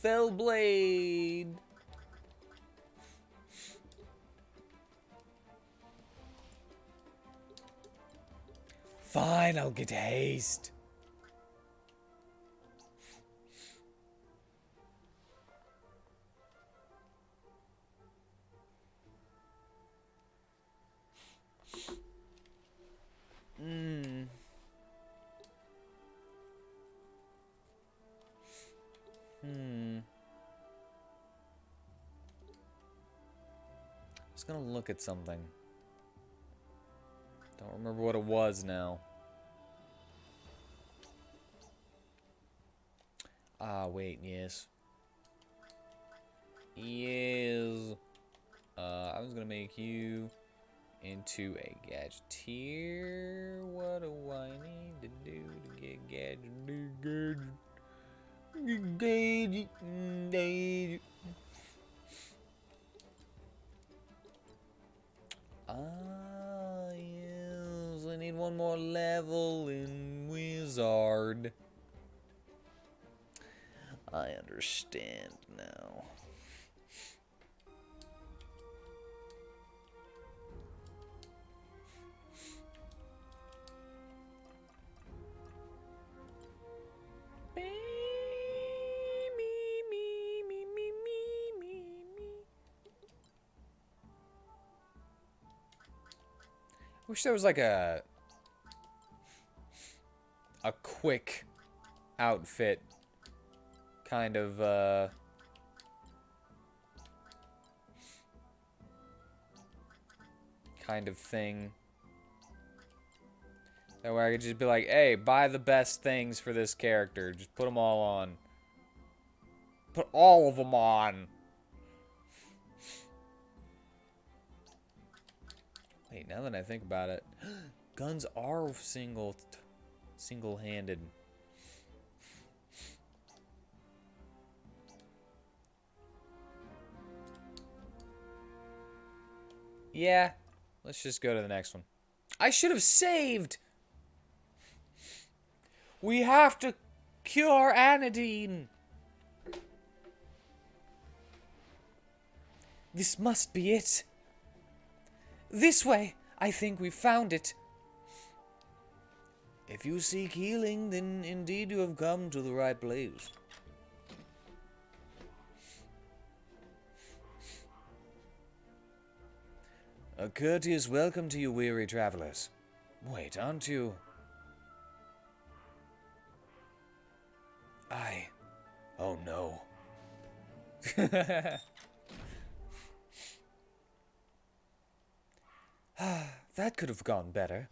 Fell Blade. Fine, I'll get haste. Just gonna look at something. Don't remember what it was now. Ah, wait, yes. Yes. I was gonna make you into a gadgeteer. What do I need to do to get gadget? Gadget. Ah, yes. I need one more level in Wizard. I understand now. Wish there was like a quick outfit kind of thing. That way I could just be like, hey, buy the best things for this character. Just put them all on. Put all of them on. Wait, now that I think about it, guns are single-handed. Yeah, let's just go to the next one. I should have saved. We have to cure Anodine. This must be it. This way. I think we've found it. If you seek healing, then indeed you have come to the right place. A courteous welcome to you, weary travelers. Wait, aren't you? Oh no. That could have gone better.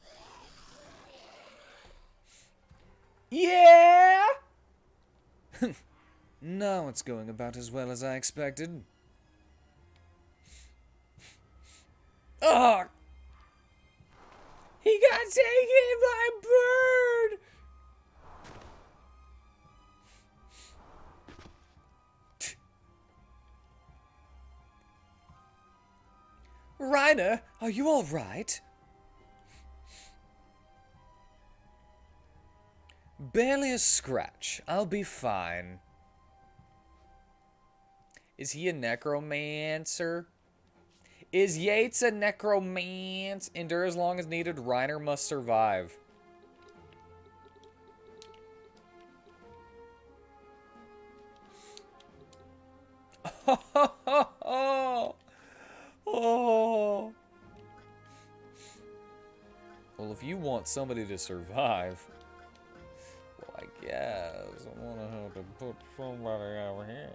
Yeah! Now it's going about as well as I expected. Ugh! He got taken by a bird! Reiner, are you all right? Barely a scratch. I'll be fine. Is he a necromancer? Is Yates a necromancer? Endure as long as needed. Reiner must survive. Oh. Well, if you want somebody to survive, well, I guess I'm gonna have to put somebody over here.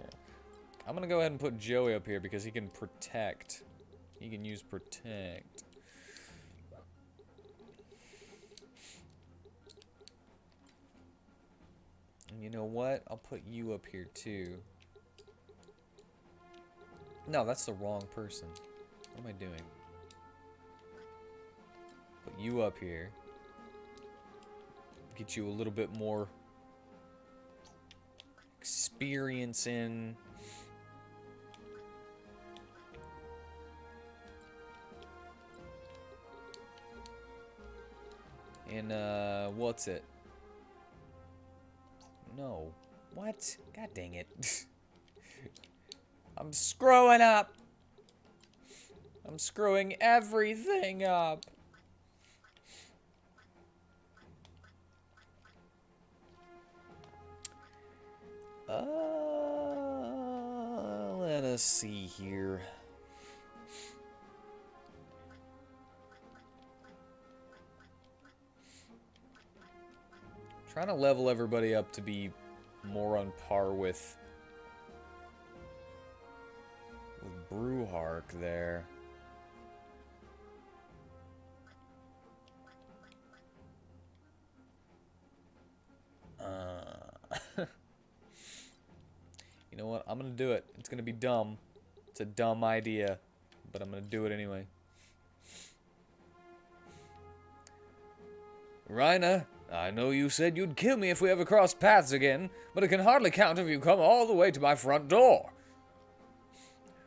I'm gonna go ahead and put Joey up here because he can protect. He can use protect. And you know what? I'll put you up here too. No, that's the wrong person. What am I doing? Put you up here. Get you a little bit more experience in. What's it? No. What? God dang it. I'm screwing up. I'm screwing everything up. Let us see here. Trying to level everybody up to be more on par with Brewhark there. You know what? I'm gonna do it. It's gonna be dumb. It's a dumb idea, but I'm gonna do it anyway. Reiner, I know you said you'd kill me if we ever crossed paths again, but it can hardly count if you come all the way to my front door.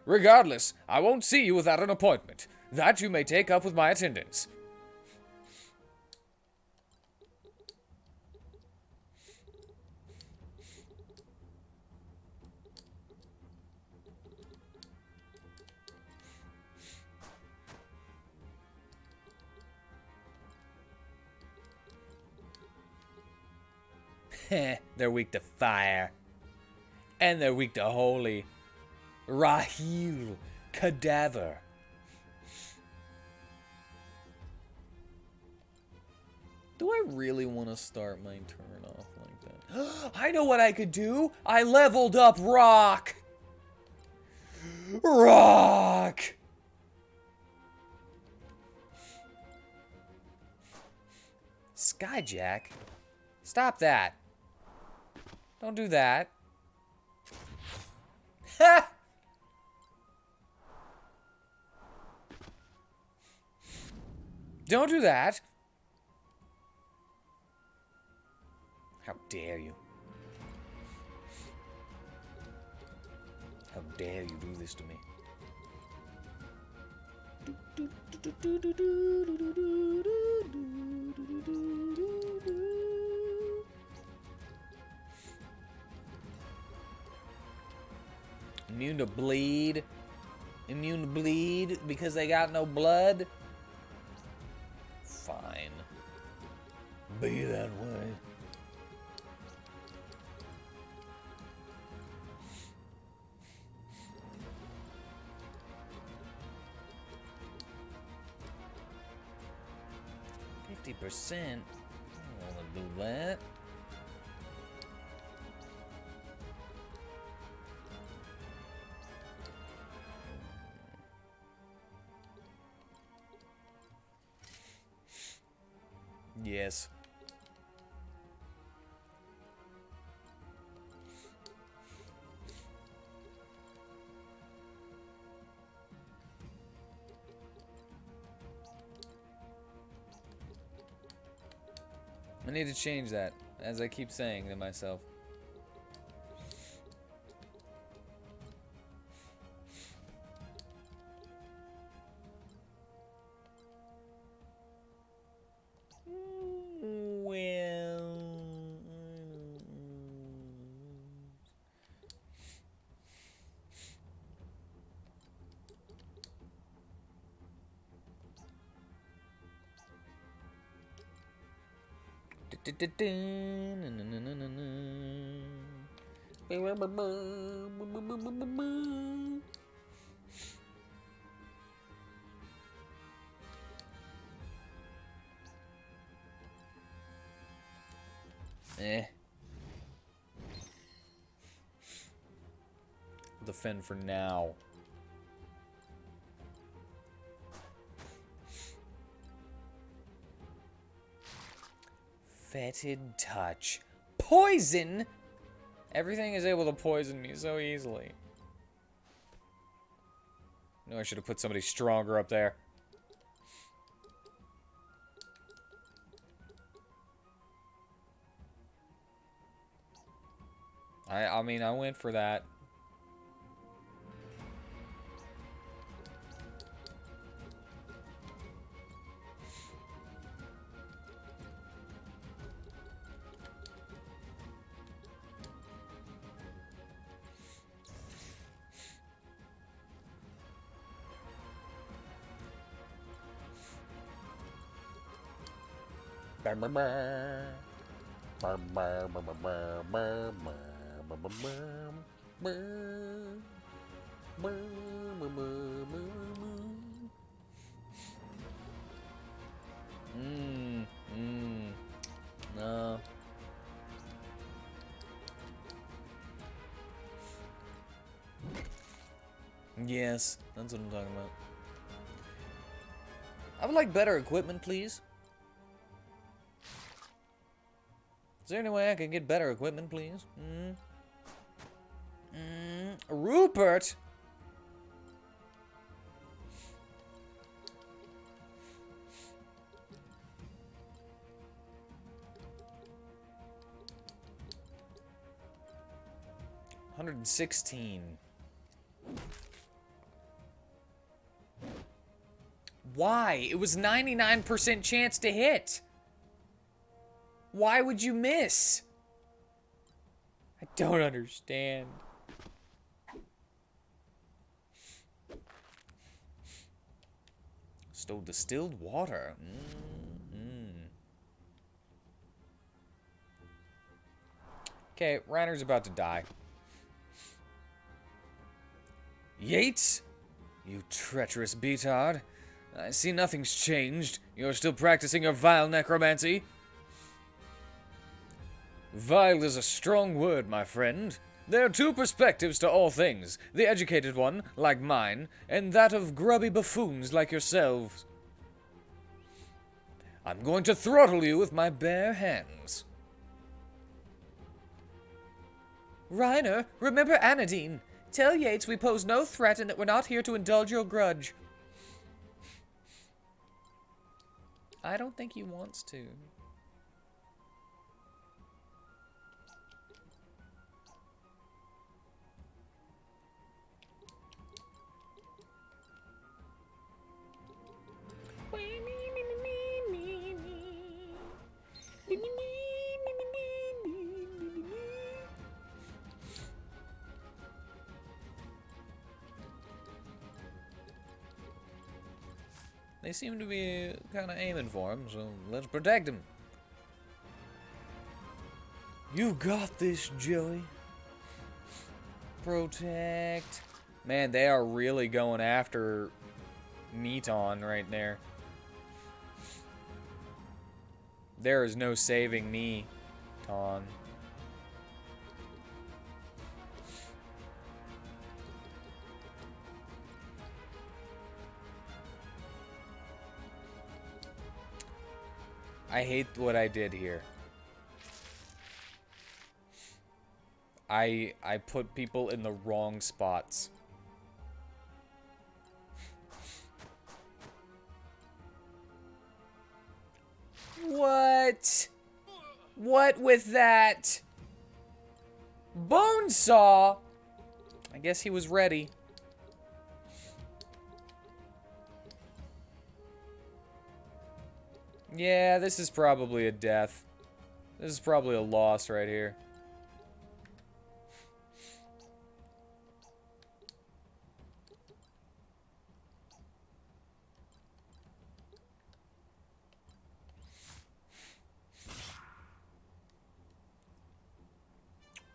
Regardless, I won't see you without an appointment. That you may take up with my attendants. Heh, they're weak to fire. And they're weak to holy. Rahil Cadaver. Do I really want to start my turn off like that? I know what I could do! I leveled up Rock! Rock! Skyjack? Stop that. Don't do that. Ha! Don't do that. How dare you? How dare you do this to me? Immune to bleed? Immune to bleed because they got no blood? Fine. Be that way. %. I don't want to do that. Yes. I need to change that, as I keep saying to myself. Defend for now. Fetid touch. Poison? Everything is able to poison me so easily. No, I should have put somebody stronger up there. I mean, I went for that. No. Yes, that's what I'm talking about. I would like better equipment, please. Is there any way I can get better equipment, please? Rupert? $116. Why? It was 99% chance to hit. Why would you miss? I don't understand. Stole distilled water. Okay, Reiner's about to die. Yates? You treacherous beatard. I see nothing's changed. You're still practicing your vile necromancy. Vile is a strong word, my friend. There are two perspectives to all things. The educated one, like mine, and that of grubby buffoons like yourselves. I'm going to throttle you with my bare hands. Reiner, remember Anadine. Tell Yates we pose no threat and that we're not here to indulge your grudge. I don't think he wants to. They seem to be kind of aiming for him, so let's protect him. You got this, Joey. Protect. Man, they are really going after WheatTon right there. There is no saving WheatTon. I hate what I did here. I put people in the wrong spots. What? What with that? Bonesaw? I guess he was ready. Yeah, this is probably a death. This is probably a loss right here.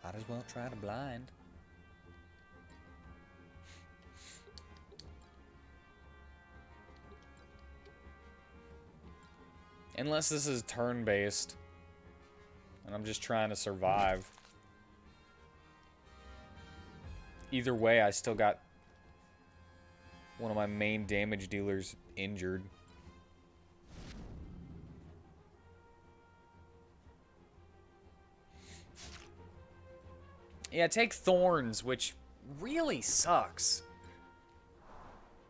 Might as well try to blind. Unless this is turn-based. And I'm just trying to survive. Either way, I still got one of my main damage dealers injured. Yeah, take Thorns, which really sucks.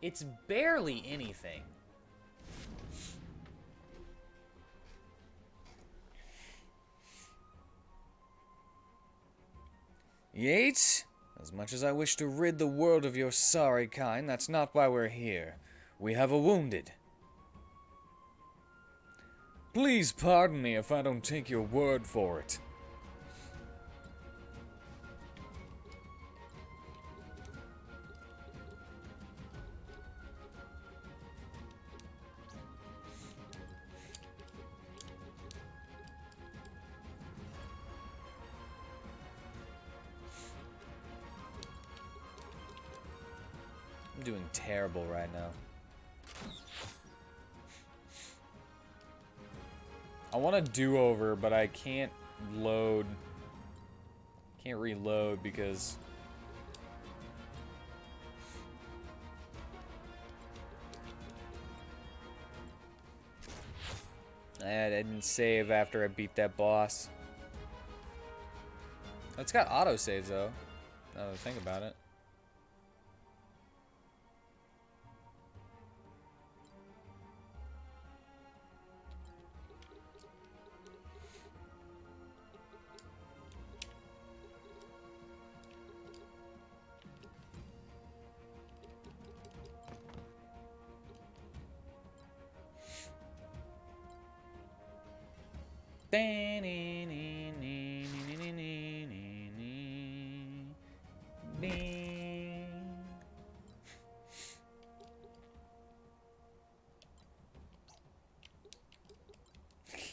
It's barely anything. Yates, as much as I wish to rid the world of your sorry kind, that's not why we're here. We have a wounded. Please pardon me if I don't take your word for it. I'm doing terrible right now. I want a do-over, but I can't load. Can't reload because I didn't save after I beat that boss. It's got autosaves though. Now that I think about it.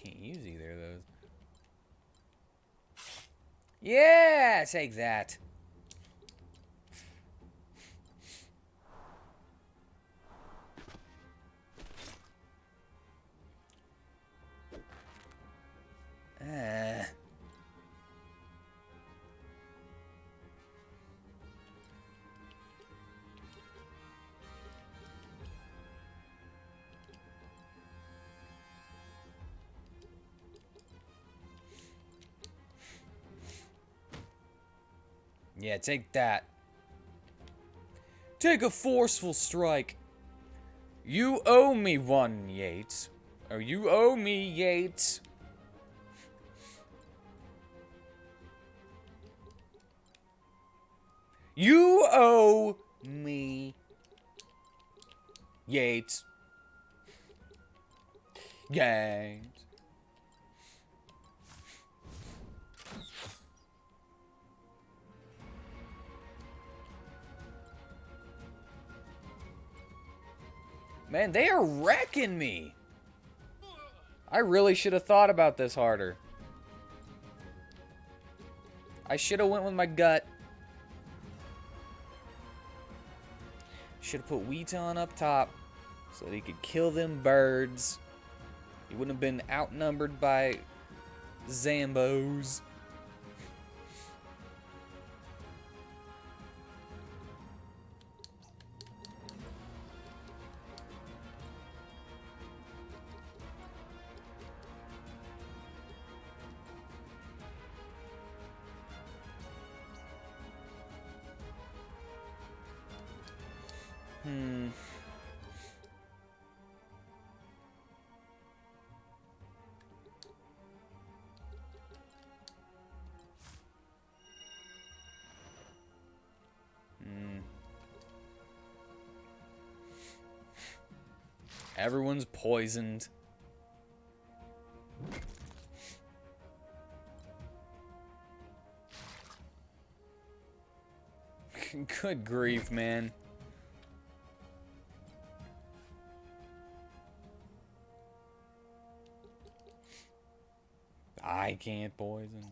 Can't use either of those. Yeah, take that. Uh. Yeah, take that. Take a forceful strike. You owe me one, Yates. Or you owe me, Yates. You owe me, Yates. Yates. Man, they are wrecking me. I really should have thought about this harder. I should have went with my gut. Should have put WheatTon up top so that he could kill them birds. He wouldn't have been outnumbered by Zambos. Everyone's poisoned. Good grief, man. I can't poison.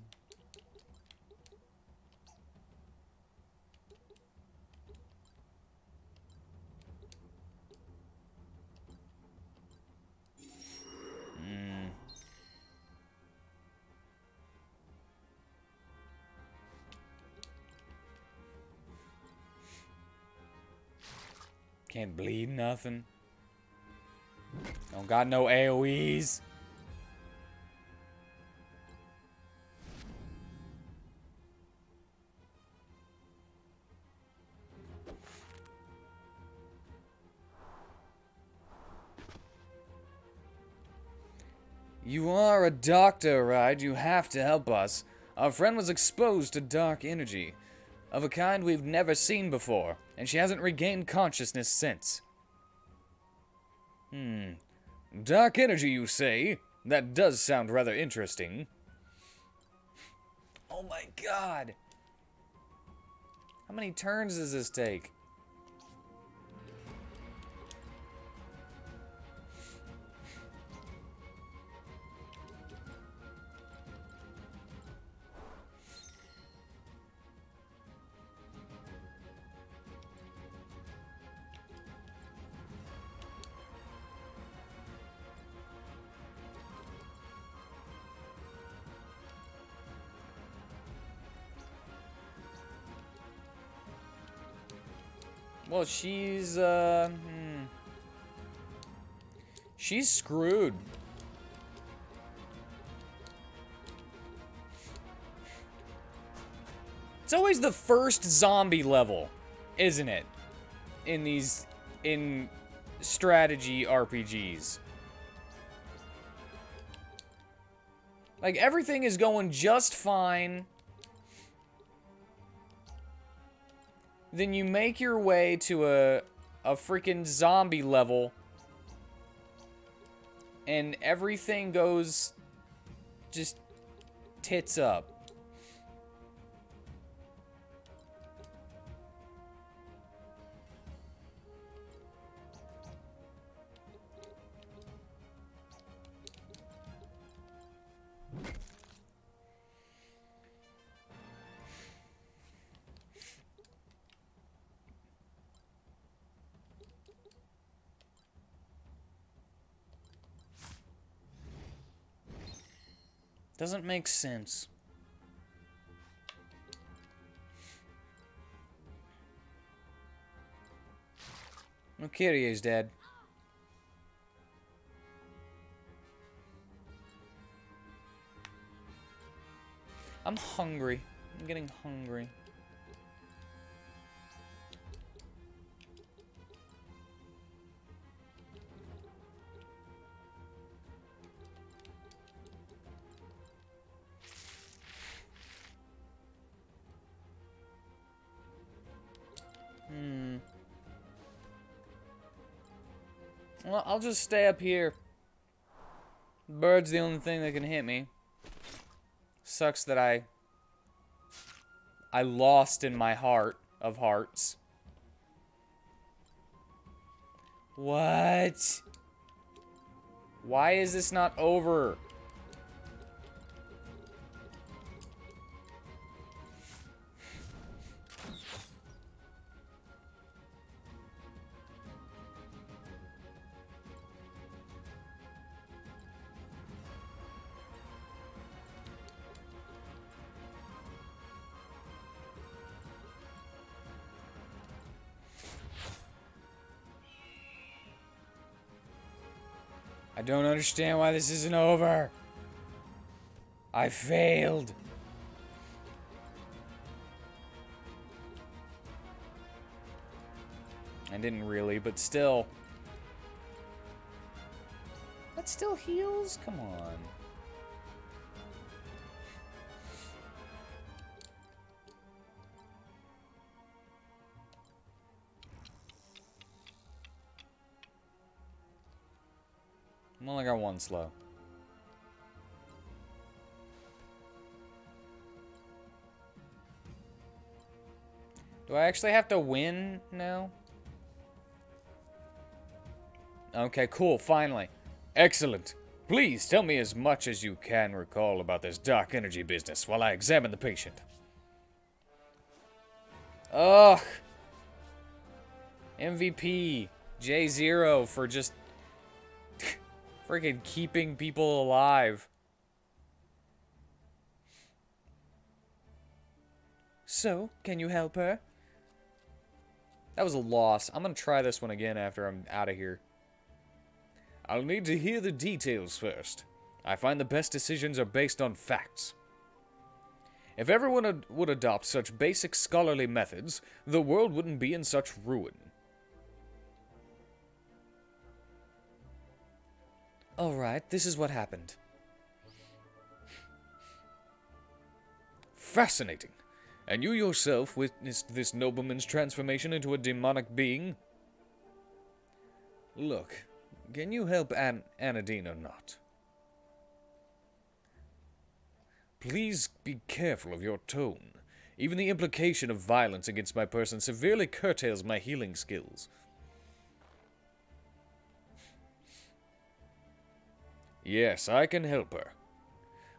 Can't bleed nothing. Don't got no AoEs. You are a doctor, right? You have to help us. Our friend was exposed to dark energy, of a kind we've never seen before, and she hasn't regained consciousness since. Dark energy, you say? That does sound rather interesting. Oh my god! How many turns does this take? Well, she's screwed. It's always the first zombie level, isn't it? In strategy RPGs. Like, everything is going just fine. Then you make your way to a freaking zombie level. And everything goes just tits up. Doesn't make sense. No, Kyrie's dead. I'm hungry. I'm getting hungry. Well, I'll just stay up here. Bird's the only thing that can hit me. Sucks that I lost in my heart of hearts. What? Why is this not over? I don't understand why this isn't over. I failed. I didn't really, but still. That still heals? Come on. I'm only got one slow. Do I actually have to win now? Okay, cool, finally. Excellent. Please tell me as much as you can recall about this dark energy business while I examine the patient. Ugh. MVP. J0 for just freaking keeping people alive. So, can you help her? That was a loss. I'm gonna try this one again after I'm out of here. I'll need to hear the details first. I find the best decisions are based on facts. If everyone would adopt such basic scholarly methods, the world wouldn't be in such ruin. Alright, this is what happened. Fascinating. And you yourself witnessed this nobleman's transformation into a demonic being? Look, can you help Anadine or not? Please be careful of your tone. Even the implication of violence against my person severely curtails my healing skills. Yes, I can help her.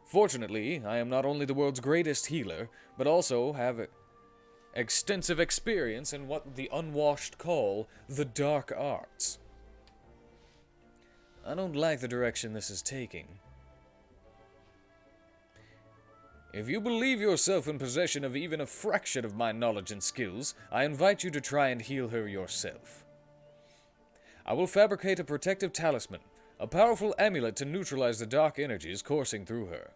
Fortunately, I am not only the world's greatest healer, but also have extensive experience in what the unwashed call the dark arts. I don't like the direction this is taking. If you believe yourself in possession of even a fraction of my knowledge and skills, I invite you to try and heal her yourself. I will fabricate a protective talisman, a powerful amulet to neutralize the dark energies coursing through her.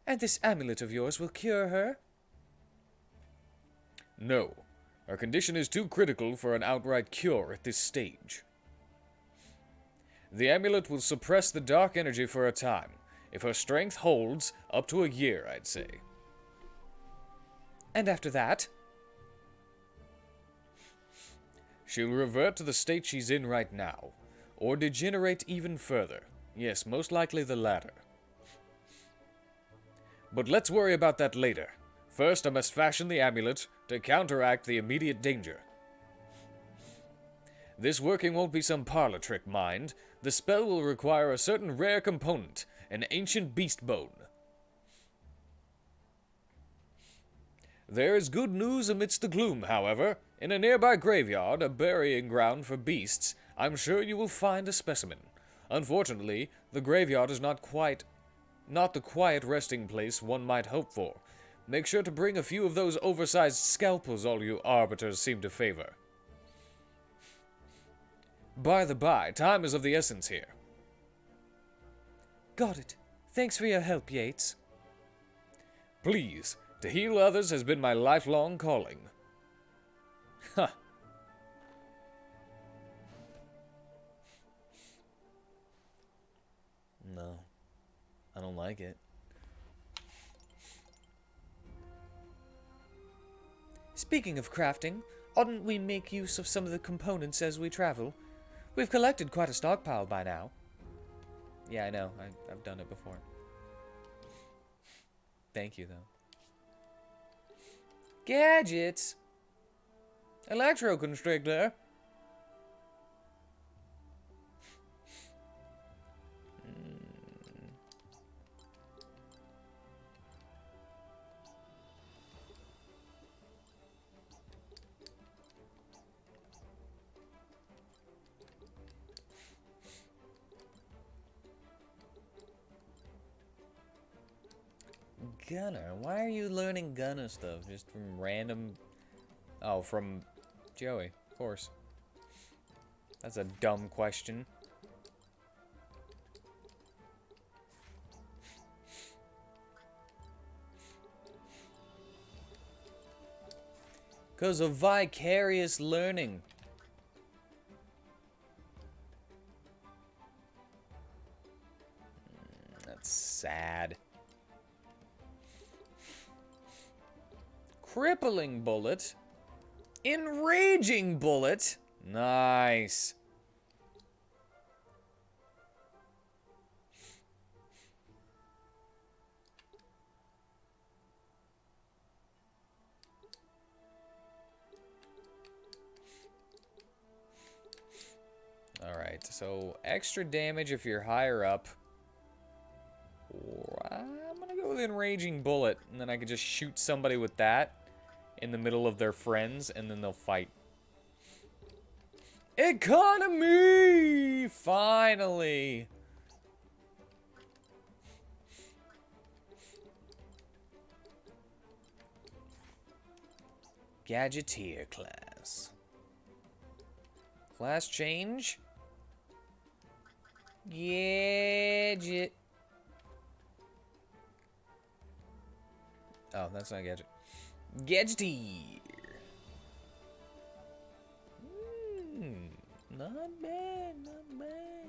And this amulet of yours will cure her? No. Her condition is too critical for an outright cure at this stage. The amulet will suppress the dark energy for a time. If her strength holds, up to a year, I'd say. And after that? She'll revert to the state she's in right now, or degenerate even further. Yes, most likely the latter. But let's worry about that later. First, I must fashion the amulet to counteract the immediate danger. This working won't be some parlor trick, mind. The spell will require a certain rare component, an ancient beast bone. There is good news amidst the gloom, however. In a nearby graveyard, a burying ground for beasts, I'm sure you will find a specimen. Unfortunately, the graveyard is not the quiet resting place one might hope for. Make sure to bring a few of those oversized scalpels all you arbiters seem to favor. By the by, time is of the essence here. Got it. Thanks for your help, Yates. Please, to heal others has been my lifelong calling. Huh. No. I don't like it. Speaking of crafting, oughtn't we make use of some of the components as we travel? We've collected quite a stockpile by now. Yeah, I know. I've done it before. Thank you, though. Gadgets! Electro-constrictor! Gunner? Why are you learning Gunner stuff? Just from random... Oh, from Joey, of course. That's a dumb question. Because of vicarious learning. That's sad. Crippling bullet. Enraging bullet. Nice. Alright, so extra damage if you're higher up. Or I'm gonna go with Enraging Bullet, and then I can just shoot somebody with that in the middle of their friends, and then they'll fight. Economy! Finally! Gadgeteer class. Class change? Gadget. Oh, that's not gadget. Gadgeteer. Not bad, not bad.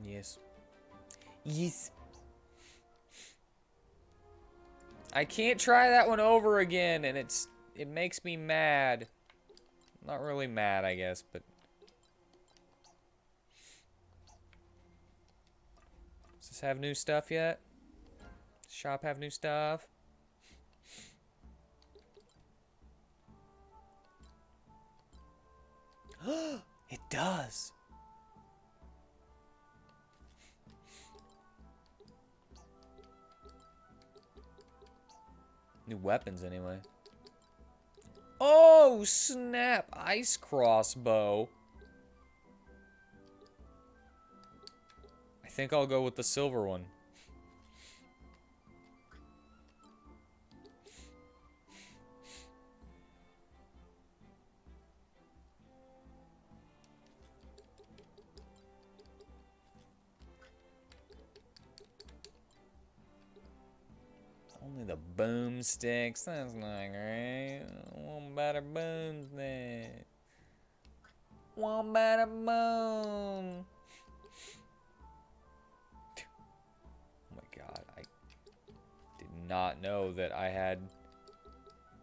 Yes. Yes. I can't try that one over again, and it makes me mad. Not really mad, I guess, but... Does this have new stuff yet? Does shop have new stuff? It does! New weapons, anyway. Oh, snap! Ice crossbow. I think I'll go with the silver one. The boomsticks. That's not great. One better boomstick. One better boom. Oh my god, I did not know that I had.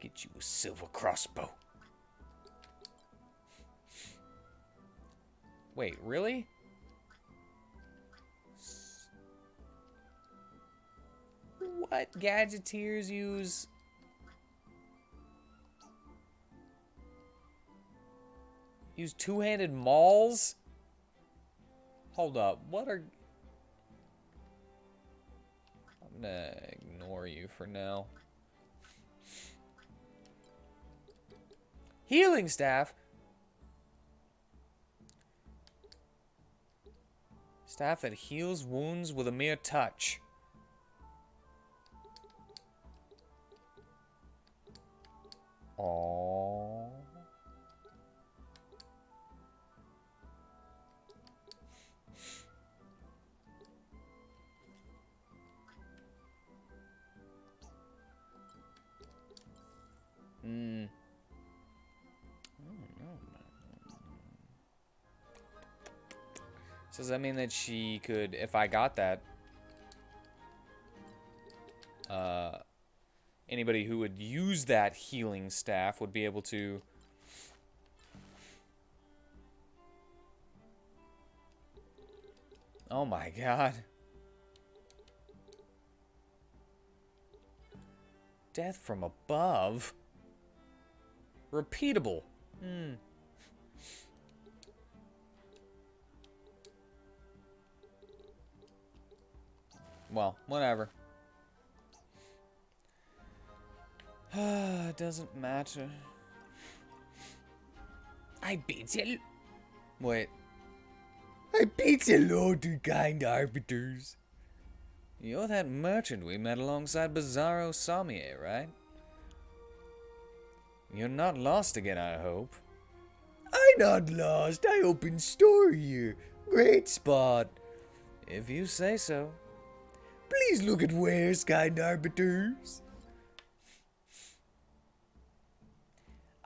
Get you a silver crossbow. Wait, really? What gadgeteers use two-handed mauls? Hold up, what are... I'm gonna ignore you for now. Healing staff? Staff that heals wounds with a mere touch. Aww. So does that mean that she could, if I got that, anybody who would use that healing staff would be able to... Oh my god. Death from above? Repeatable. Well, whatever. It doesn't matter. I beat you. Wait. I beat you, Lord, you kind arbiters. You're that merchant we met alongside Bizarro Sommier, right? You're not lost again, I hope. I'm not lost. I opened store here. Great spot. If you say so. Please look at wares, kind arbiters.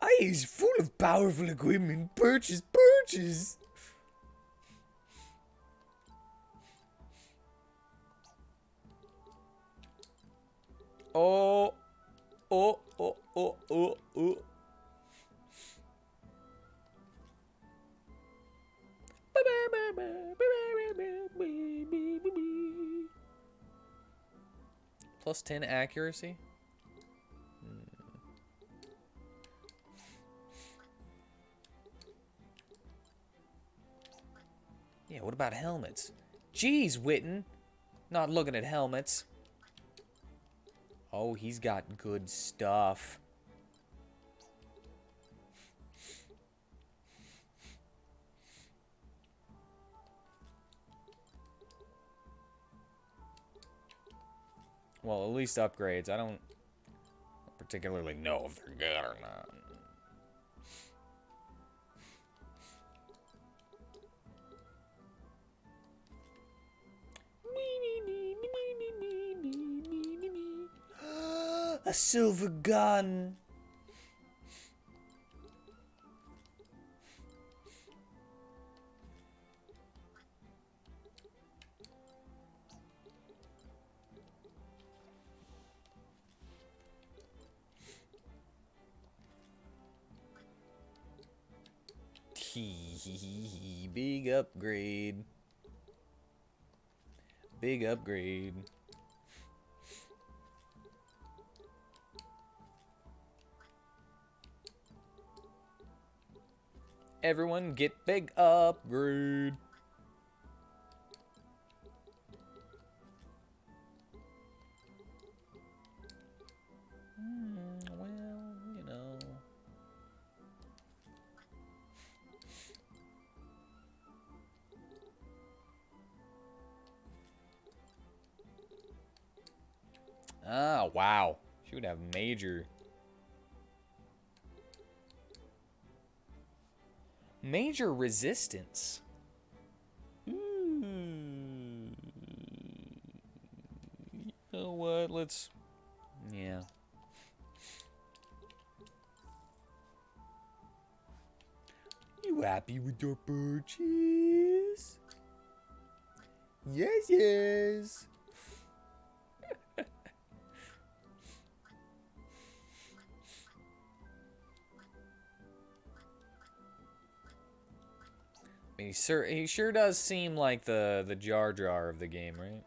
Eyes full of powerful equipment. Purchase, purchase. Oh, oh, oh, oh, oh, oh. Plus 10 accuracy? Yeah, what about helmets? Jeez, WheatTon. Not looking at helmets. Oh, he's got good stuff. Well, at least upgrades. I don't particularly know if they're good or not. A silver gun. Big upgrade. Big upgrade. Everyone get big upgrade. Well, you know. Ah, wow. She would have major resistance. Ooh. You know what? Let's Yeah. You happy with your purchase? Yes, yes. I mean, he sure does seem like the Jar Jar of the game, right?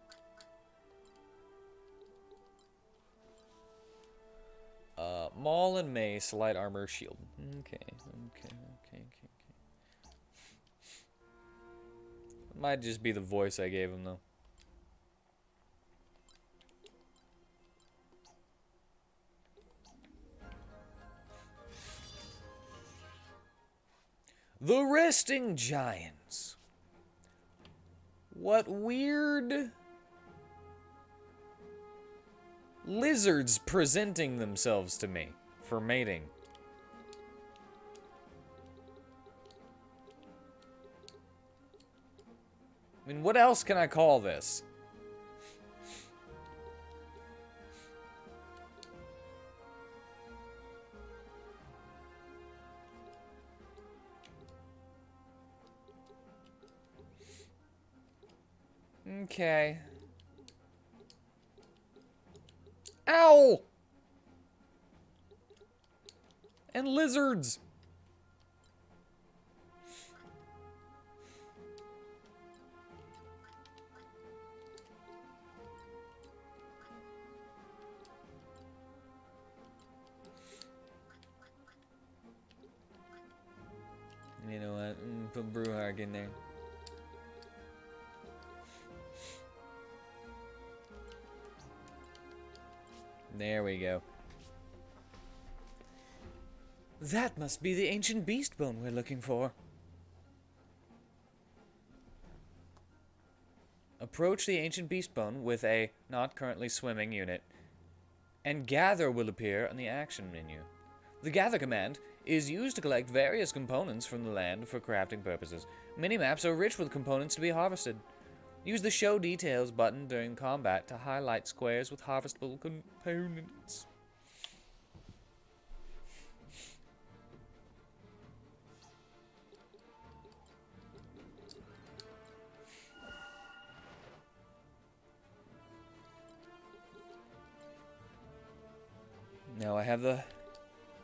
Maul and Mace, light armor, shield. Okay. Might just be the voice I gave him, though. The Resting Giants. What weird lizards presenting themselves to me for mating. I mean, what else can I call this? Okay. Ow! And lizards. You know what? Put Brewhog in there. There we go. That must be the ancient beast bone we're looking for. Approach the ancient beast bone with a not currently swimming unit, and gather will appear on the action menu. The gather command is used to collect various components from the land for crafting purposes. Minimaps are rich with components to be harvested. Use the show details button during combat to highlight squares with harvestable components. Now I have the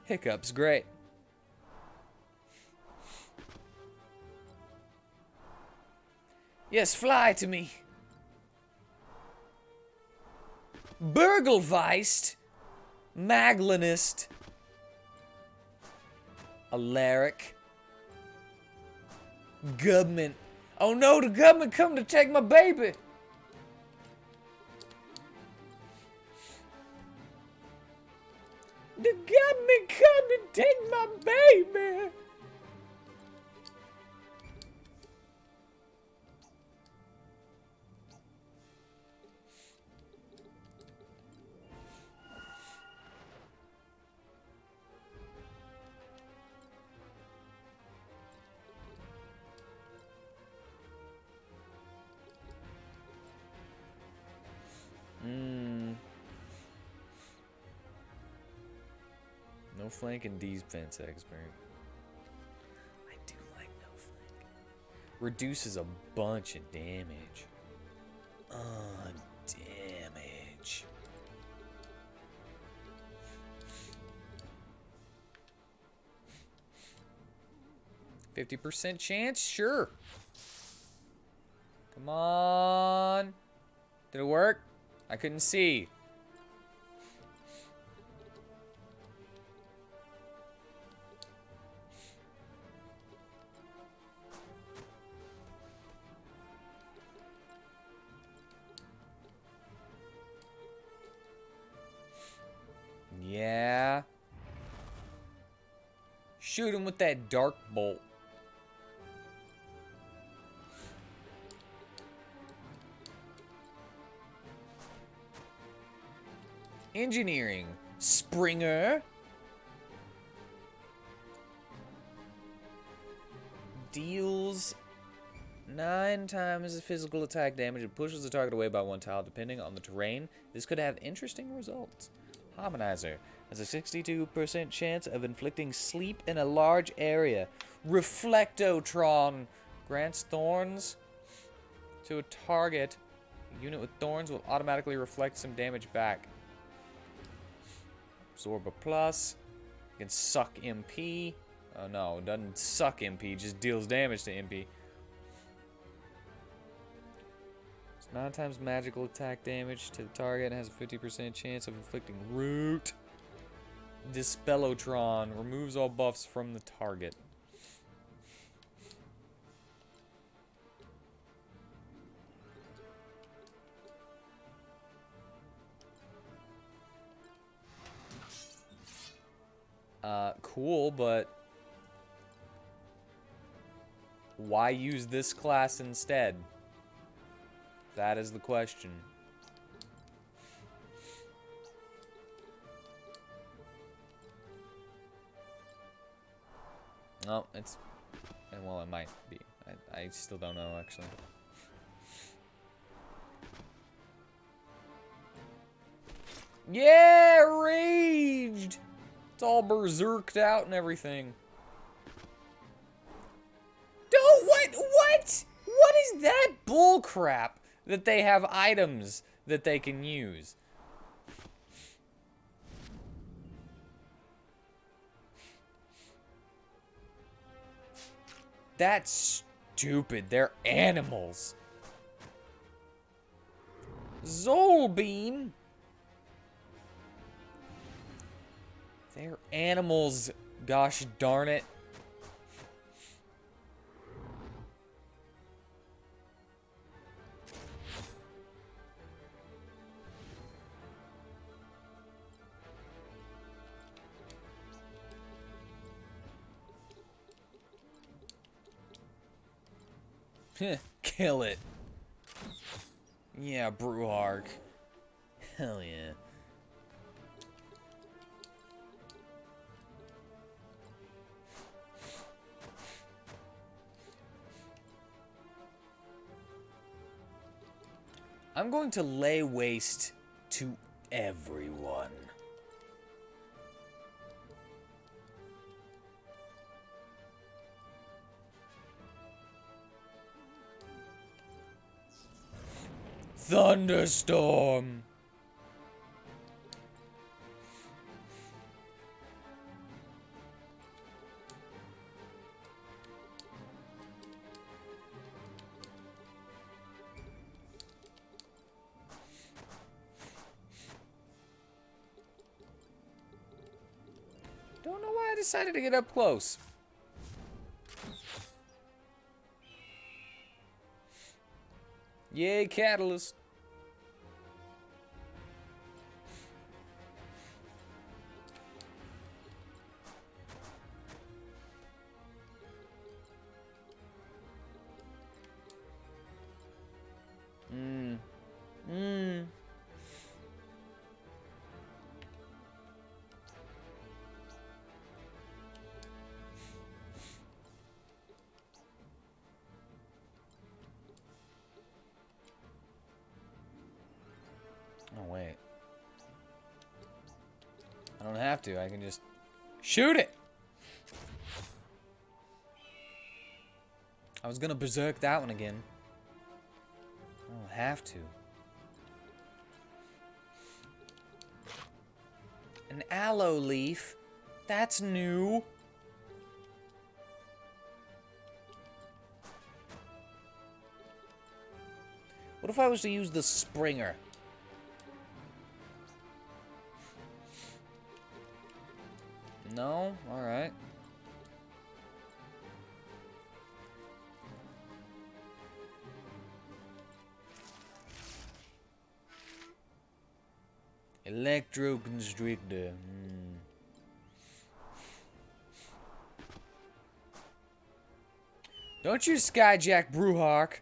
hiccups. Great. Yes, fly to me. Burgelweist. Maglinist. Alaric. Government. Oh no, the government come to take my baby. The government come to take my baby. No flank and defense expert. I do like no flank. Reduces a bunch of damage. Damage. %50 chance? Sure. Come on. Did it work? I couldn't see. Yeah. Shoot him with that dark bolt. Engineering. Springer. Deals 9 times the physical attack damage and pushes the target away by 1 tile depending on the terrain. This could have interesting results. Harmonizer has a 62% chance of inflicting sleep in a large area. Reflectotron grants thorns to a target. A unit with thorns will automatically reflect some damage back. Absorb a plus. You can suck MP. Oh no, it doesn't suck MP, just deals damage to MP. It's 9 times magical attack damage to the target and has a 50% chance of inflicting root. Dispellotron removes all buffs from the target. Cool, but why use this class instead? That is the question. No, it's... well, it might be. I still don't know, actually. Yeah, raged! It's all berserked out and everything. Dude, what? What is that bull crap that they have items that they can use? That's stupid. They're animals. Zolbeam. They're animals. Gosh darn it. Kill it. Yeah, Bruhark. Hell yeah. I'm going to lay waste to everyone. Thunderstorm. Don't know why I decided to get up close. Yay, Catalyst. Oh, wait. I don't have to. I can just shoot it. I was gonna berserk that one again. I don't have to. An aloe leaf? That's new. What if I was to use the Springer? No? Alright. Electro-constrictor. Don't you skyjack Bruhark.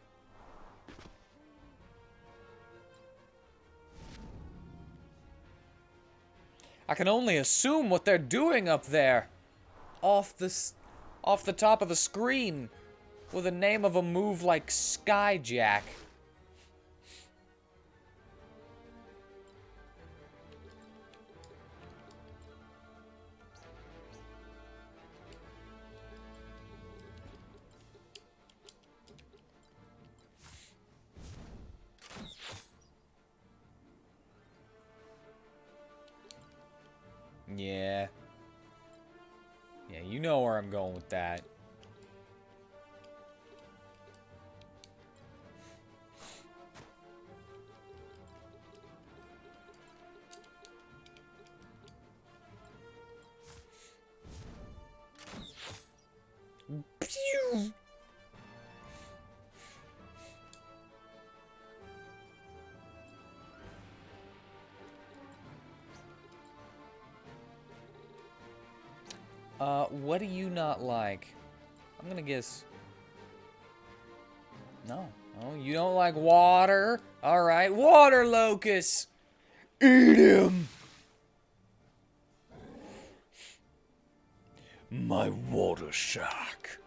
I can only assume what they're doing up there. Off the top of the screen. With the name of a move like Skyjack. Yeah. Yeah, you know where I'm going with that. Pew! What do you not like? I'm gonna guess... No. Oh, you don't like water? Alright, water locust! Eat him! My water shark.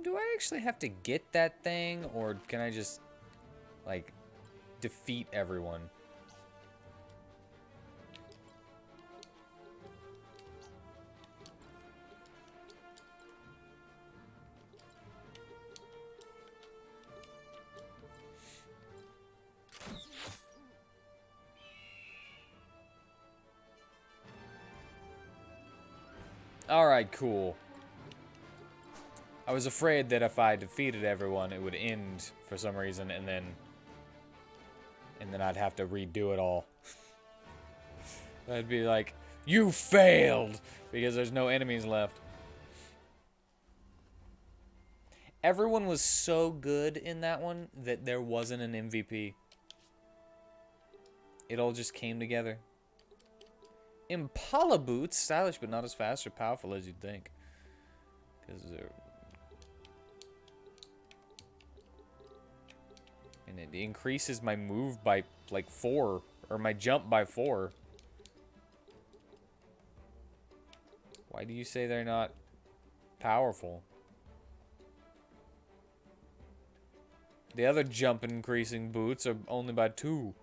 Do I actually have to get that thing, or can I just, like, defeat everyone? Alright, cool. I was afraid that if I defeated everyone, it would end for some reason, and then I'd have to redo it all. I'd be like, you failed! Because there's no enemies left. Everyone was so good in that one that there wasn't an MVP. It all just came together. Impala boots, stylish but not as fast or powerful as you'd think. Because they're... And it increases my move by, like, 4. Or my jump by 4. Why do you say they're not powerful? The other jump increasing boots are only by 2.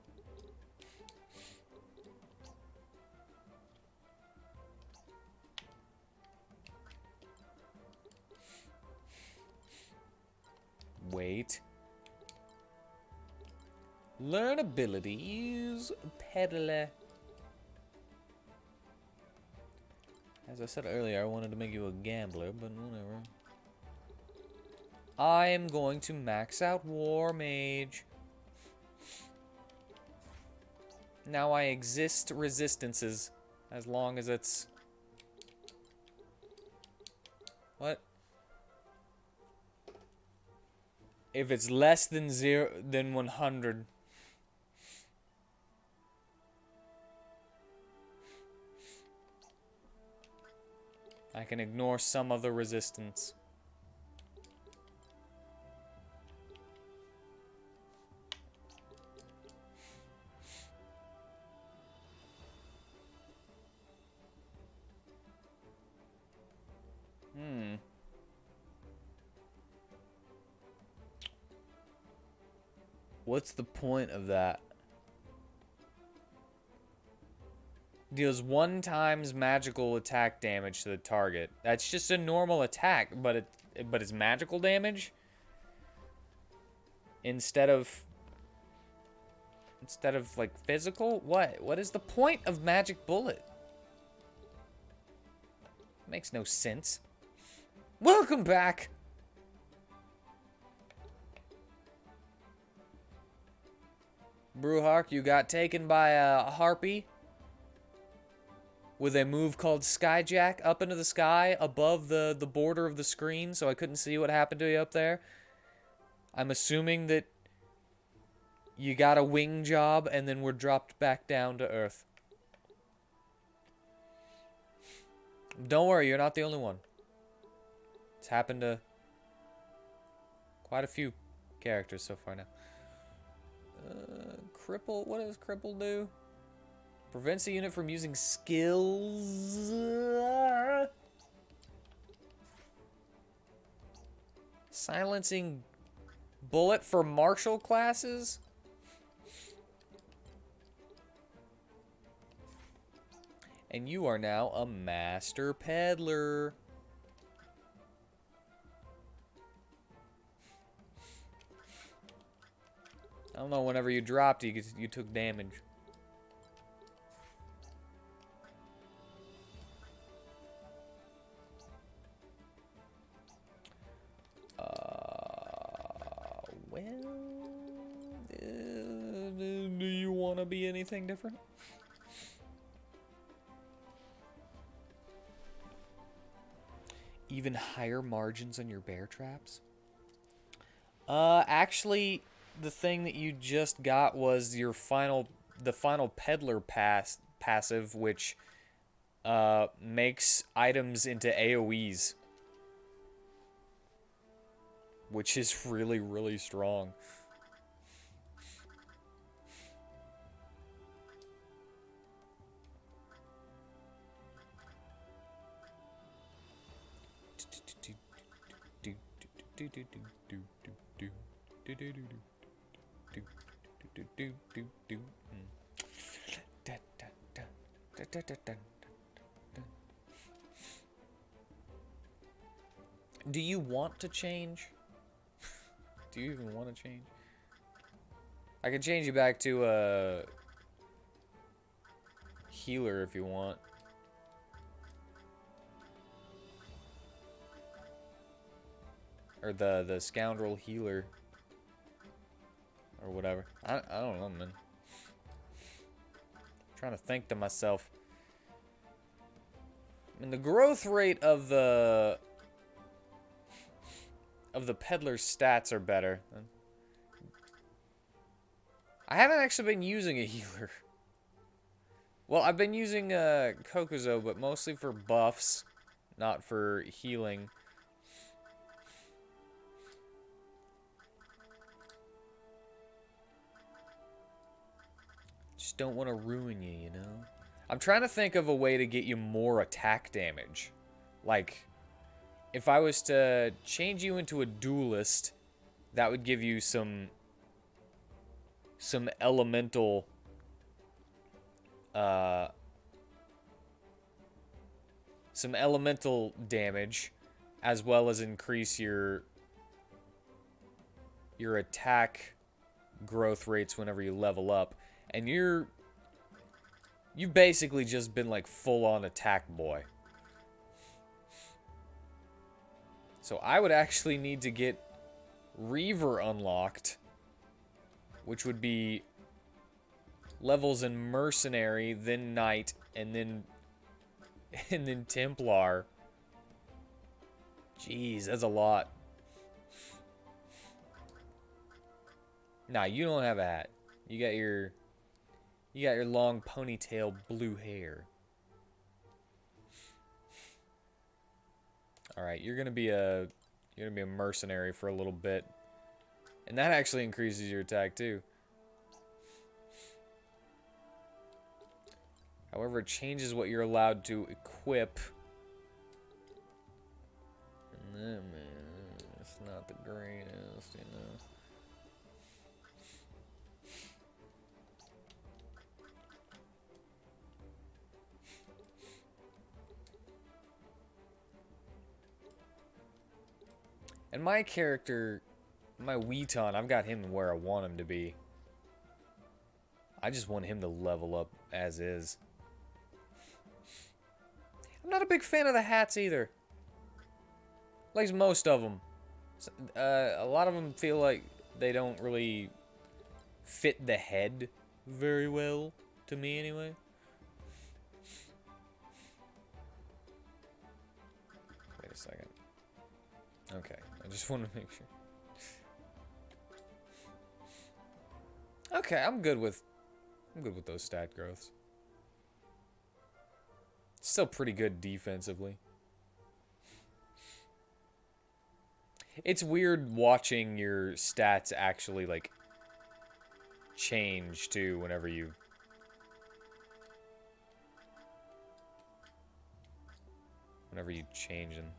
Wait. Learn abilities, peddler. As I said earlier, I wanted to make you a gambler, but whatever. I am going to max out War Mage. Now I exist resistances, as long as it's... What? If it's less than 100... I can ignore some of the resistance. What's the point of that? Deals 1 times magical attack damage to the target. That's just a normal attack, but it's magical damage instead of like physical. What is the point of magic bullet? Makes no sense. Welcome back. Brewhark, you got taken by a harpy with a move called Skyjack up into the sky above the border of the screen, so I couldn't see what happened to you up there. I'm assuming that you got a wing job and then were dropped back down to Earth. Don't worry, you're not the only one. It's happened to quite a few characters so far now. Cripple. What does cripple do? Prevents the unit from using skills. Silencing bullet for martial classes? And you are now a master peddler. I don't know, whenever you dropped, you took damage. Do you want to be anything different? Even higher margins on your bear traps? Actually, the thing that you just got was the final peddler passive, which makes items into AoEs, which is really, really strong. Do you want to change? Do you even want to change? I can change you back to a healer if you want. Or the scoundrel healer. Or whatever. I don't know, man. I'm trying to think to myself. I mean, the growth rate of the peddler's stats are better. I haven't actually been using a healer. Well, I've been using Kokuzo, but mostly for buffs, not for healing. Just don't want to ruin you, you know? I'm trying to think of a way to get you more attack damage. Like, if I was to change you into a duelist, that would give you some elemental damage, as well as increase your attack growth rates whenever you level up. And you've basically just been like full-on attack boy. So I would actually need to get Reaver unlocked, which would be levels in Mercenary, then Knight, and then Templar. Jeez, that's a lot. Nah, you don't have a hat. You got your long ponytail blue hair. All right, you're gonna be a mercenary for a little bit, and that actually increases your attack too. However, it changes what you're allowed to equip. And it's not the greatest, you know. And my character, my WheatTon, I've got him where I want him to be. I just want him to level up as is. I'm not a big fan of the hats either. Like most of them. A lot of them feel like they don't really fit the head very well, to me anyway. Wait a second. Okay, I just want to make sure. Okay, I'm good with those stat growths. Still pretty good defensively. It's weird watching your stats actually, like, change, too, whenever you... change them.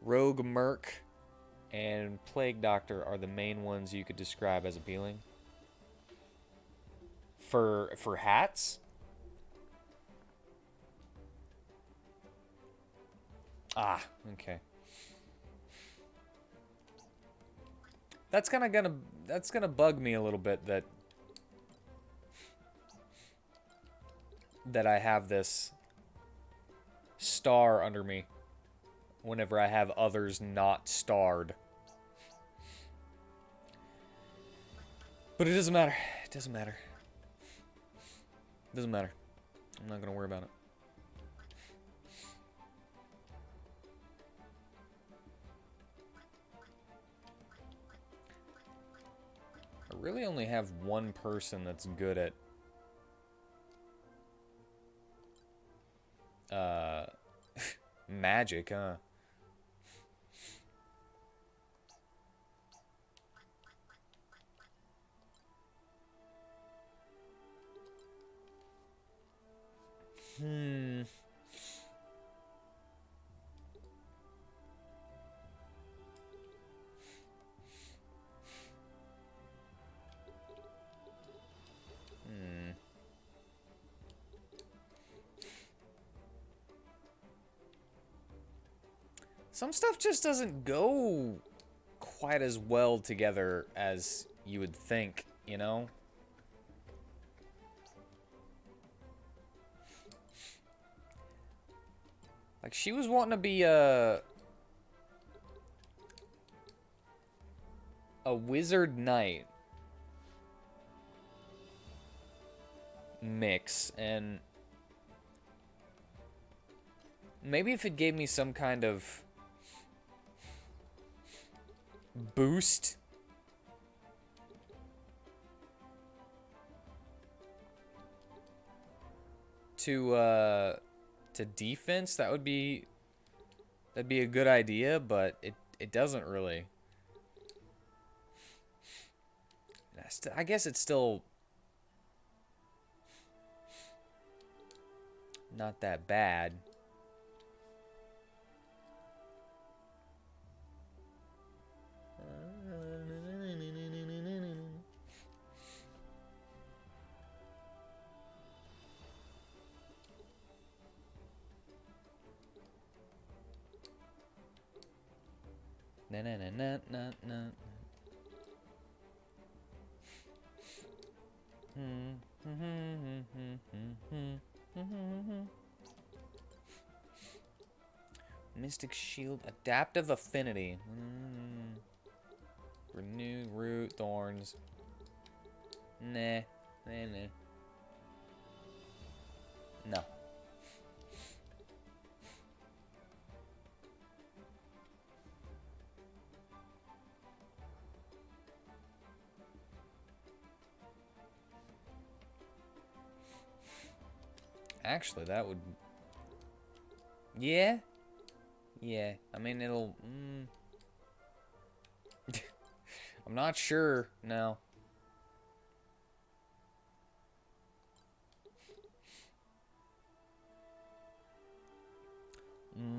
Rogue Merc and Plague Doctor are the main ones you could describe as appealing. For hats? Ah, okay. That's gonna bug me a little bit that I have this star under me whenever I have others not starred. But it doesn't matter. It doesn't matter. It doesn't matter. I'm not gonna worry about it. I really only have one person that's good at magic, huh? Some stuff just doesn't go quite as well together as you would think, you know? Like, she was wanting to be a wizard knight mix, and maybe if it gave me some kind of boost to defense, that'd be a good idea, but it doesn't really. I guess it's still not that bad. Na na na na na na. Mystic Shield, Adaptive Affinity. Renewed Root, Thorns. Nah. No. Actually, that would... Yeah? Yeah. I mean, it'll... I'm not sure. No.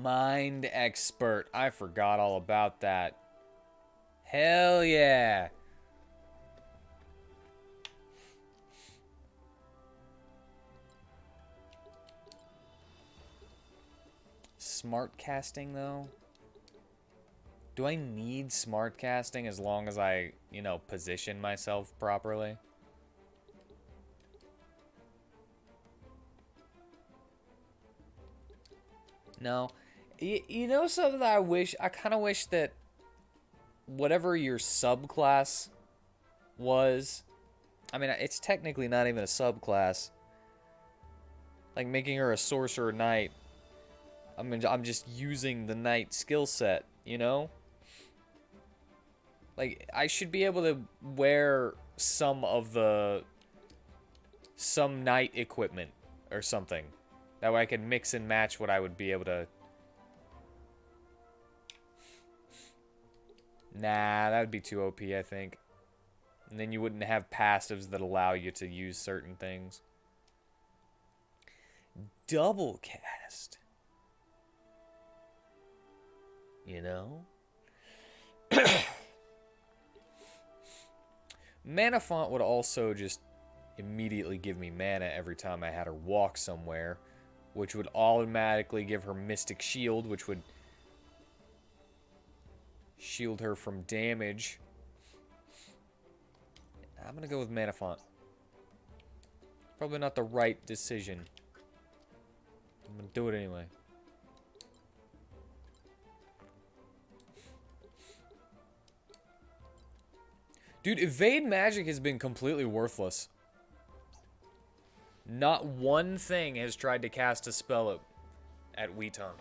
Mind Expert. I forgot all about that. Hell yeah. Smart casting, though? Do I need smart casting as long as I, you know, position myself properly? No. You know something that I kind of wish that whatever your subclass was, I mean, it's technically not even a subclass. Like making her a sorcerer knight. I mean, I'm just using the knight skill set, you know? Like, I should be able to wear some knight equipment or something. That way I can mix and match what I would be able to Nah, that would be too OP, I think. And then you wouldn't have passives that allow you to use certain things. Double cast. You know? Mana Font would also just immediately give me mana every time I had her walk somewhere, which would automatically give her Mystic Shield, which would shield her from damage. I'm gonna go with Mana Font. Probably not the right decision. I'm gonna do it anyway. Dude, Evade Magic has been completely worthless. Not one thing has tried to cast a spell at WheatTon.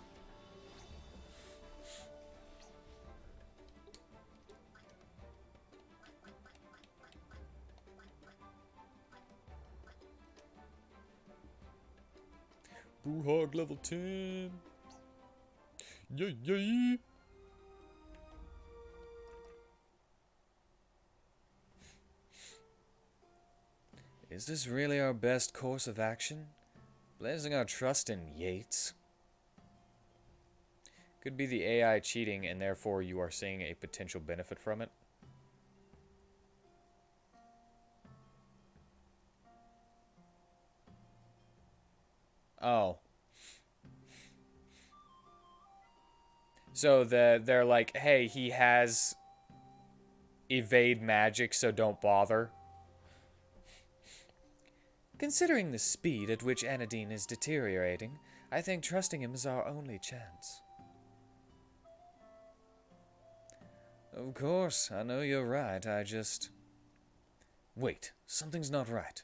Boo Hog level 10. Yay, yay. Is this really our best course of action? Placing our trust in Yates? Could be the AI cheating and therefore you are seeing a potential benefit from it. Oh. So they're like, hey, he has evade magic, so don't bother. Considering the speed at which Anadine is deteriorating, I think trusting him is our only chance. Of course, I know you're right, I just... Wait, something's not right.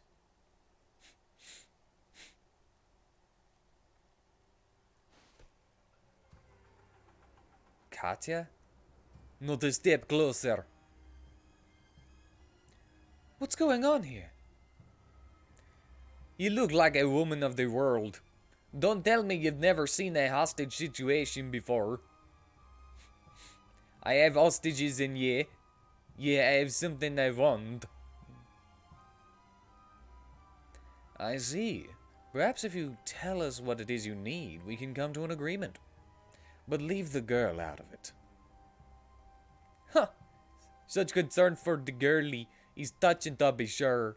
Katya? Not a step closer. What's going on here? You look like a woman of the world. Don't tell me you've never seen a hostage situation before. I have hostages in ye. Ye have something I want. I see. Perhaps if you tell us what it is you need, we can come to an agreement. But leave the girl out of it. Huh. Such concern for the girlie is touching to be sure.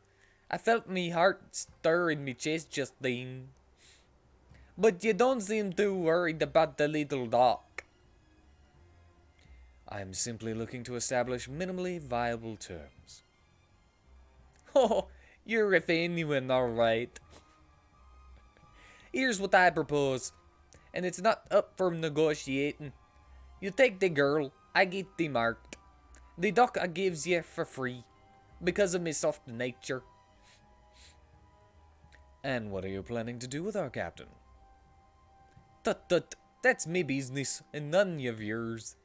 I felt me heart stir in me chest just then. But you don't seem too worried about the little dog. I am simply looking to establish minimally viable terms. Oh, you're a funny one, alright. Here's what I propose, and it's not up for negotiating. You take the girl, I get the marked. The duck I gives you for free, because of my soft nature. And what are you planning to do with our captain? Tut tut, that's me business, and none of yours.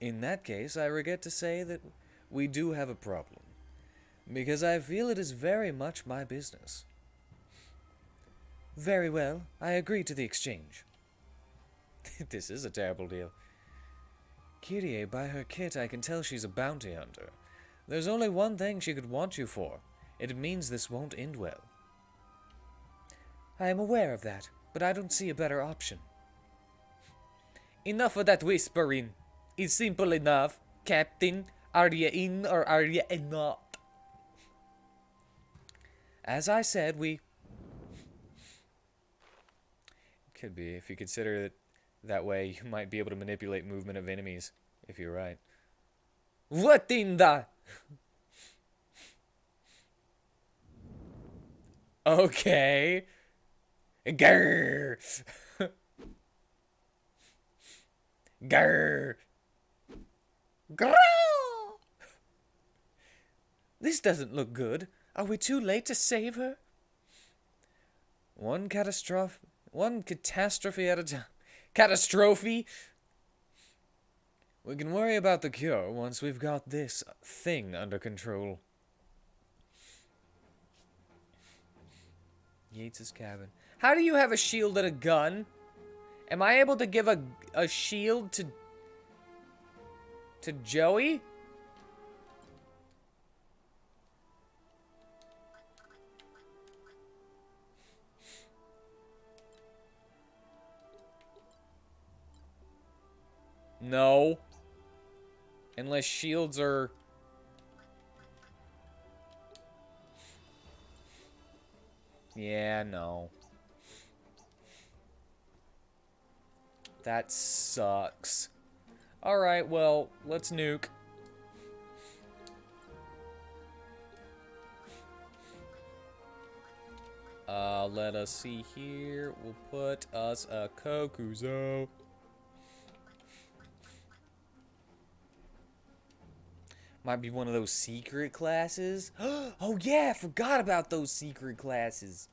In that case, I regret to say that we do have a problem, because I feel it is very much my business. Very well, I agree to the exchange. This is a terrible deal. Kyrie, by her kit, I can tell she's a bounty hunter. There's only one thing she could want you for. It means this won't end well. I am aware of that, but I don't see a better option. Enough of that whispering. It's simple enough. Captain, are you in or are you not? As I said, Could be. If you consider it that way, you might be able to manipulate movement of enemies, if you're right. What in the... Okay. Grrr. Grrr. Grrr. This doesn't look good. Are we too late to save her? One catastrophe at a time. Catastrophe? We can worry about the cure once we've got this thing under control. Yates's cabin. How do you have a shield and a gun? Am I able to give a shield to Joey? No. Unless shields are... Yeah, no. That sucks. Alright, well, let's nuke. Let us see here. We'll put us a Kokuzo. Might be one of those secret classes. Oh yeah, I forgot about those secret classes.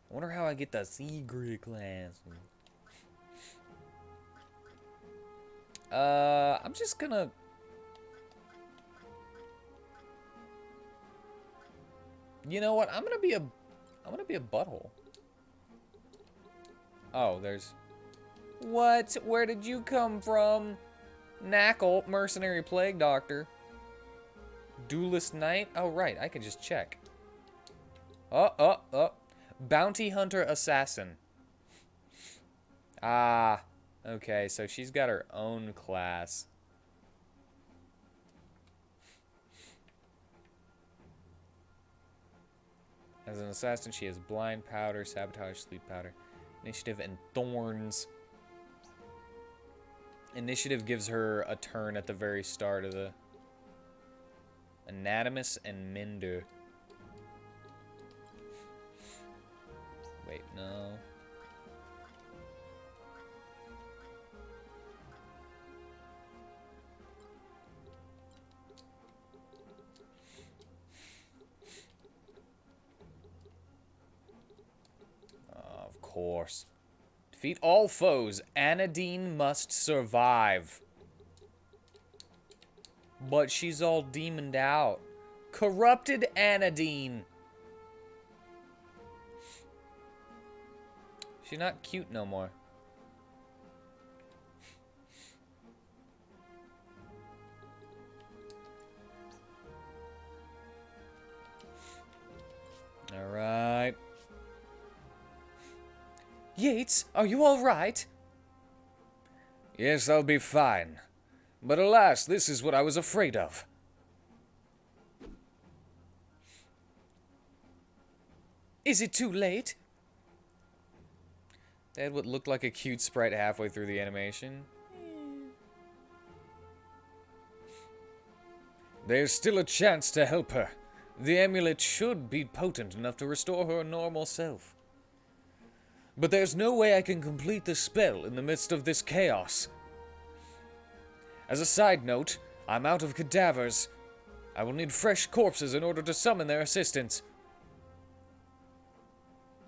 I wonder how I get the secret class. I'm just gonna... You know what? I'm gonna be a butthole. Oh, there's... What? Where did you come from? Knackle, Mercenary Plague Doctor. Duelist Knight? Oh, right. I can just check. Oh. Bounty Hunter Assassin. Ah. Okay, so she's got her own class. As an assassin, she has Blind Powder, Sabotage, Sleep Powder, Initiative, and Thorns. Initiative gives her a turn at the very start of the... Anatomist and Mender. Wait, no. Of course. Defeat all foes. Anadine must survive. But she's all demoned out. Corrupted Anadine. She's not cute no more. Alright. Yates, are you all right? Yes, I'll be fine. But alas, this is what I was afraid of. Is it too late? They had what looked like a cute sprite halfway through the animation. There's still a chance to help her. The amulet should be potent enough to restore her normal self. But there's no way I can complete the spell in the midst of this chaos. As a side note, I'm out of cadavers. I will need fresh corpses in order to summon their assistance.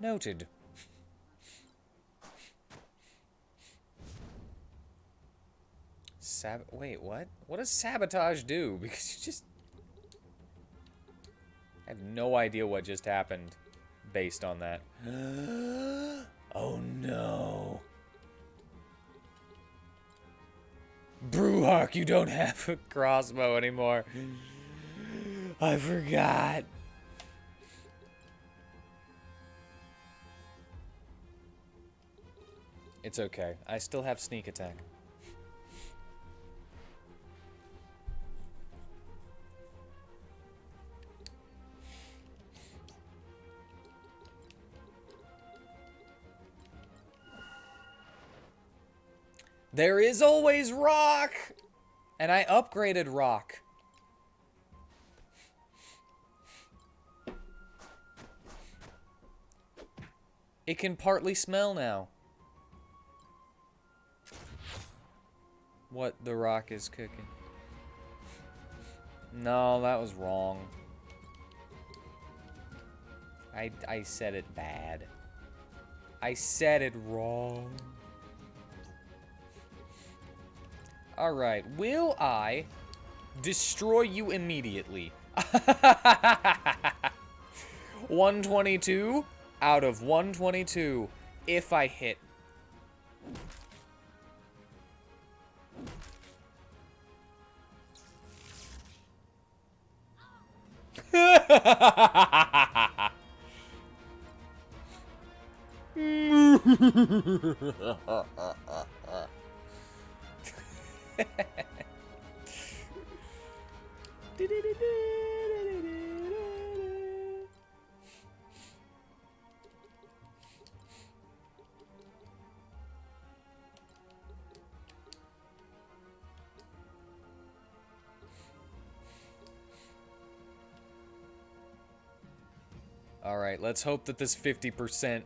Noted. Wait, what? What does sabotage do? Because you just... I have no idea what just happened based on that. Oh no. Brewhawk, you don't have a Crossbow anymore. I forgot. It's okay. I still have sneak attack. There is always rock! And I upgraded rock. It can partly smell now. What the rock is cooking. No, that was wrong. I said it bad. I said it wrong. Alright, will I destroy you immediately? 122 out of 122 if I hit. Alright, let's hope that this 50%...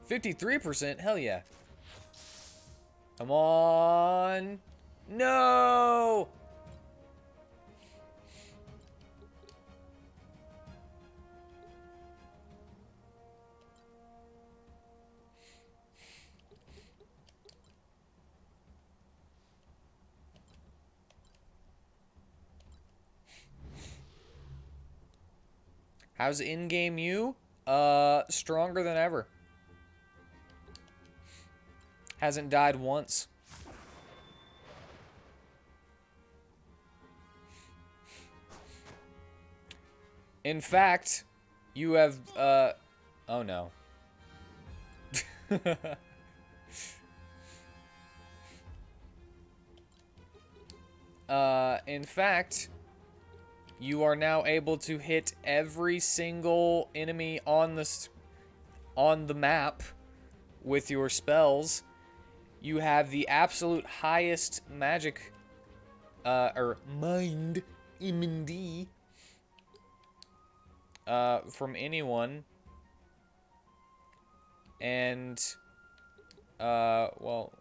53%? Hell yeah. Come on. No! How's in-game you? Stronger than ever. Hasn't died once. In fact, you have, oh no. In fact, you are now able to hit every single enemy on the map with your spells. You have the absolute highest magic, or mind, MD, from anyone. And, well,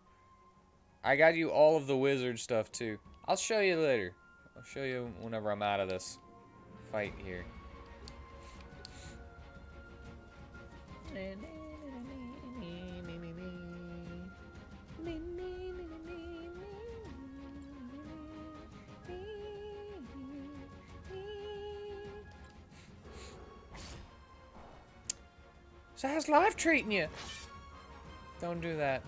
I got you all of the wizard stuff too. I'll show you later. I'll show you whenever I'm out of this fight here. So how's life treating you? Don't do that.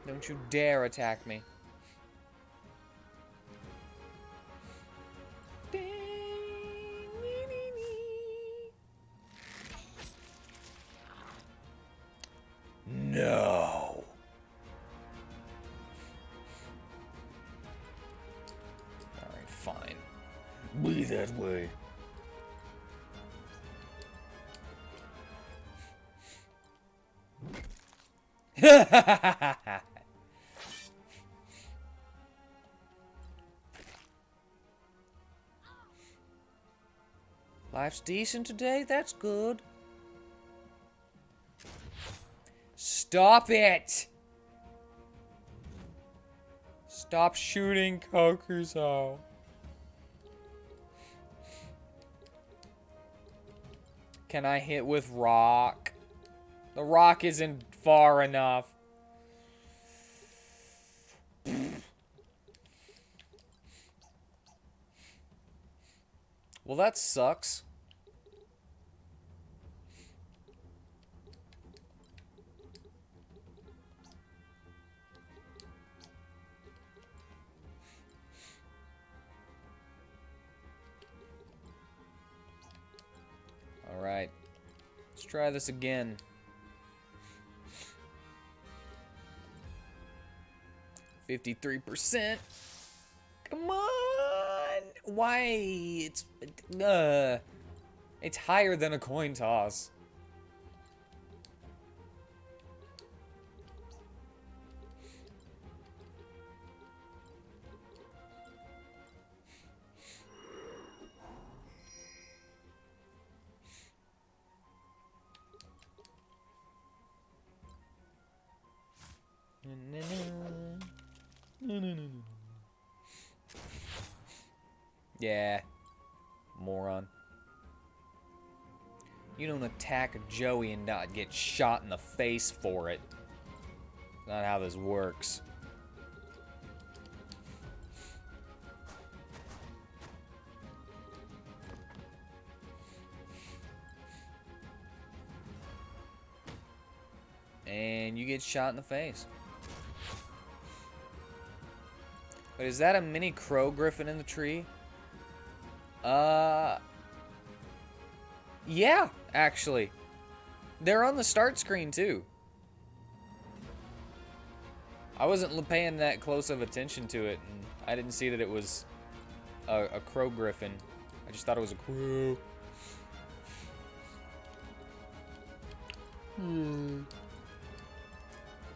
Don't you dare attack me. No. Alright, fine. Be that way. Life's decent today? That's good. Stop it! Stop shooting Kokuzo. Can I hit with rock? The rock isn't far enough. Well, that sucks. Alright. Let's try this again. 53%. Come on! Why? It's higher than a coin toss. Yeah. Moron. You don't attack Joey and not get shot in the face for it. Not how this works. And you get shot in the face. But is that a mini crow griffin in the tree? Yeah, actually. They're on the start screen, too. I wasn't paying that close of attention to it, and I didn't see that it was a crow griffin. I just thought it was a crow.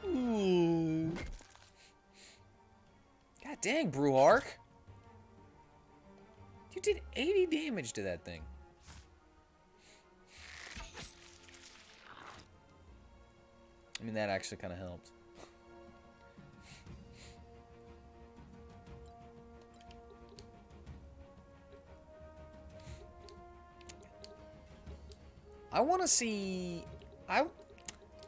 Ooh. God dang, Bruhark. You did 80 damage to that thing. I mean, that actually kind of helped. I want to see... now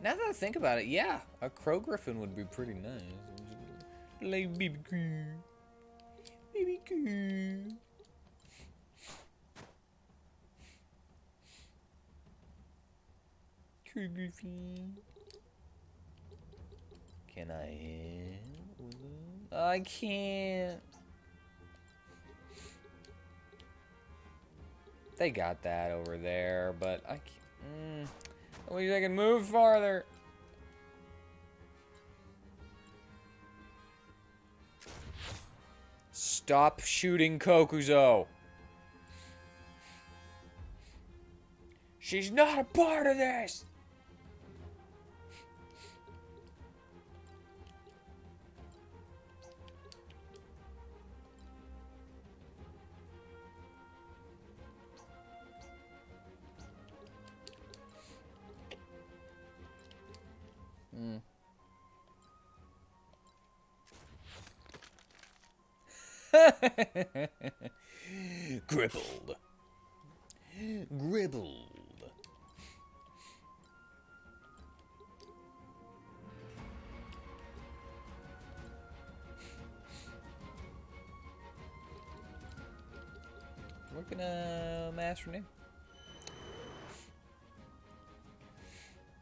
that I think about it, yeah, a crow griffin would be pretty nice. Like baby crow. Baby crow. Crow griffin. Can I hit? I can't. They got that over there, but I can't. I wish I could move farther. Stop shooting Kokuzo. She's not a part of this. Gribbled. Gribbled. We're gonna master renew.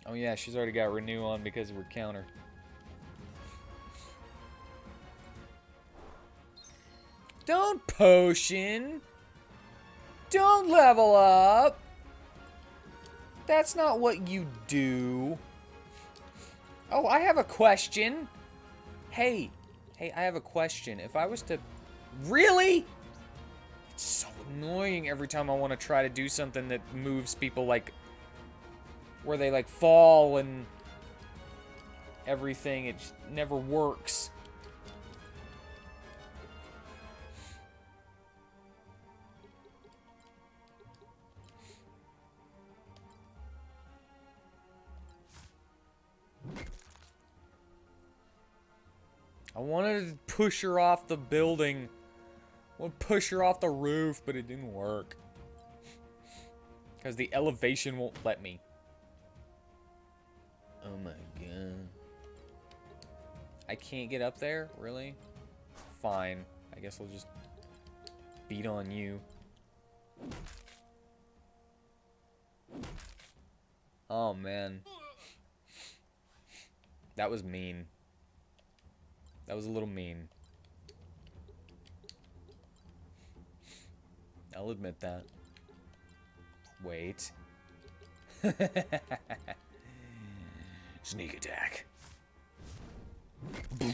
Oh yeah, she's already got renew on because of her counter. Don't potion. Don't level up. That's not what you do. Oh, I have a question. Hey, I have a question. If I was to... Really? It's so annoying every time I want to try to do something that moves people, like... Where they, like, fall and... everything. It just never works. I wanted to push her off the building. I wanted to push her off the roof, but it didn't work. Because the elevation won't let me. Oh my god. I can't get up there? Really? Fine. I guess I'll just beat on you. Oh man. That was mean. That was a little mean. I'll admit that. Wait. Sneak attack. Boom.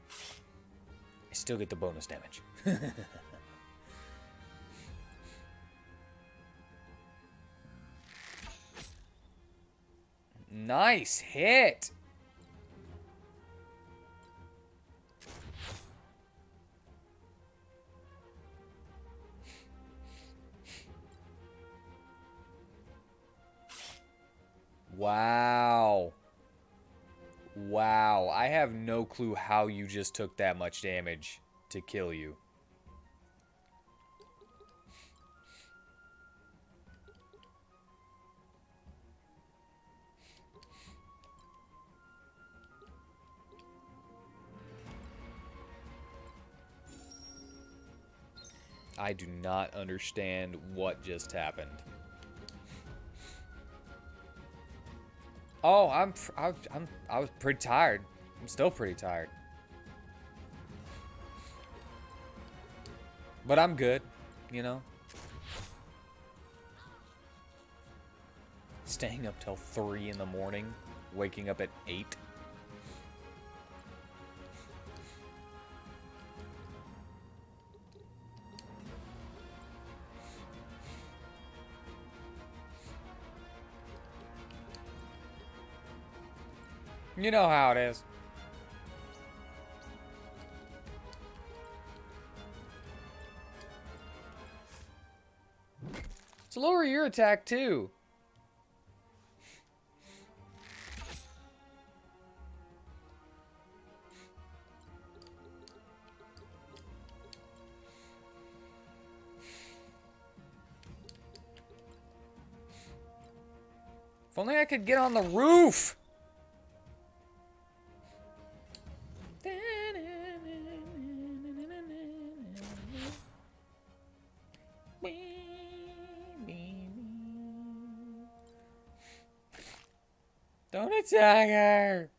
I still get the bonus damage. Nice hit. Wow. Wow. I have no clue how you just took that much damage to kill you. I do not understand what just happened. Oh, I was pretty tired. I'm still pretty tired. But I'm good, you know? Staying up till 3 in the morning, waking up at 8. You know how it is. To lower your attack too. If only I could get on the roof. Don't attack her.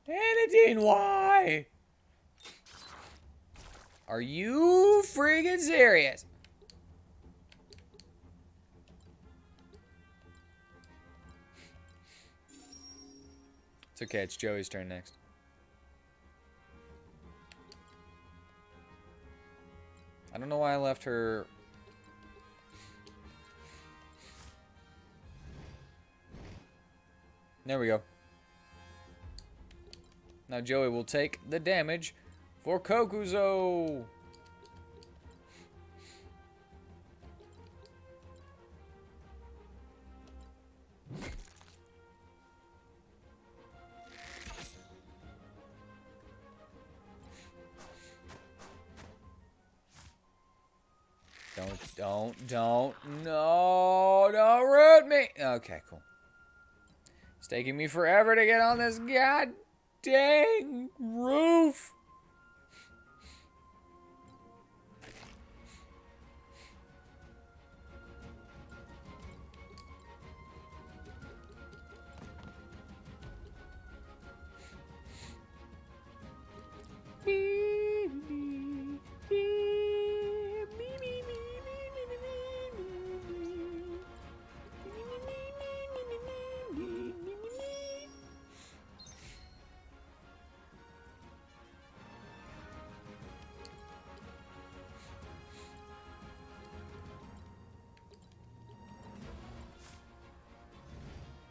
Anadine, why? Are you freaking serious? It's okay, it's Joey's turn next. I don't know why I left her. There we go. Now Joey will take the damage for Kokuzo. Don't. No, don't root me. Okay, cool. It's taking me forever to get on this god dang roof.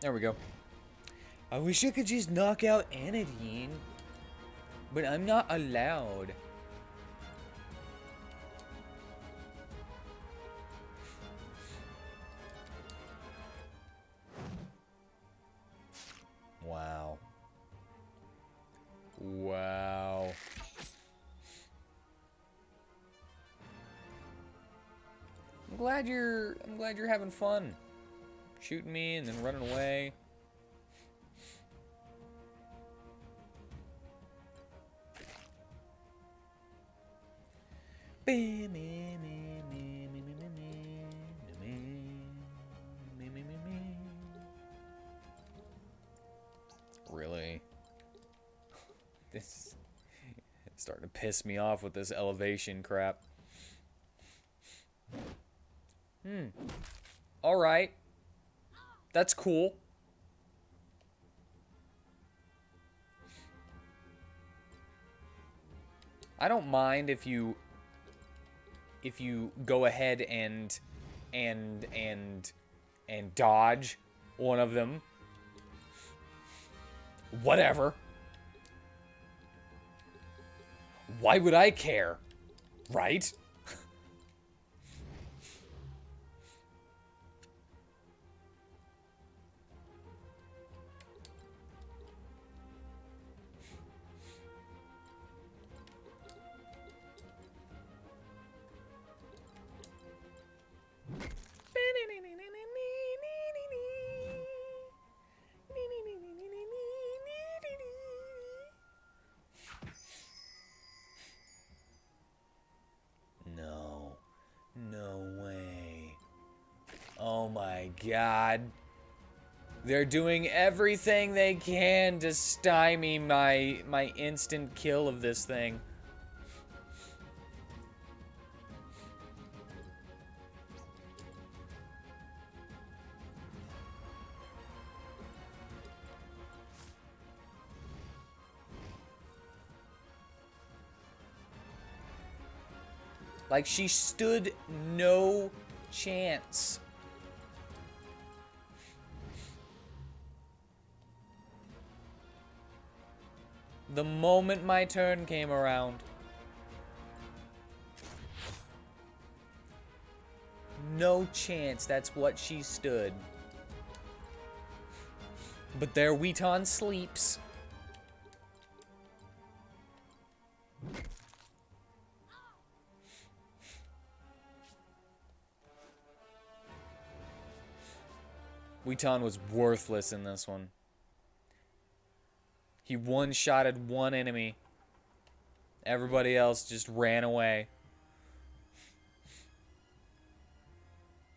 There we go. I wish I could just knock out Anadine, but I'm not allowed. Wow. Wow. I'm glad you're having fun. Shooting me and then running away. Really? This is starting to piss me off with this elevation crap. All right. That's cool. I don't mind if you go ahead and dodge one of them. Whatever. Why would I care? Right? No. No way. Oh my god. They're doing everything they can to stymie my instant kill of this thing. Like, she stood no chance. The moment my turn came around. No chance, that's what she stood. But there WheatTon sleeps. WheatTon was worthless in this one. He one-shotted one enemy. Everybody else just ran away.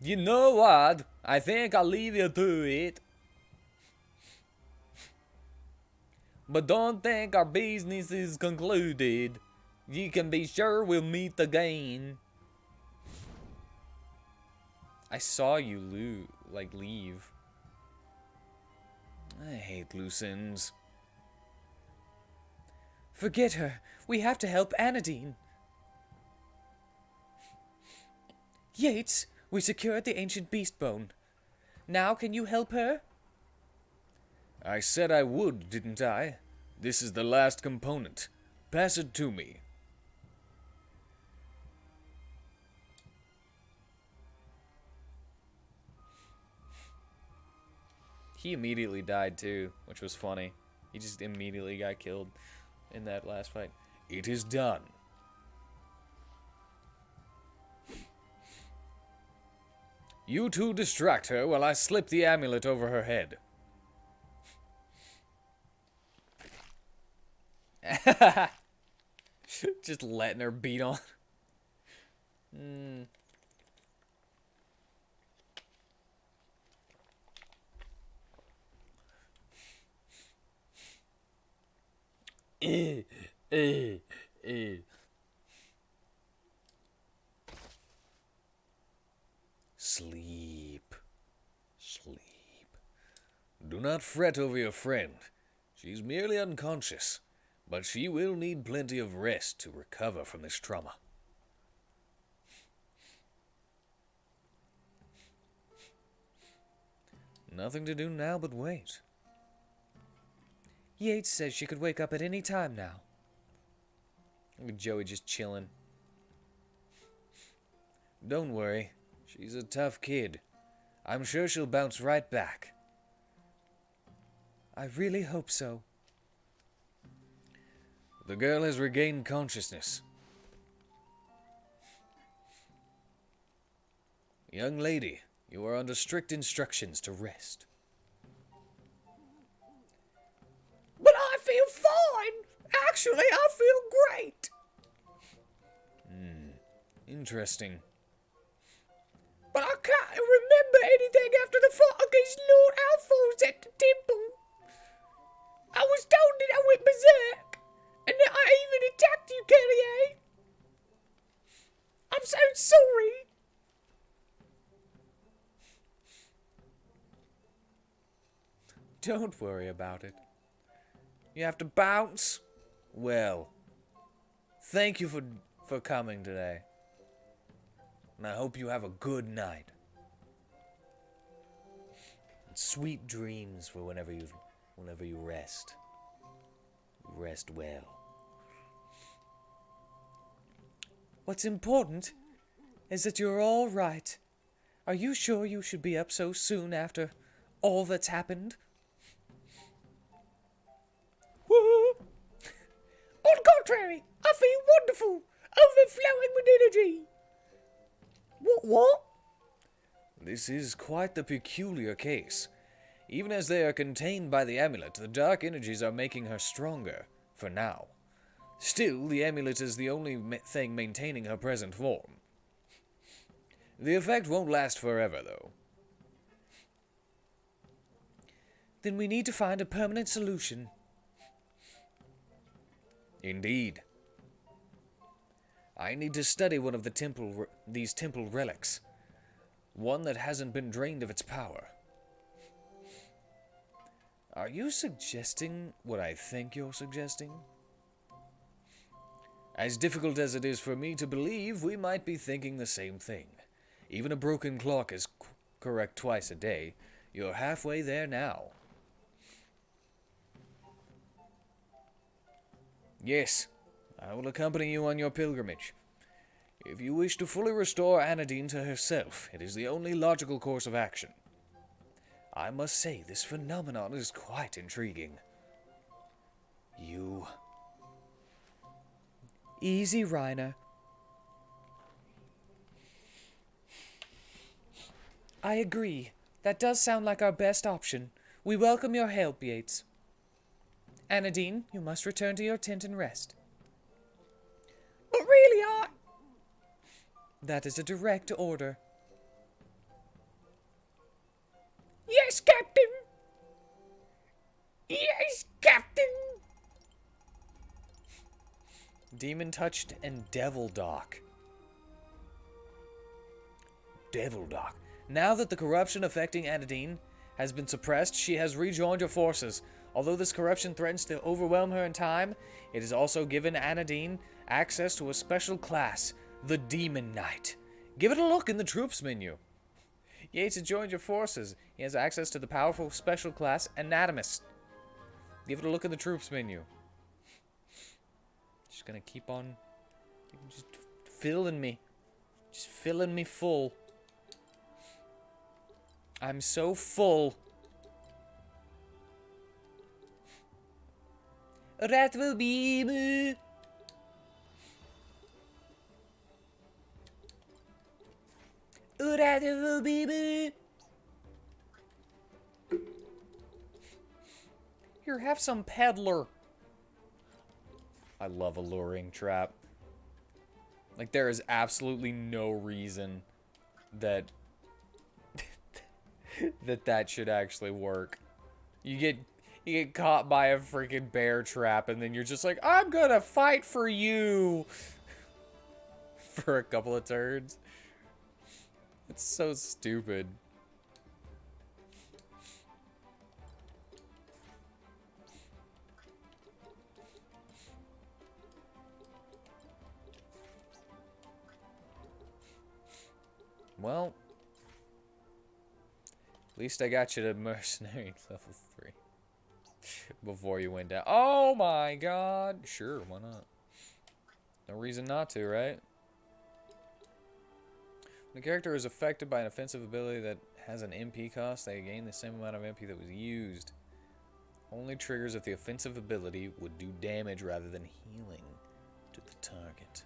You know what? I think I'll leave you to it. But don't think our business is concluded. You can be sure we'll meet again. I saw you leave. I hate loose ends. Forget her. We have to help Anadine. Yates, we secured the ancient beast bone. Now can you help her? I said I would, didn't I? This is the last component. Pass it to me. He immediately died too, which was funny. He just immediately got killed in that last fight. It is done. You two distract her while I slip the amulet over her head. Just letting her beat on. Sleep. Sleep. Do not fret over your friend. She's merely unconscious, but she will need plenty of rest to recover from this trauma. Nothing to do now but wait. Yates says she could wake up at any time now. Look at Joey just chilling. Don't worry. She's a tough kid. I'm sure she'll bounce right back. I really hope so. The girl has regained consciousness. Young lady, you are under strict instructions to rest. But I feel fine! Actually, I feel great! Interesting. But I can't remember anything after the fight against Lord Alphonse at the temple. I was told that I went berserk, and that I even attacked you, Kelly. I'm so sorry. Don't worry about it. You have to bounce? Well, thank you for coming today. And I hope you have a good night. And sweet dreams for whenever you rest. Rest well. What's important is that you're all right. Are you sure you should be up so soon after all that's happened? Whoa. On the contrary, I feel wonderful, overflowing with energy. What? This is quite the peculiar case. Even as they are contained by the amulet, the dark energies are making her stronger, for now. Still, the amulet is the only thing maintaining her present form. The effect won't last forever, though. Then we need to find a permanent solution. Indeed. I need to study one of these temple relics. One that hasn't been drained of its power. Are you suggesting what I think you're suggesting? As difficult as it is for me to believe, we might be thinking the same thing. Even a broken clock is correct twice a day. You're halfway there now. Yes, I will accompany you on your pilgrimage. If you wish to fully restore Anadine to herself, it is the only logical course of action. I must say, this phenomenon is quite intriguing. You... Easy, Reiner. I agree. That does sound like our best option. We welcome your help, Yates. Anadine, you must return to your tent and rest. But really, That is a direct order. Yes, Captain! Yes, Captain! Demon Touched and Devil Dock. Devil Dock. Now that the corruption affecting Anadine has been suppressed, she has rejoined your forces. Although this corruption threatens to overwhelm her in time, it has also given Anadine access to a special class, the Demon Knight. Give it a look in the troops menu. Yates has joined your forces. He has access to the powerful special class Anatomist. Give it a look in the troops menu. Just gonna keep on just filling me. Just filling me full. I'm so full. That will be me. That will be me. Here, have some peddler. I love a luring trap. Like, there is absolutely no reason that that should actually work. You get caught by a freaking bear trap, and then you're just like, I'm gonna fight for you for a couple of turns. It's so stupid. Well, at least I got you to Mercenary level 3 before you went down. Oh my god! Sure, why not? No reason not to, right? When a character is affected by an offensive ability that has an MP cost, they gain the same amount of MP that was used. Only triggers if the offensive ability would do damage rather than healing to the target.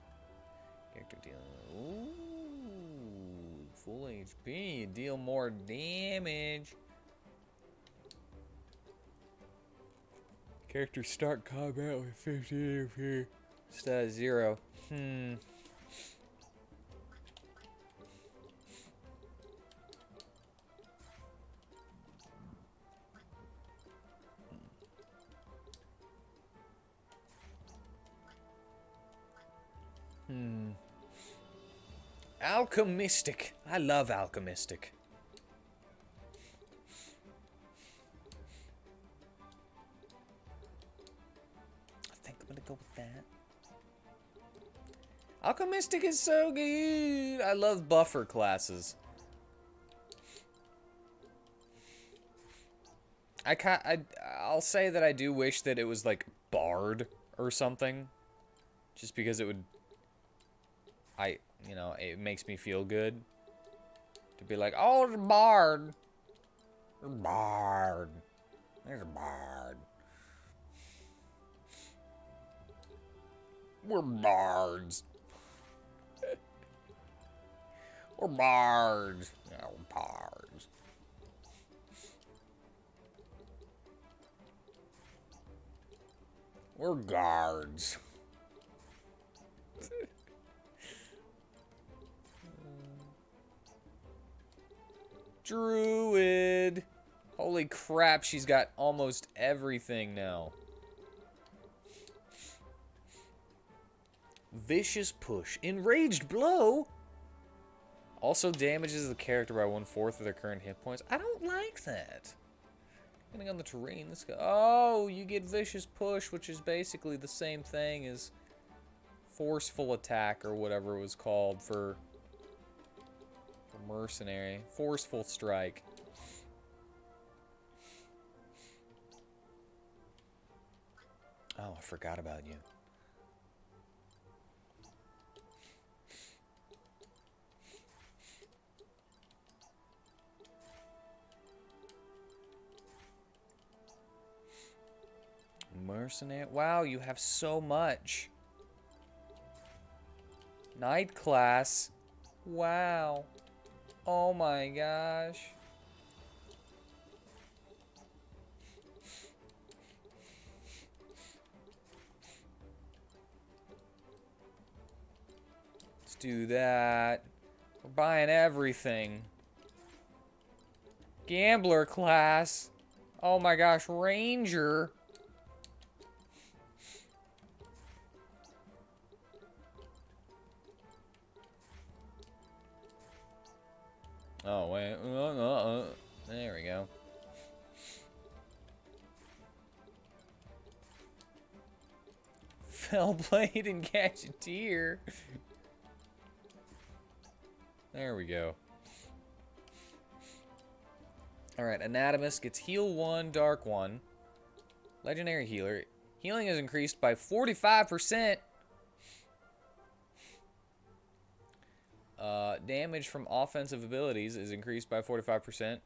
Character deal. Ooh, full HP. You deal more damage. Character start combat with 50 HP. Stat 0. Alchemistic. I love alchemistic. I think I'm gonna go with that. Alchemistic is so good. I love buffer classes. I'll say that I do wish that it was like Bard or something, just because it would. You know, it makes me feel good to be like, oh, there's a bard. There's a bard. There's a bard. We're bards. We're bards. Yeah, we're bards. We're guards. Druid. Holy crap, she's got almost everything now. Vicious push. Enraged blow? Also damages the character by 1/4 of their current hit points. I don't like that. Depending on the terrain, let's go. Oh, you get vicious push, which is basically the same thing as forceful attack or whatever it was called for Mercenary. Forceful strike. Oh, I forgot about you. Mercenary. Wow, you have so much. Night class. Wow. Oh my gosh. Let's do that. We're buying everything. Gambler class. Oh my gosh, Ranger. Oh, wait. There we go. Fellblade and Gadgeteer. There we go. Alright, Anatomist gets heal 1, dark 1. Legendary healer. Healing is increased by 45%. Damage from offensive abilities is increased by 45%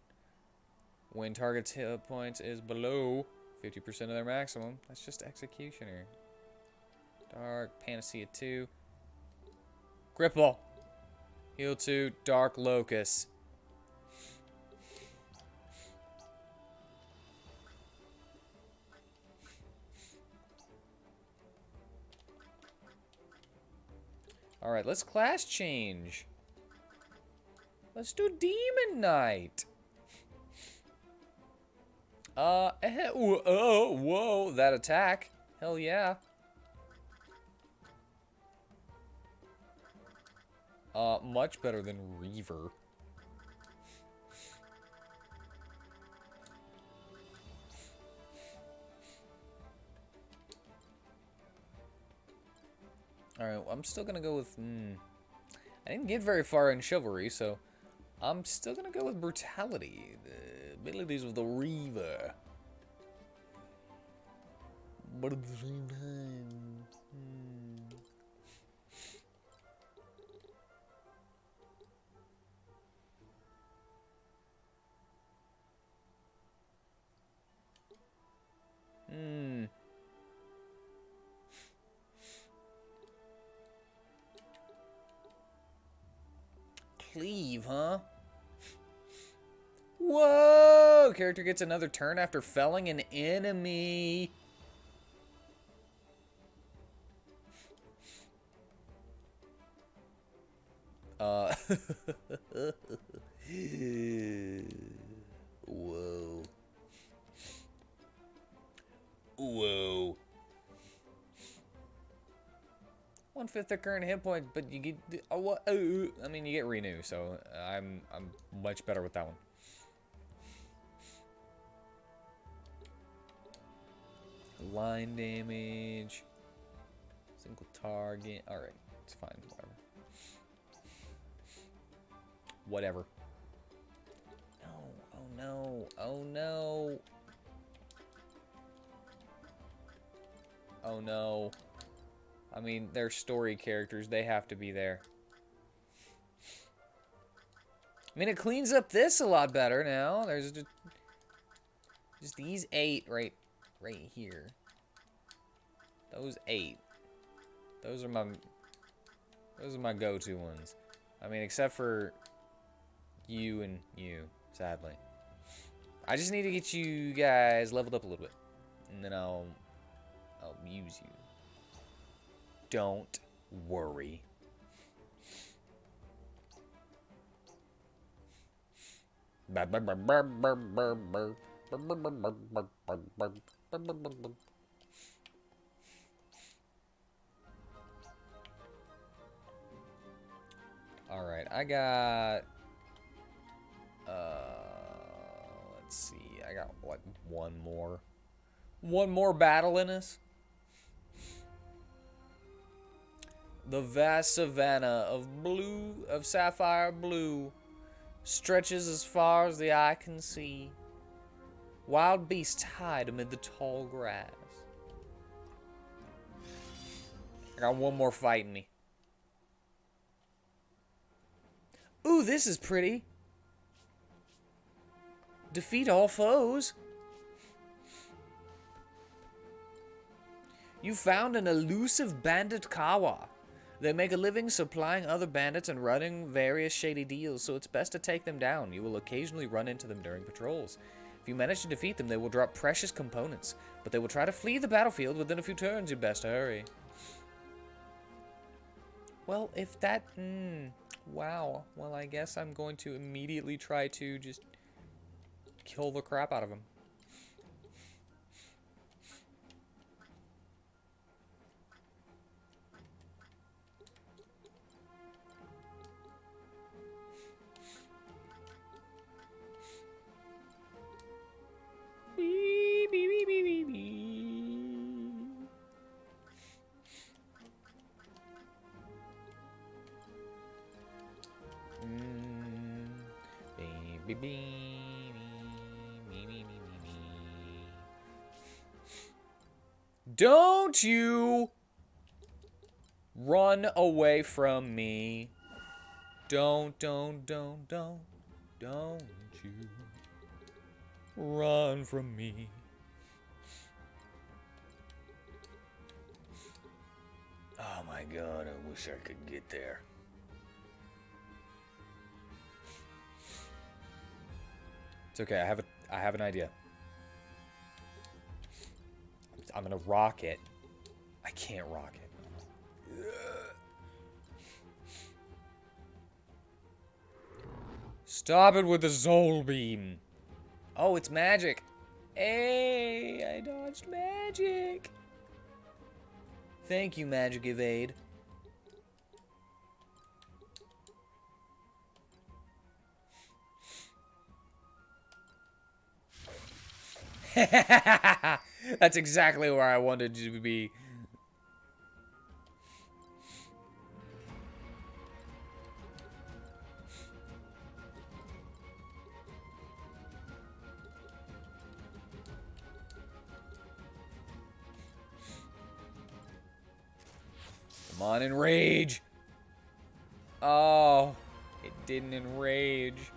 when target's hit points is below 50% of their maximum. That's just Executioner. Dark, Panacea 2. Gripple. Heal 2, Dark Locust. Alright, let's class change. Let's do Demon Knight. Whoa, that attack. Hell yeah. Much better than Reaver. Alright, well, I'm still gonna go with... I didn't get very far in Chivalry, so... I'm still gonna go with Brutality. The abilities of the Reaver. But at the same time... Cleave, huh? Whoa! Character gets another turn after felling an enemy. Whoa. Whoa. 1/5 their current hit point, but you get I mean, you get renew, so I'm much better with that one. Line damage, single target. All right, it's fine. Whatever. No. Oh no. Oh no. Oh no. I mean, they're story characters. They have to be there. I mean, it cleans up this a lot better now. There's just these 8 right here. Those 8. Those are my go-to ones. I mean, except for you and you, sadly. I just need to get you guys leveled up a little bit, and then I'll use you. Don't worry. Alright, I got... let's see. I got, what, one more? One more battle in us? The vast savanna of blue, of sapphire blue, stretches as far as the eye can see. Wild beasts hide amid the tall grass. I got one more fight in me. Ooh, this is pretty. Defeat all foes. You found an elusive bandit Kawa. They make a living supplying other bandits and running various shady deals, so it's best to take them down. You will occasionally run into them during patrols. If you manage to defeat them, they will drop precious components, but they will try to flee the battlefield within a few turns. You best hurry. Well, if that... wow. Well, I guess I'm going to immediately try to just kill the crap out of him. Beep, beep, beep, beep, beep, beep. Beep, beep, beep, beep, beep, beep, beep. Don't you run away from me. Don't you run from me. Oh my god, I wish I could get there. It's okay, I have an idea. I'm gonna rock it. I can't rock it. Stop it with the soul beam. Oh, it's magic. Hey, I dodged magic. Thank you, Magic Evade. That's exactly where I wanted you to be. Come on, enrage. Oh, it didn't enrage.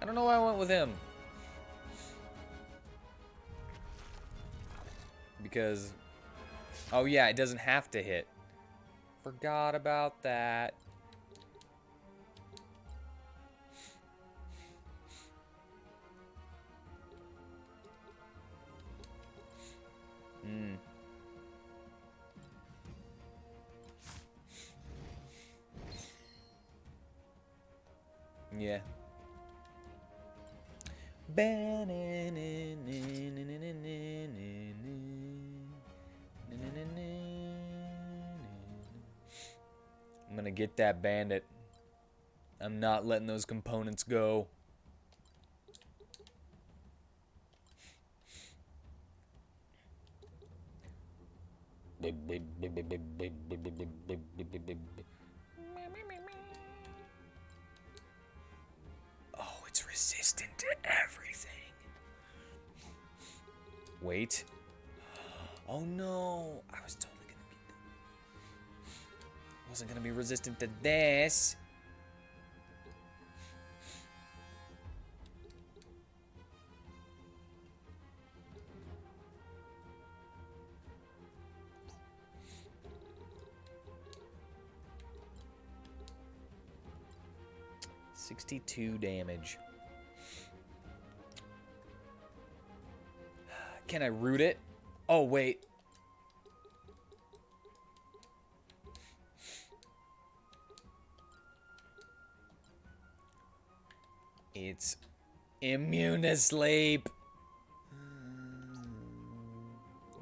I don't know why I went with him. Because... oh yeah, it doesn't have to hit. Forgot about that. Yeah. I'm gonna get that bandit. I'm not letting those components go. Oh, it's resistant to everything. Wait. Oh no, I was totally gonna get that. Wasn't gonna be resistant to this. 62 damage. Can I root it? Oh, wait. It's immune to sleep.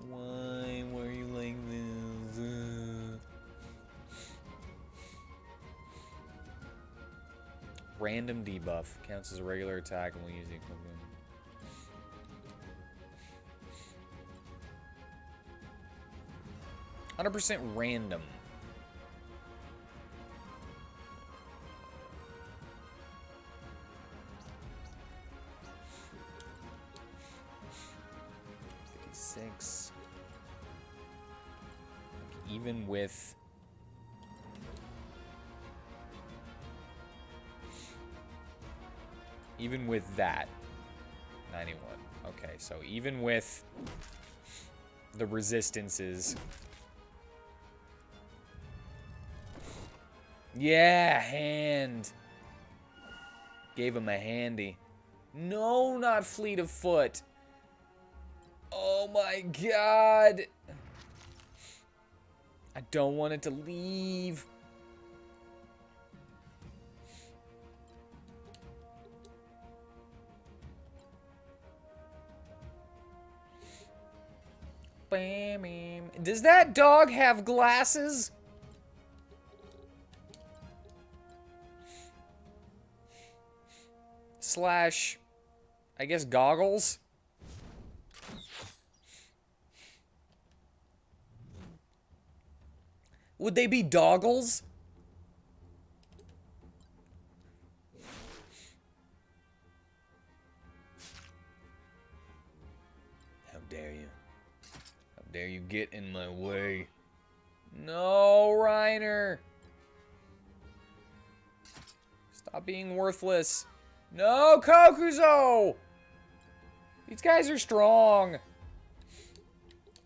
Why were you like this? Random debuff counts as a regular attack and will use the equivalent. 100% random. Six. Even with that, 91. Okay, so even with the resistances. Yeah, hand. Gave him a handy. No, not fleet of foot. Oh my god. I don't want it to leave. Does that dog have glasses? Slash, I guess, goggles? Would they be doggles? How dare you? How dare you get in my way? No, Reiner! Stop being worthless. No, Kokuzo! These guys are strong.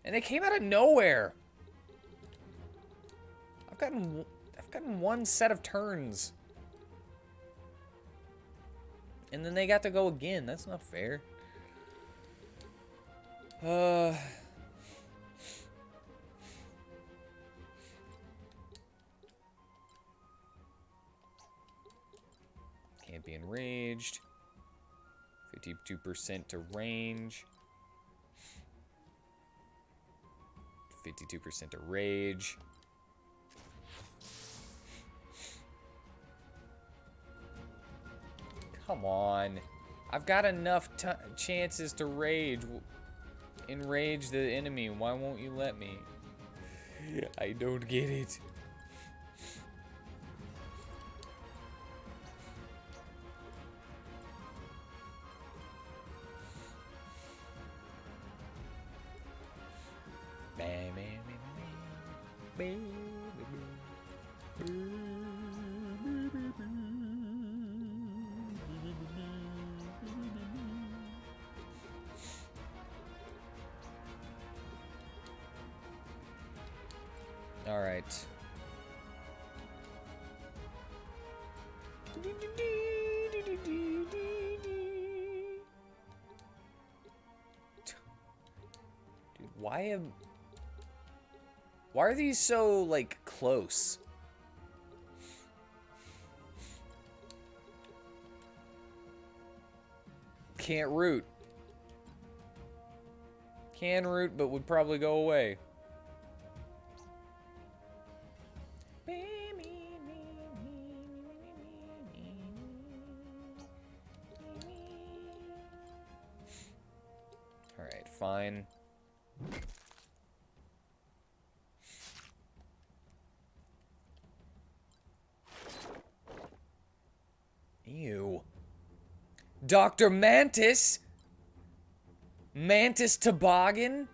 And they came out of nowhere. I've gotten one set of turns. And then they got to go again. That's not fair. Can't be enraged. 52% to range. 52% to rage. Come on. I've got enough chances to enrage the enemy. Why won't you let me? I don't get it. All right. Dude, why are these so, like, close? Can't root. Can root, but would probably go away. Alright, fine. Ew. Dr. Mantis? Mantis Toboggan?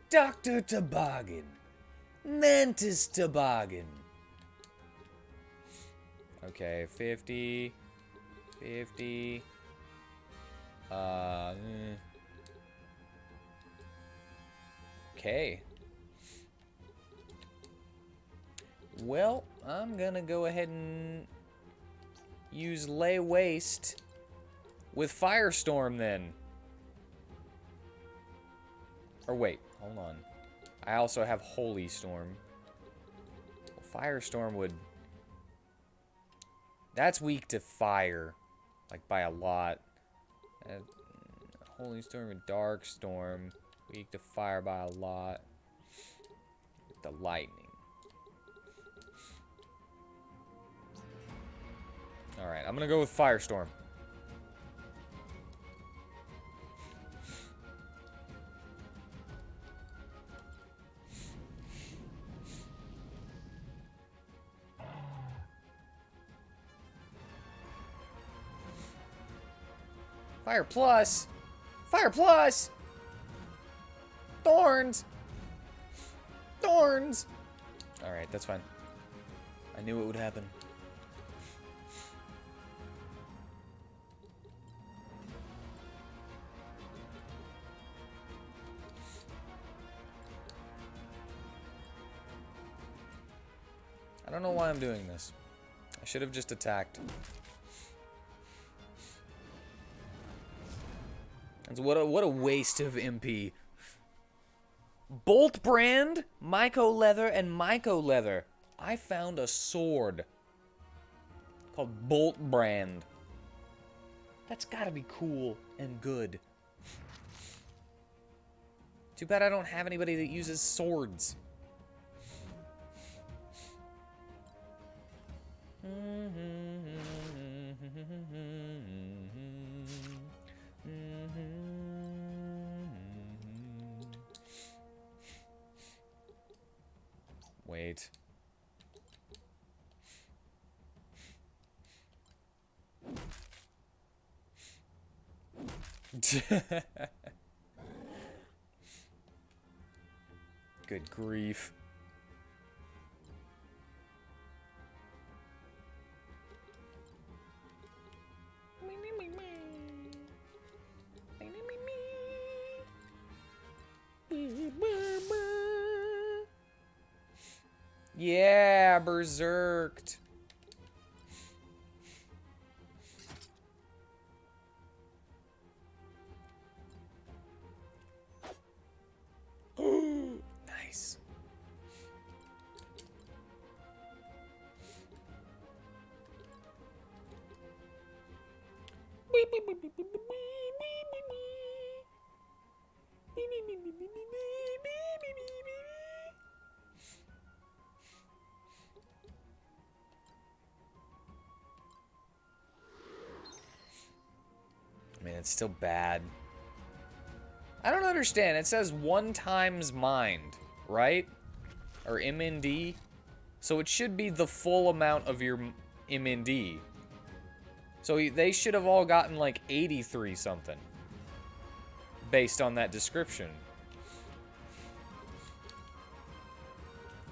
Dr. Toboggan. Mantis Toboggan. Okay, 50. 50. Okay. Well, I'm gonna go ahead and use Lay Waste with Firestorm then. Or wait, hold on. I also have Holy Storm. Well, Firestorm would... That's weak to fire. Like, by a lot. Holy Storm and Dark Storm. Weak to fire by a lot. With the lightning. Alright, I'm gonna go with Firestorm. Fire plus! Fire plus! Thorns! Thorns! Alright, that's fine. I knew it would happen. I don't know why I'm doing this. I should have just attacked. And what a waste of MP. Bolt Brand, Myco Leather, and Myco Leather. I found a sword called Bolt Brand. That's gotta be cool and good. Too bad I don't have anybody that uses swords. Wait. Good grief. Yeah, berserked. Nice. I mean, it's still bad. I don't understand. It says 1 times mind, right? Or MND. So it should be the full amount of your MND. So they should have all gotten like 83 something. Based on that description.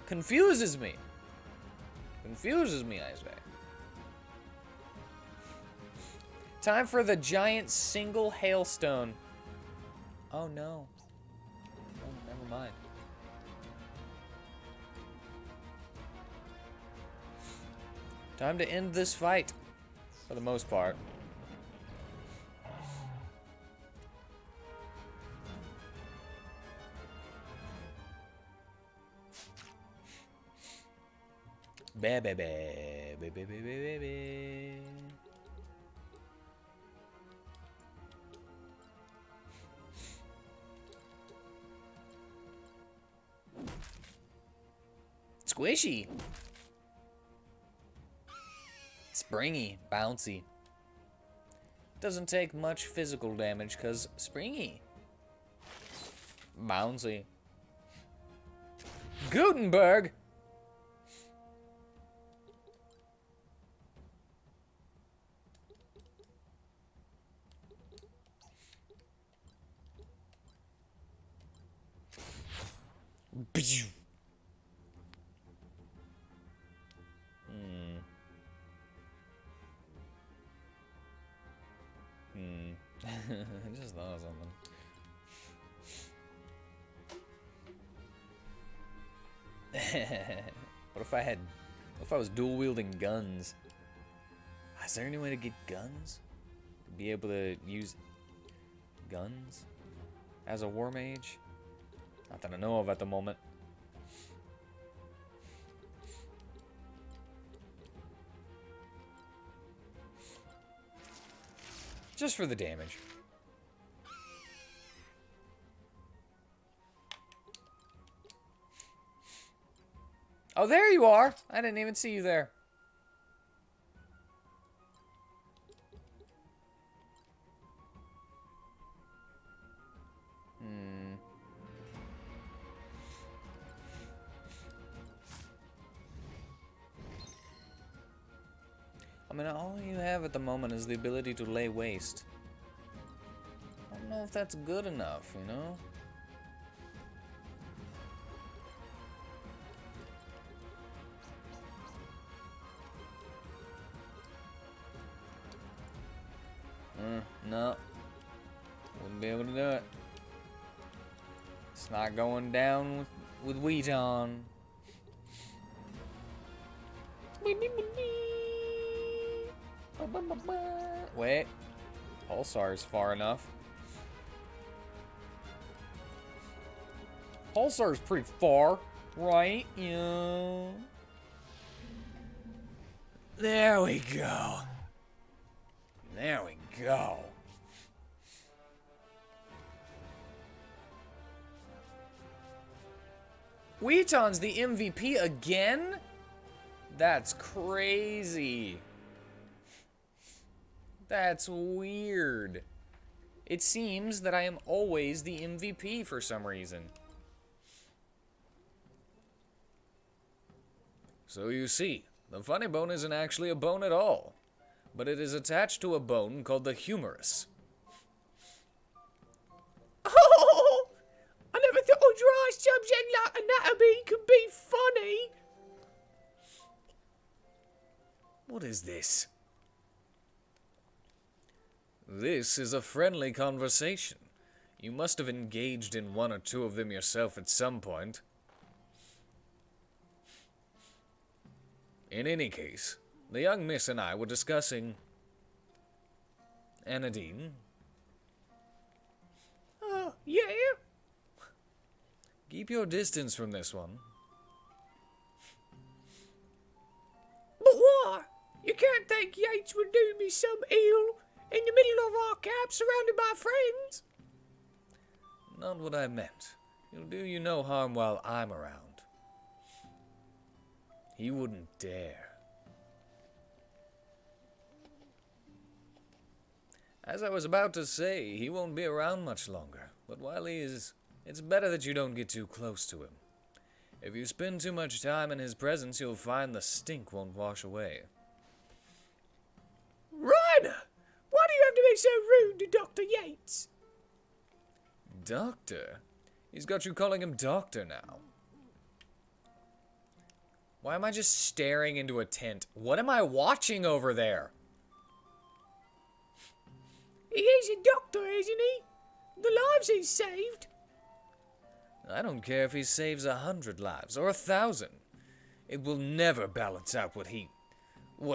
Confuses me. Confuses me, I say. Time for the giant single hailstone. Oh no. Oh, never mind. Time to end this fight. For the most part. Baby. Squishy. Springy, bouncy. Doesn't take much physical damage because springy. Bouncy. Gutenberg. I just thought of something. What if I had What if I was dual wielding guns? Is there any way to get guns? To be able to use guns as a war mage? Not that I know of at the moment. Just for the damage. Oh, there you are! I didn't even see you there. I mean, all you have at the moment is the ability to lay waste. I don't know if that's good enough, you know? No. Wouldn't be able to do it. It's not going down with WheatTon. Wait. Pulsar's far enough. Pulsar's pretty far, right? Yeah. There we go. There we go. WheatTon's the MVP again? That's crazy. That's weird. It seems that I am always the MVP for some reason. So you see, the funny bone isn't actually a bone at all, but it is attached to a bone called the humerus. Oh! I never thought a dry subject like anatomy could be funny. What is this? This is a friendly conversation. You must have engaged in one or two of them yourself at some point. In any case, the young miss and I were discussing Anadine. Oh, yeah? Keep your distance from this one. But why? You can't think Yates would do me some ill in the middle of our camp surrounded by friends? Not what I meant. He'll do you no harm while I'm around. He wouldn't dare. As I was about to say, he won't be around much longer. But while he is, it's better that you don't get too close to him. If you spend too much time in his presence, you'll find the stink won't wash away. Ryder! Why do you have to be so rude to Dr. Yates? Doctor? He's got you calling him Doctor now. Why am I just staring into a tent? What am I watching over there? He is a doctor, isn't he? The lives he's saved. I don't care if he saves 100 lives or 1,000. It will never balance out what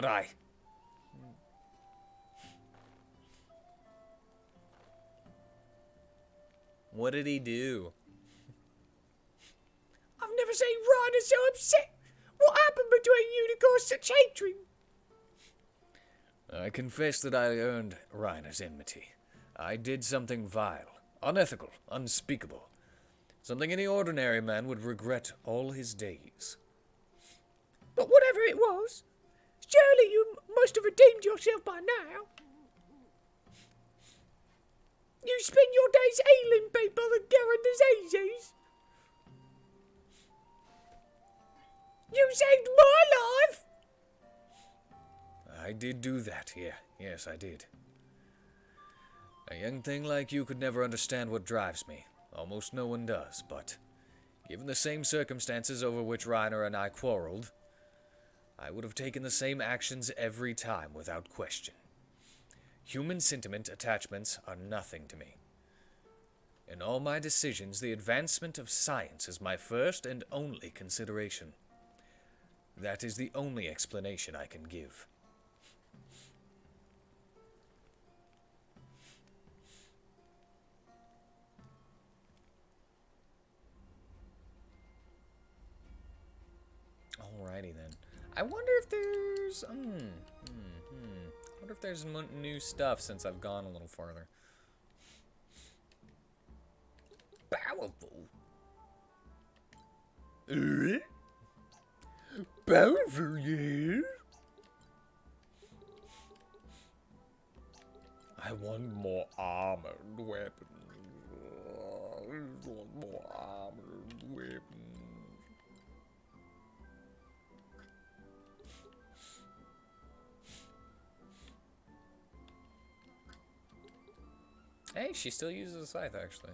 I... What did he do? I've never seen Ryder so upset. What happened between you to cause such hatred? I confess that I earned Reiner's enmity. I did something vile, unethical, unspeakable. Something any ordinary man would regret all his days. But whatever it was, surely you must have redeemed yourself by now. You spend your days healing people and curing diseases. You saved my life! I did do that, yeah. Yes, I did. A young thing like you could never understand what drives me. Almost no one does, but given the same circumstances over which Reiner and I quarreled, I would have taken the same actions every time without question. Human sentiment attachments are nothing to me. In all my decisions, the advancement of science is my first and only consideration. That is the only explanation I can give. Alrighty then. I wonder if there's... I wonder if there's new stuff since I've gone a little farther. Powerful. Powerful, yeah? I want more armored weapons. I want more armored weapons. Hey, she still uses a scythe, actually.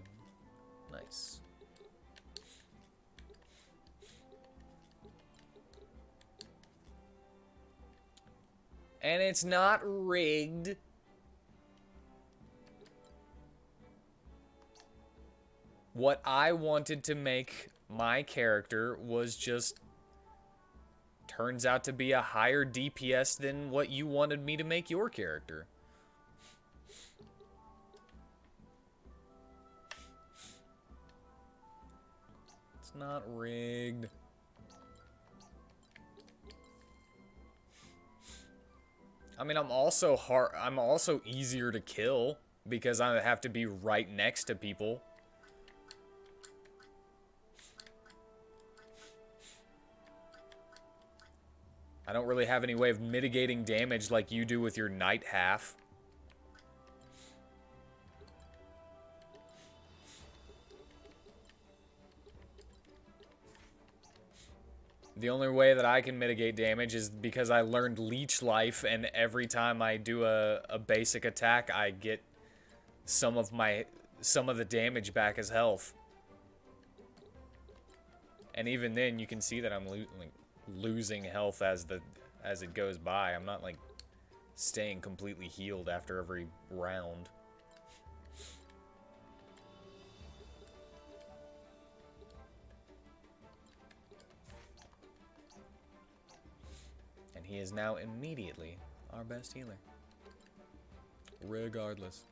Nice. And it's not rigged. What I wanted to make my character was just... turns out to be a higher DPS than what you wanted me to make your character. It's not rigged. I mean, I'm also easier to kill because I have to be right next to people. I don't really have any way of mitigating damage like you do with your knight half. The only way that I can mitigate damage is because I learned Leech Life, and every time I do a basic attack, I get some of the damage back as health. And even then, you can see that I'm losing health as it goes by. I'm not like staying completely healed after every round. And he is now immediately our best healer. Regardless.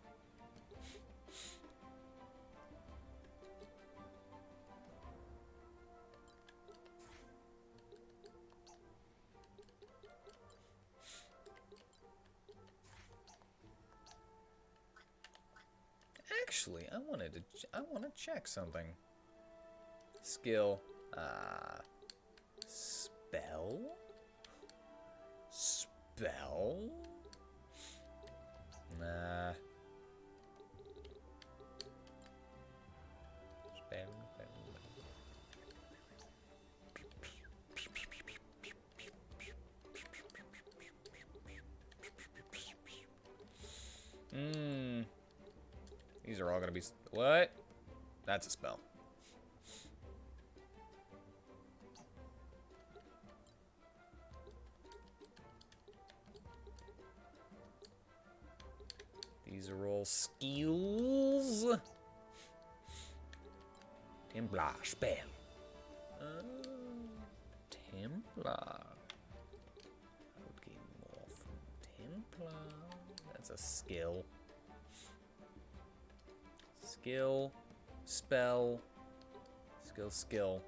Actually, I want to check something. Skill. Spell? Spell? Nah. Spell. These are all gonna be... What? That's a spell. These are all skills. Templar spell. Templar. I would get more from Templar. That's a skill. Skill, spell, skill.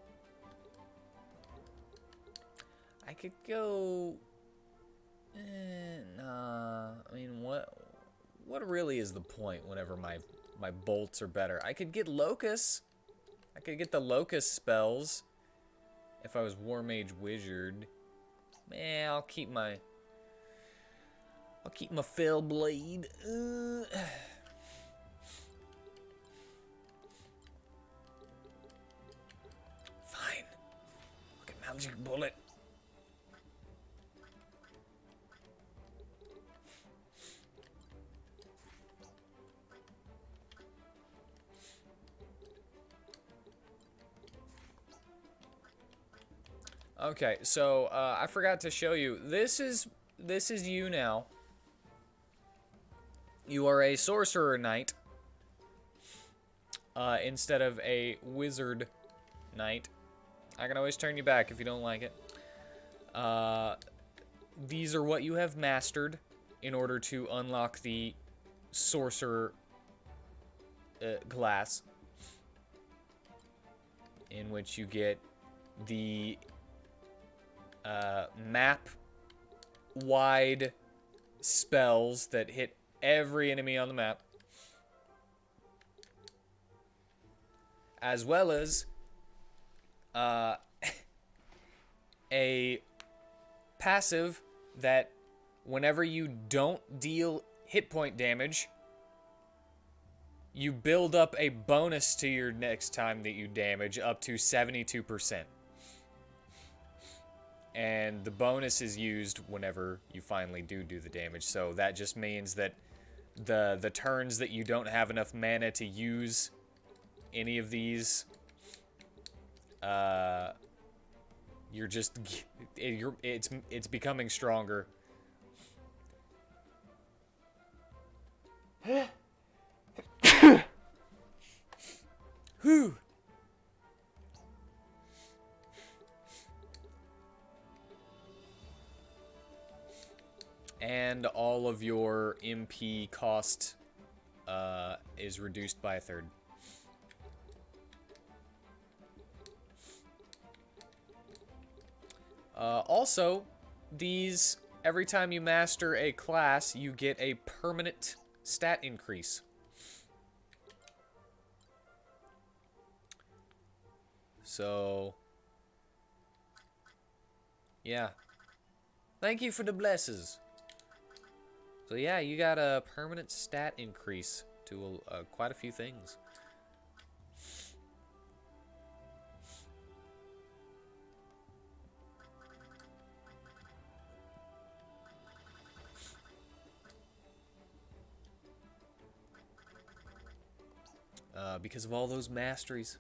I could go... nah, I mean, what really is the point whenever my bolts are better? I could get Locust. I could get the Locust spells if I was War Mage Wizard. Man, I'll keep my Fell Blade. Magic bullet. Okay, so I forgot to show you. This is you now. You are a sorcerer knight instead of a wizard knight. I can always turn you back if you don't like it. these are what you have mastered in order to unlock the sorcerer class, in which you get the map-wide spells that hit every enemy on the map, as well as a passive that whenever you don't deal hit point damage, you build up a bonus to your next time that you damage up to 72%. And the bonus is used whenever you finally do the damage. So that just means that the turns that you don't have enough mana to use any of these, you're just it's becoming stronger. Whew. And all of your MP cost is reduced by a third. Also, these, every time you master a class, you get a permanent stat increase. So, yeah. Thank you for the blesses. So yeah, you got a permanent stat increase to quite a few things. Because of all those masteries.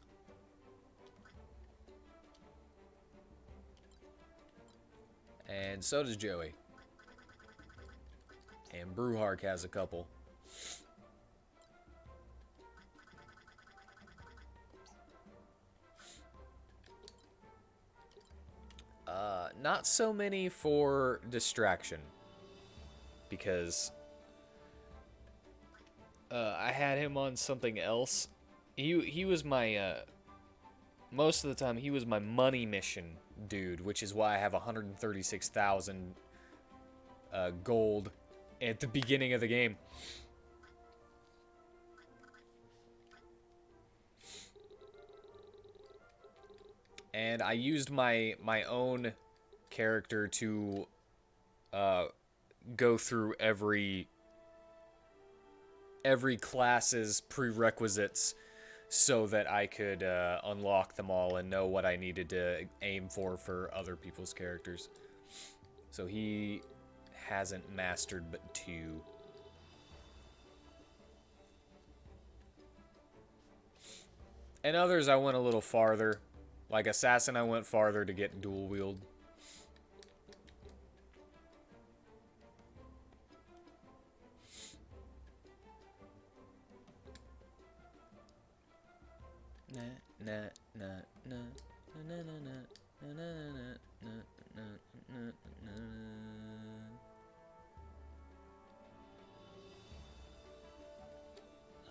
And so does Joey. And Brewhark has a couple. Not so many for distraction. Because I had him on something else. He was my most of the time he was my money mission dude, which is why I have 136,000 gold at the beginning of the game. And I used my own character to go through every class's prerequisites so that I could unlock them all and know what I needed to aim for other people's characters. So he hasn't mastered but 2. And others I went a little farther. Like Assassin, I went farther to get dual wield.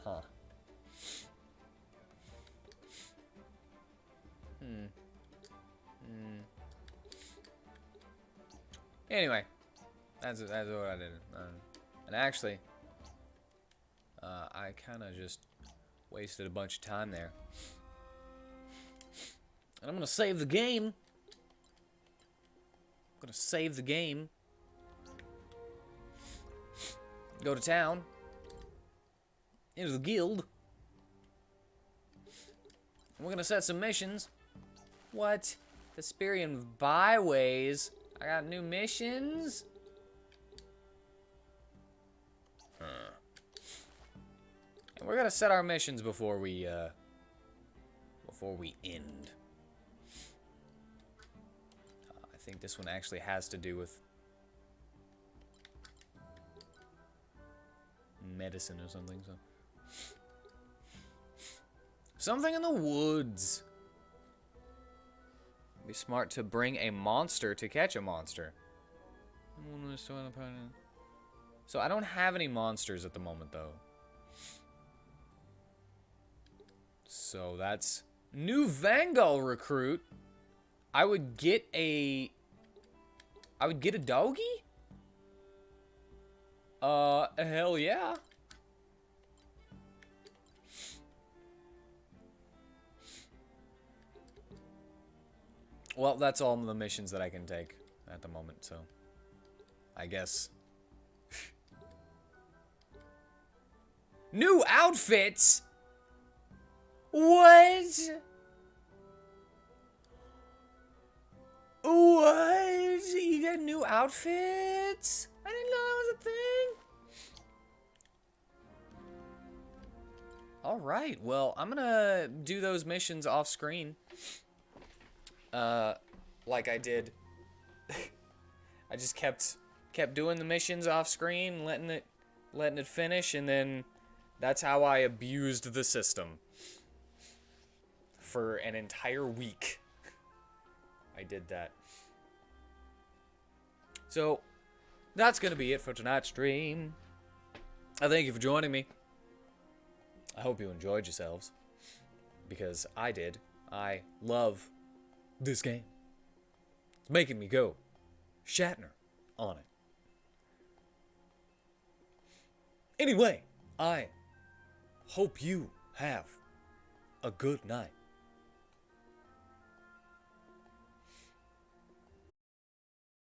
Huh. Anyway, that's what I did. And actually, I kind of just wasted a bunch of time there. And I'm gonna save the game. I'm gonna save the game. Go to town. Into the guild. And we're gonna set some missions. What? Hesperian byways? I got new missions? And we're gonna set our missions before we end. I think this one actually has to do with medicine or something. So something in the woods. Be smart to bring a monster to catch a monster. So I don't have any monsters at the moment, though. So that's new Vangal recruit. I would get a doggy? Hell yeah. Well, that's all the missions that I can take at the moment, so I guess. New outfits? What? What? You got new outfits? I didn't know that was a thing. Alright, well, I'm gonna do those missions off screen. Like I did. I just kept doing the missions off screen, letting it finish, and then that's how I abused the system. For an entire week. I did that. So, that's gonna be it for tonight's stream. I thank you for joining me. I hope you enjoyed yourselves. Because I did. I love this game. It's making me go Shatner on it. Anyway, I hope you have a good night.